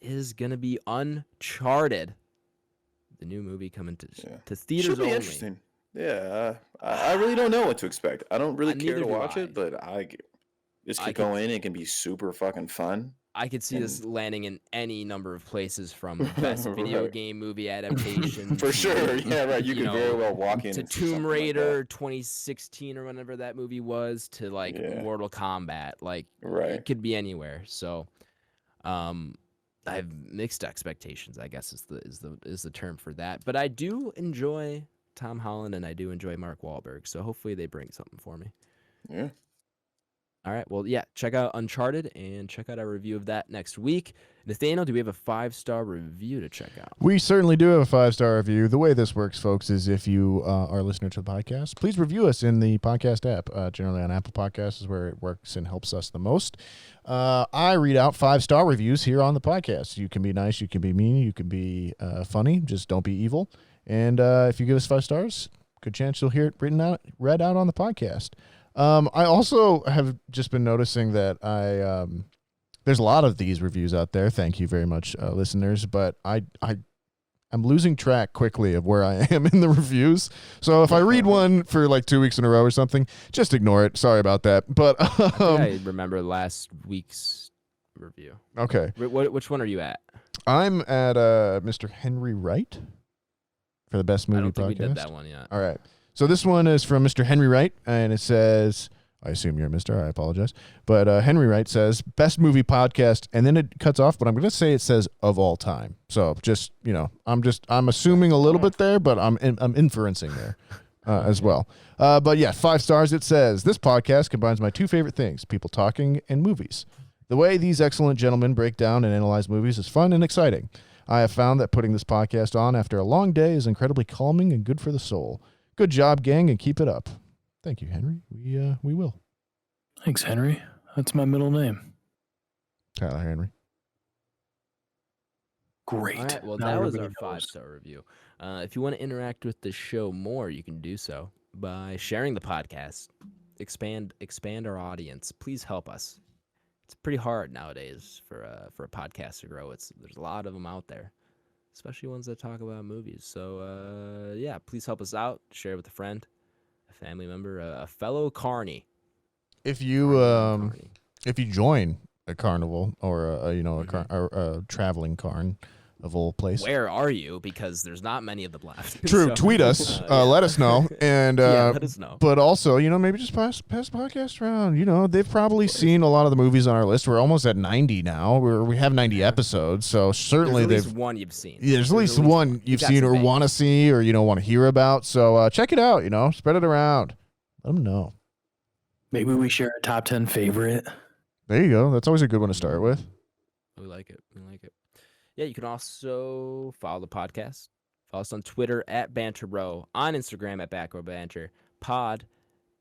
Speaker 2: is going to be Uncharted, the new movie coming to theaters
Speaker 4: Should be
Speaker 2: only.
Speaker 4: interesting. Yeah, I really don't know what to expect. I don't really care
Speaker 2: Neither
Speaker 4: to
Speaker 2: do
Speaker 4: watch
Speaker 2: I.
Speaker 4: it, but this could go in. It can be super fucking fun.
Speaker 2: I could see this landing in any number of places, from best video
Speaker 4: Right.
Speaker 2: game movie adaptation
Speaker 4: For sure. Yeah, right. You can very
Speaker 2: know,
Speaker 4: well walk in
Speaker 2: to
Speaker 4: and see
Speaker 2: Tomb
Speaker 4: something like
Speaker 2: Raider
Speaker 4: that.
Speaker 2: 2016 or whenever that movie was, to like
Speaker 4: Yeah.
Speaker 2: Mortal Kombat. Like
Speaker 4: Right.
Speaker 2: it could be anywhere. So I have mixed expectations, I guess is the term for that. But I do enjoy Tom Holland and I do enjoy Mark Wahlberg. So hopefully they bring something for me.
Speaker 4: Yeah.
Speaker 2: All right. Well, yeah, check out Uncharted and check out our review of that next week. Nathaniel, do we have a 5-star review to check out?
Speaker 3: We certainly do have a 5-star review. The way this works, folks, is if you are a listener to the podcast, please review us in the podcast app. Generally on Apple Podcasts is where it works and helps us the most. I read out 5-star reviews here on the podcast. You can be nice, you can be mean, you can be funny. Just don't be evil. And if you give us 5 stars, good chance you'll hear it read out on the podcast. I also have just been noticing that there's a lot of these reviews out there. Thank you very much, listeners. But I'm losing track quickly of where I am in the reviews. So if I read one for like 2 weeks in a row or something, just ignore it. Sorry about that. But
Speaker 2: I remember last week's review.
Speaker 3: Okay.
Speaker 2: Which one are you at?
Speaker 3: I'm at Mr. Henry Wright for the best movie
Speaker 2: I don't think
Speaker 3: podcast.
Speaker 2: we did that one yet.
Speaker 3: All right. So this one is from Mr. Henry Wright, and it says, I assume you're Mr. I apologize. But Henry Wright says, best movie podcast, and then it cuts off, but I'm going to say it says of all time. So just, I'm assuming a little bit there, but I'm inferencing there as well. But yeah, 5 stars. It says, this podcast combines my 2 favorite things, people talking and movies. The way these excellent gentlemen break down and analyze movies is fun and exciting. I have found that putting this podcast on after a long day is incredibly calming and good for the soul. Good job, gang, and keep it up. Thank you, Henry. We will.
Speaker 5: Thanks, Henry. That's my middle name.
Speaker 3: Tyler Henry.
Speaker 5: Great.
Speaker 2: All right, well,
Speaker 5: Now
Speaker 2: that was our
Speaker 5: everybody knows.
Speaker 2: 5-star review. If you want to interact with the show more, you can do so by sharing the podcast. Expand our audience. Please help us. It's pretty hard nowadays for a podcast to grow. There's a lot of them out there, especially ones that talk about movies. So yeah, please help us out. Share it with a friend, a family member, a fellow carny.
Speaker 3: If you join a carnival or a traveling carn, of all places.
Speaker 2: Where are you? Because there's not many of them left.
Speaker 3: True.
Speaker 2: So,
Speaker 3: Tweet us.
Speaker 2: yeah.
Speaker 3: Let us know. And
Speaker 2: let us know.
Speaker 3: But also, maybe just pass the podcast around. They've probably seen a lot of the movies on our list. We're almost at 90 now. We have 90 episodes, so certainly
Speaker 2: there's at least one you've seen.
Speaker 3: Yeah, there's at least one you've seen or want to see or want to hear about. So check it out. Spread it around. Let them know.
Speaker 5: Maybe we share a top 10 favorite.
Speaker 3: There you go. That's always a good one to start with.
Speaker 2: We like it. Yeah, you can also follow the podcast. Follow us on Twitter at Banter Row, on Instagram at Back Row Banter, Pod,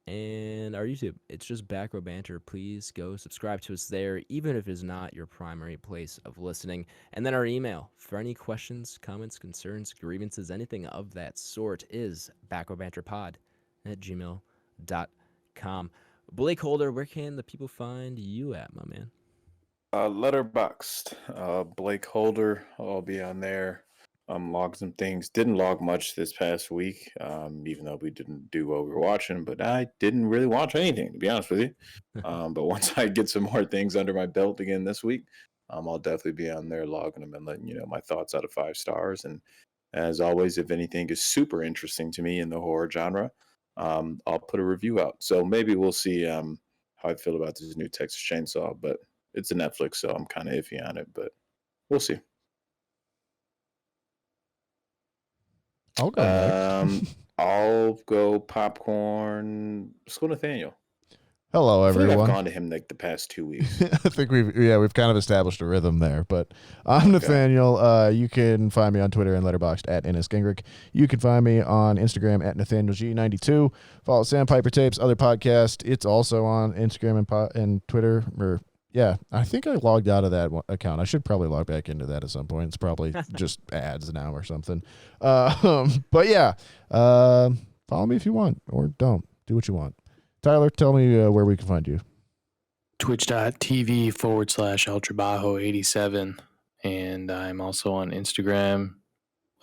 Speaker 2: and our YouTube. It's just Back Row Banter. Please go subscribe to us there, even if it's not your primary place of listening. And then our email for any questions, comments, concerns, grievances, anything of that sort is backrowbanterpod@gmail.com. BlakeHolder, where can the people find you at, my man?
Speaker 4: Letterboxd, BlakeHolder. I'll be on there. Log some things. Didn't log much this past week, even though we didn't do what we were watching. But I didn't really watch anything, to be honest with you. But once I get some more things under my belt again this week, I'll definitely be on there logging them and letting you know my thoughts out of 5 stars. And as always, if anything is super interesting to me in the horror genre, I'll put a review out. So maybe we'll see how I feel about this new Texas Chainsaw, but it's a Netflix, so I'm kind of iffy on it, but we'll see.
Speaker 3: I'll go next.
Speaker 4: I'll go popcorn. Let's go Nathaniel.
Speaker 3: Hello, everyone.
Speaker 4: I feel like I've gone to him like the past 2 weeks.
Speaker 3: I think we've kind of established a rhythm there. But I'm Nathaniel. You can find me on Twitter and Letterboxd at @NSGingrich. You can find me on Instagram at NathanielG92. Follow Sandpiper Tapes, other podcast. It's also on Instagram and Twitter. Yeah, I think I logged out of that account. I should probably log back into that at some point. It's probably just ads now or something. But yeah, follow me if you want, or don't. Do what you want. Tyler, tell me where we can find you.
Speaker 5: Twitch.tv/ultrabajo87. And I'm also on Instagram,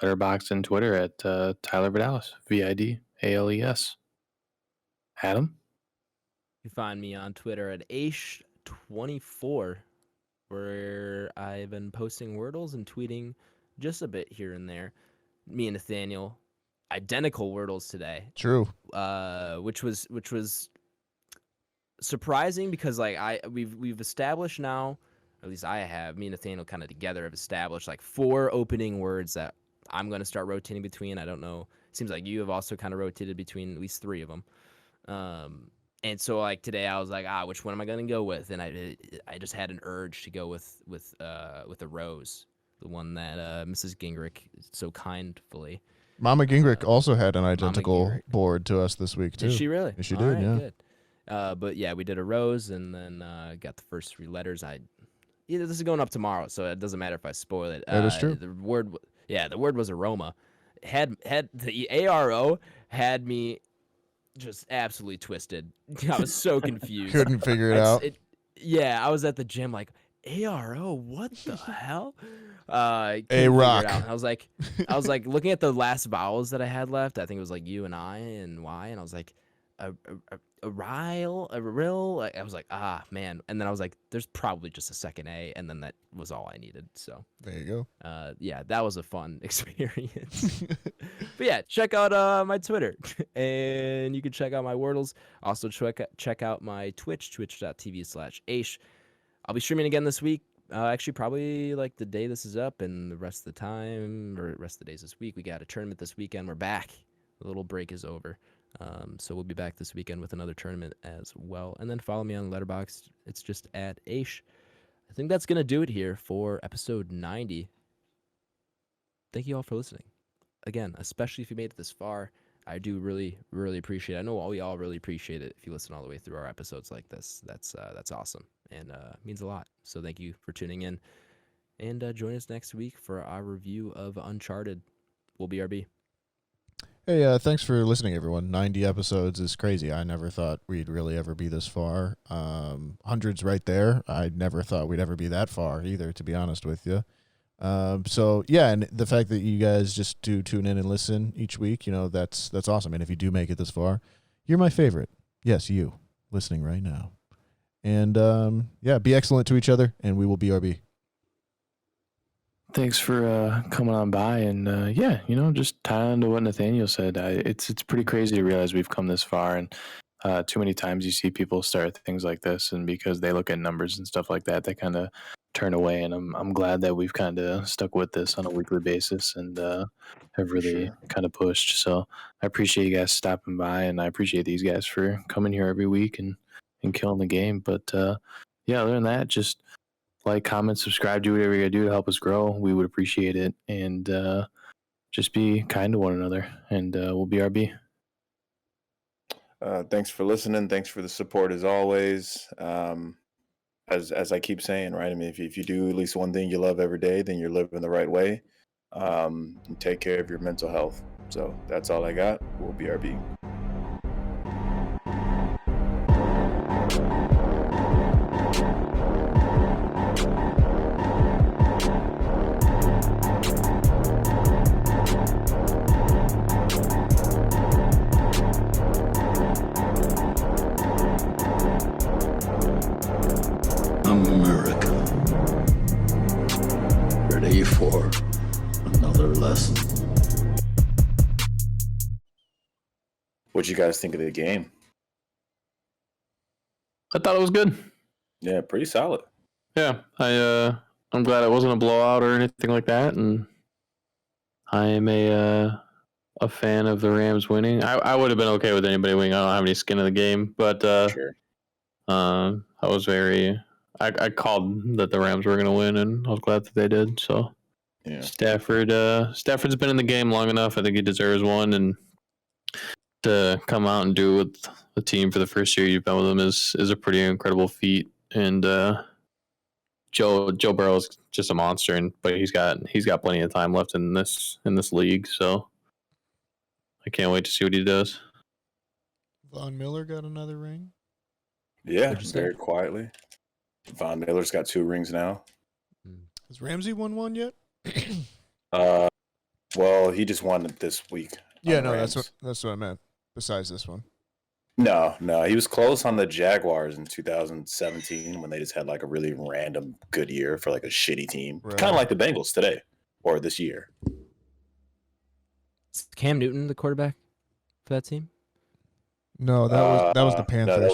Speaker 5: Letterboxd, and Twitter at Tyler Vidalis, VIDALES. Adam?
Speaker 2: You find me on Twitter at Aish24, where I've been posting Wordles and tweeting just a bit here and there. Me and Nathaniel, identical Wordles today.
Speaker 3: True.
Speaker 2: Which was surprising because we've established now, or at least I have, me and Nathaniel kind of together have established like 4 opening words that I'm going to start rotating between. I don't know. It seems like you have also kind of rotated between at least 3 of them. And so like today I was like, which one am I going to go with? And I just had an urge to go with a rose, the one that Mrs. Gingrich so kindly.
Speaker 3: Mama Gingrich also had an identical board to us this week too.
Speaker 2: Did she really?
Speaker 3: She did,
Speaker 2: right,
Speaker 3: yeah.
Speaker 2: Good. But yeah, we did a rose and then got the first 3 letters. This is going up tomorrow, so it doesn't matter if I spoil it.
Speaker 3: That is true.
Speaker 2: The word was aroma. Had the ARO had me just absolutely twisted. I was so confused.
Speaker 3: Couldn't figure it out.
Speaker 2: I was at the gym like, ARO, what the hell?
Speaker 3: A rock.
Speaker 2: I was like looking at the last vowels that I had left. I think it was like U and I and Y, and I was like, a ril. I was like, man. And then I was like, there's probably just a second A, and then that was all I needed. So
Speaker 3: there you go.
Speaker 2: that was a fun experience. But yeah, check out my Twitter, and you can check out my Wordles. Also check out my Twitch, twitch.tv/Aish. I'll be streaming again this week. Actually, probably like the day this is up, and the rest of the time, or rest of the days this week. We got a tournament this weekend. We're back. The little break is over. So we'll be back this weekend with another tournament as well. And then follow me on Letterboxd. It's just at Aish. I think that's going to do it here for episode 90. Thank you all for listening. Again, especially if you made it this far, I do really, really appreciate it. I know we all really appreciate it if you listen all the way through our episodes like this. That's awesome and means a lot. So thank you for tuning in. And join us next week for our review of Uncharted. We'll BRB.
Speaker 3: Hey, thanks for listening, everyone. 90 episodes is crazy. I never thought we'd really ever be this far. Hundreds right there. I never thought we'd ever be that far either, to be honest with you. So yeah, and the fact that you guys just do tune in and listen each week, that's awesome. And if you do make it this far, you're my favorite. Yes, you listening right now. And be excellent to each other, and we will BRB.
Speaker 5: Thanks for coming on by, and yeah, just tie on to what Nathaniel said. It's pretty crazy to realize we've come this far, and too many times you see people start things like this, and because they look at numbers and stuff like that, they kind of turn away. And I'm glad that we've kind of stuck with this on a weekly basis, and have really kind of pushed. So I appreciate you guys stopping by, and I appreciate these guys for coming here every week and killing the game. But yeah, other than that, just like, comment, subscribe, do whatever you gotta do to help us grow. We would appreciate it. And just be kind to one another. And we'll BRB.
Speaker 4: Thanks for listening. Thanks for the support as always. As I keep saying, right? I mean, if you do at least one thing you love every day, then you're living the right way. And take care of your mental health. So that's all I got. We'll BRB.
Speaker 1: America. Ready for another lesson.
Speaker 4: What'd you guys think of the game?
Speaker 5: I thought it was good.
Speaker 4: Yeah, pretty solid.
Speaker 5: Yeah, I'm glad it wasn't a blowout or anything like that, and I am a fan of the Rams winning. I would have been okay with anybody winning. I don't have any skin in the game, but
Speaker 4: Sure.
Speaker 5: I was I called that the Rams were going to win, and I was glad that they did. So
Speaker 4: Yeah.
Speaker 5: Stafford's been in the game long enough. I think he deserves one, and to come out and do it with the team for the first year you've been with them is a pretty incredible feat. And Joe Burrow's just a monster, but he's got plenty of time left in this league. So I can't wait to see what he does.
Speaker 3: Von Miller got another ring.
Speaker 4: Yeah, very quietly. Von Miller's got 2 rings now.
Speaker 3: Has Ramsey won one yet?
Speaker 4: Well, he just won it this week.
Speaker 3: Yeah, no, that's what I meant. Besides this one.
Speaker 4: No, he was close on the Jaguars in 2017 when they just had like a really random good year for like a shitty team,
Speaker 3: Right.
Speaker 4: kind of like the Bengals today or this year.
Speaker 2: Is Cam Newton the quarterback for that team?
Speaker 3: No, that was the Panthers.
Speaker 4: No,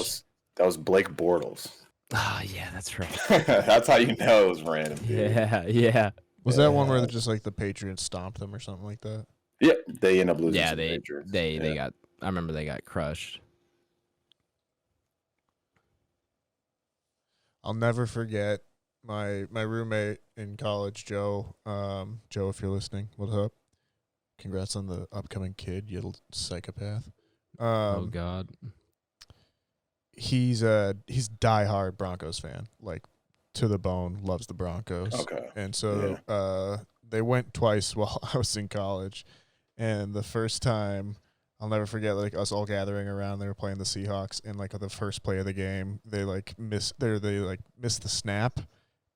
Speaker 4: that was Blake Bortles.
Speaker 2: Ah, yeah, that's right.
Speaker 4: That's how you know it was random. Dude.
Speaker 2: Yeah.
Speaker 3: Was that one where just like the Patriots stomped them or something like that?
Speaker 4: Yeah, they end up losing.
Speaker 2: Yeah,
Speaker 4: to the
Speaker 2: they
Speaker 4: Patriots.
Speaker 2: they got. I remember they got crushed.
Speaker 3: I'll never forget my roommate in college, Joe. Joe, if you're listening, what's up? Congrats on the upcoming kid, you little psychopath.
Speaker 2: Oh God.
Speaker 3: He's diehard Broncos fan, like to the bone, loves the Broncos.
Speaker 4: Okay.
Speaker 3: And so they went twice while I was in college. And the first time, I'll never forget, like us all gathering around, they were playing the Seahawks, and like the first play of the game, they missed the snap,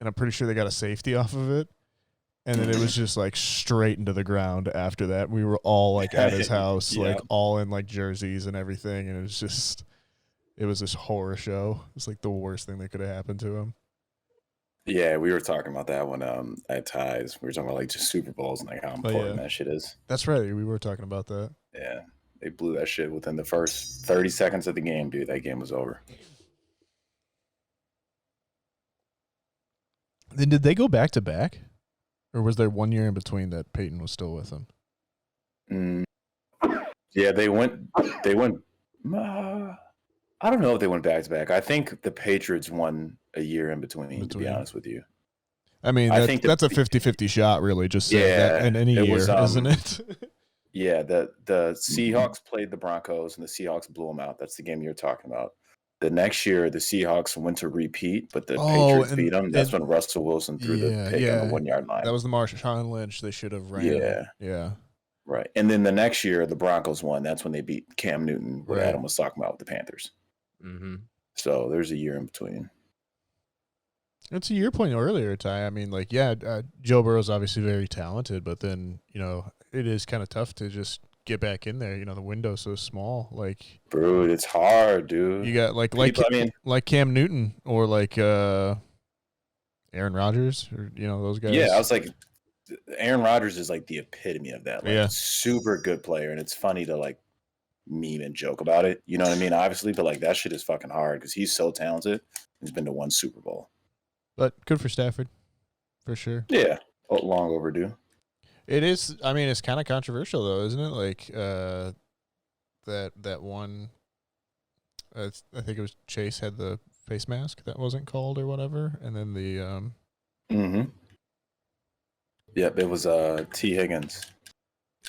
Speaker 3: and I'm pretty sure they got a safety off of it. And then it was just like straight into the ground after that. We were all like at his house,
Speaker 4: Yeah.
Speaker 3: like all in like jerseys and everything, and it was this horror show. It was like the worst thing that could have happened to him.
Speaker 4: Yeah, we were talking about that one at Ties. We were talking about like just Super Bowls and like how important that shit is.
Speaker 3: That's right. We were talking about that.
Speaker 4: Yeah, they blew that shit within the first 30 seconds of the game, dude. That game was over.
Speaker 3: Then did they go back to back? Or was there 1 year in between that Peyton was still with them?
Speaker 4: Yeah, they went. I don't know if they went back to back. I think the Patriots won a year in between. To be honest with you.
Speaker 3: I mean, that's a 50-50 shot, really. Just that in any year, isn't it?
Speaker 4: Yeah, the Seahawks played the Broncos, and the Seahawks blew them out. That's the game you're talking about. The next year, the Seahawks went to repeat, but the Patriots beat them. That's when Russell Wilson threw the pick on the 1 yard line.
Speaker 3: That was the Marshawn Lynch. They should have ran. Yeah.
Speaker 4: Right. And then the next year, the Broncos won. That's when they beat Cam Newton, what Adam was talking about with the Panthers.
Speaker 2: Mm-hmm.
Speaker 4: So there's a year in between.
Speaker 3: It's a year point earlier, Ty. I mean, like, Joe Burrow's obviously very talented, but then, it is kind of tough to just get back in there. The window's so small. Like,
Speaker 4: bro, it's hard, dude.
Speaker 3: You got like Cam Newton or like Aaron Rodgers or those guys.
Speaker 4: Yeah, I was like, Aaron Rodgers is like the epitome of that. Like, super good player, and it's funny to like meme and joke about it. You know what I mean? Obviously, but like that shit is fucking hard because he's so talented. He's been to one Super Bowl. But
Speaker 3: good for Stafford, for sure.
Speaker 4: Yeah, long overdue.
Speaker 3: It is. I mean, it's kind of controversial though, isn't it? Like that one. I think it was Chase had the face mask that wasn't called or whatever, and then the.
Speaker 4: Yep, it was T. Higgins.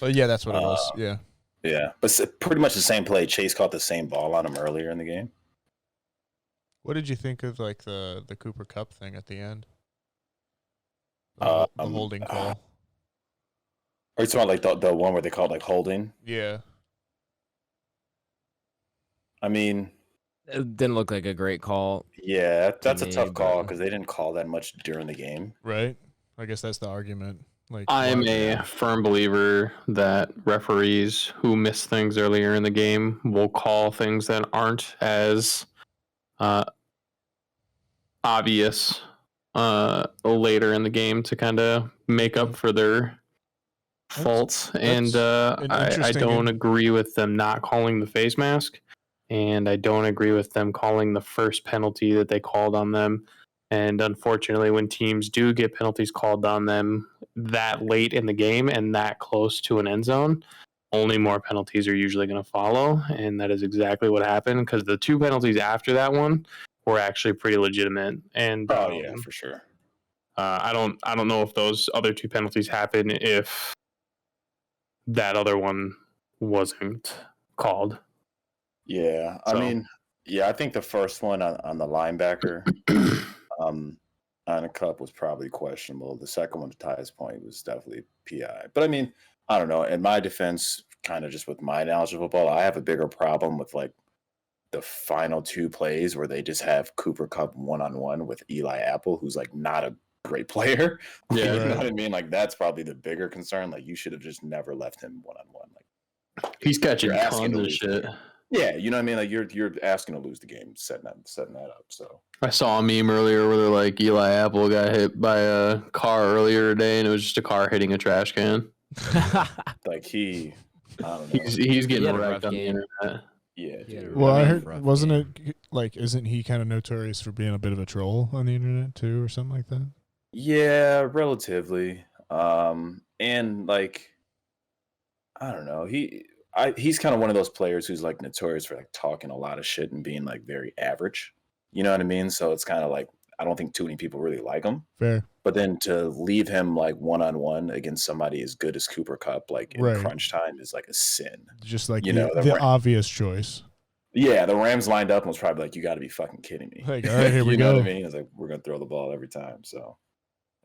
Speaker 3: Oh yeah, that's what it was. Yeah.
Speaker 4: Yeah, but pretty much the same play. Chase caught the same ball on him earlier in the game.
Speaker 3: What did you think of like the Cooper Kupp thing at the end? The holding call.
Speaker 4: Are you talking about like the one where they called like holding?
Speaker 3: Yeah.
Speaker 2: I mean, it didn't look like a great call.
Speaker 4: Yeah, that's a tough call because they didn't call that much during the game.
Speaker 3: Right. I guess that's the argument. Like,
Speaker 5: I'm a firm believer that referees who miss things earlier in the game will call things that aren't as obvious later in the game to kind of make up for their faults. And I don't agree with them not calling the face mask, and I don't agree with them calling the first penalty that they called on them. And unfortunately, when teams do get penalties called on them that late in the game and that close to an end zone, only more penalties are usually going to follow. And that is exactly what happened, because the two penalties after that one were actually pretty legitimate. And
Speaker 4: yeah, for sure.
Speaker 5: I don't know if those other two penalties happen if that other one wasn't called.
Speaker 4: Yeah, I mean, I think the first one on the linebacker on a cup was probably questionable. The second one, to Ty's point, was definitely PI. But I mean, I don't know. In my defense, kind of just with my knowledge of football, I have a bigger problem with like the final two plays where they just have Cooper Kupp one-on-one with Eli Apple, who's like not a great player.
Speaker 5: Yeah,
Speaker 4: you know what I mean? Like that's probably the bigger concern. Like you should have just never left him one-on-one. Like
Speaker 5: he's catching tons of shit.
Speaker 4: Yeah, you know what I mean? Like you're asking to lose the game, setting that up. So
Speaker 5: I saw a meme earlier where they're like Eli Apple got hit by a car earlier today, and it was just a car hitting a trash can.
Speaker 4: Like I don't know.
Speaker 5: He's getting wrecked on the internet.
Speaker 4: Yeah.
Speaker 3: Well, I heard, wasn't it like, isn't he kind of notorious for being a bit of a troll on the internet too, or something like that?
Speaker 4: Yeah, relatively. And like, I don't know. He's kind of one of those players who's like notorious for like talking a lot of shit and being like very average. You know what I mean? So it's kind of like, I don't think too many people really like him.
Speaker 3: Fair.
Speaker 4: But then to leave him like one-on-one against somebody as good as Cooper Kupp, like in crunch time, is like a sin.
Speaker 3: Just like the obvious choice.
Speaker 4: Yeah, the Rams lined up and was probably like, you got to be fucking kidding me.
Speaker 3: Like, all right, here we go.
Speaker 4: You know what I mean? It's like, we're going to throw the ball every time. So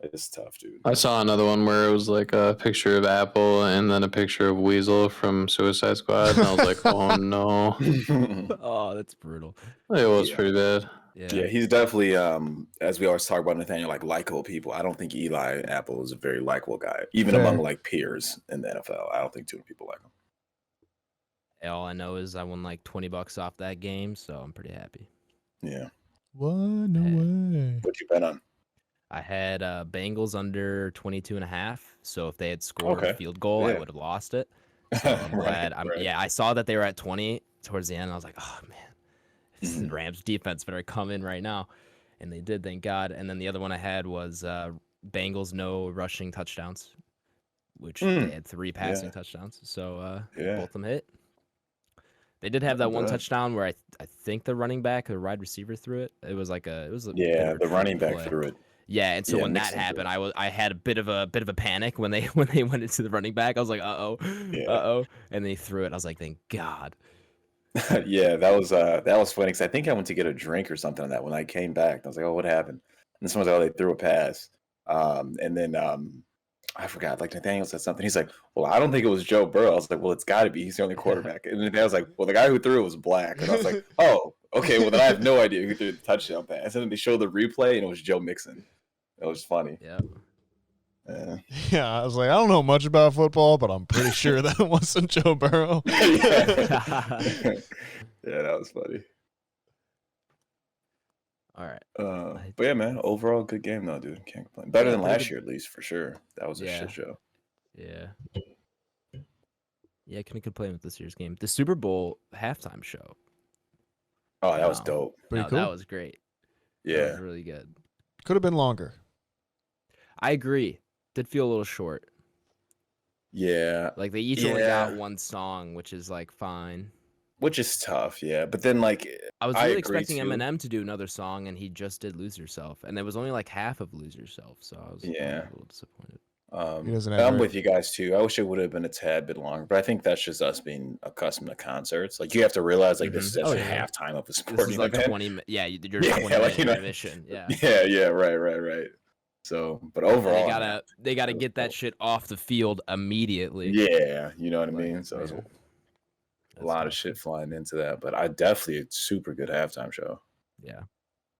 Speaker 4: it's tough, dude.
Speaker 5: I saw another one where it was like a picture of Apple and then a picture of Weasel from Suicide Squad. And I was like, oh no.
Speaker 2: Oh, that's brutal.
Speaker 5: It was pretty bad.
Speaker 4: Yeah, he's definitely, as we always talk about Nathaniel, like likable people. I don't think Eli Apple is a very likable guy, even among like peers in the NFL. I don't think too many people like him.
Speaker 2: All I know is I won like $20 off that game, so I'm pretty happy.
Speaker 4: Yeah.
Speaker 3: What? No way.
Speaker 4: What you bet on?
Speaker 2: I had Bengals under 22.5. So if they had scored a field goal, I would have lost it. So I'm glad. Yeah, I saw that they were at 20 towards the end. And I was like, oh man, this is Rams defense better come in right now, and they did, thank God. And then the other one I had was Bengals no rushing touchdowns, which they had 3 passing touchdowns. So both of them hit. They did have that one touchdown where I think the running back or wide receiver threw it. It was
Speaker 4: the running back threw it.
Speaker 2: Yeah, and so when that happened, I had a bit of a panic when they went into the running back. I was like, and they threw it. I was like, thank God.
Speaker 4: Yeah, that was funny because I think I went to get a drink or something on that when I came back. I was like, oh, what happened? And someone's like, oh, they threw a pass. And then I forgot, like Nathaniel said something. He's like, well, I don't think it was Joe Burrow. I was like, well, it's got to be. He's the only quarterback. And then I was like, well, the guy who threw it was black. And I was like, oh, okay, well, then I have no idea who threw the touchdown pass. And then they showed the replay, and it was Joe Mixon. It was funny.
Speaker 2: Yeah.
Speaker 3: Yeah, I was like, I don't know much about football, but I'm pretty sure that wasn't Joe Burrow.
Speaker 4: Yeah, that was funny.
Speaker 2: All right.
Speaker 4: But yeah, man, overall good game though, dude. Can't complain. Better than
Speaker 2: pretty
Speaker 4: last
Speaker 2: good.
Speaker 4: year, at least for sure. That was a
Speaker 2: Yeah.
Speaker 4: shit show.
Speaker 2: Yeah. Yeah, I couldn't complain with this year's game. The Super Bowl halftime show.
Speaker 4: Oh, that was
Speaker 2: No.
Speaker 4: dope.
Speaker 3: Pretty
Speaker 2: No,
Speaker 3: cool.
Speaker 2: that was great. That
Speaker 4: Yeah,
Speaker 2: was really good.
Speaker 3: Could have been longer.
Speaker 2: I agree. Did feel a little short.
Speaker 4: yeah.
Speaker 2: Like they each only got
Speaker 4: Yeah.
Speaker 2: one song, which is like fine.
Speaker 4: Which is tough, yeah. But then, like,
Speaker 2: I was
Speaker 4: I
Speaker 2: really
Speaker 4: agree
Speaker 2: expecting
Speaker 4: too.
Speaker 2: Eminem to do another song, and he just did "Lose Yourself," and it was only like half of "Lose Yourself," so I was a little disappointed.
Speaker 3: He doesn't
Speaker 4: I'm
Speaker 3: have
Speaker 4: with you guys too. I wish it would have been a tad bit longer, but I think that's just us being accustomed to concerts. Like you have to realize, like this is
Speaker 2: Oh,
Speaker 4: actually
Speaker 2: yeah.
Speaker 4: halftime of a
Speaker 2: This
Speaker 4: sporting
Speaker 2: is like
Speaker 4: event.
Speaker 2: 20. Yeah, your
Speaker 4: Yeah,
Speaker 2: 20
Speaker 4: like,
Speaker 2: minute intermission. Yeah.
Speaker 4: Yeah, right. So, but
Speaker 2: And
Speaker 4: overall,
Speaker 2: they gotta get that shit off the field immediately.
Speaker 4: yeah, you know what I
Speaker 2: Like,
Speaker 4: mean. So there's
Speaker 2: man,
Speaker 4: a lot of shit flying into that, but I definitely a super good halftime show.
Speaker 2: Yeah.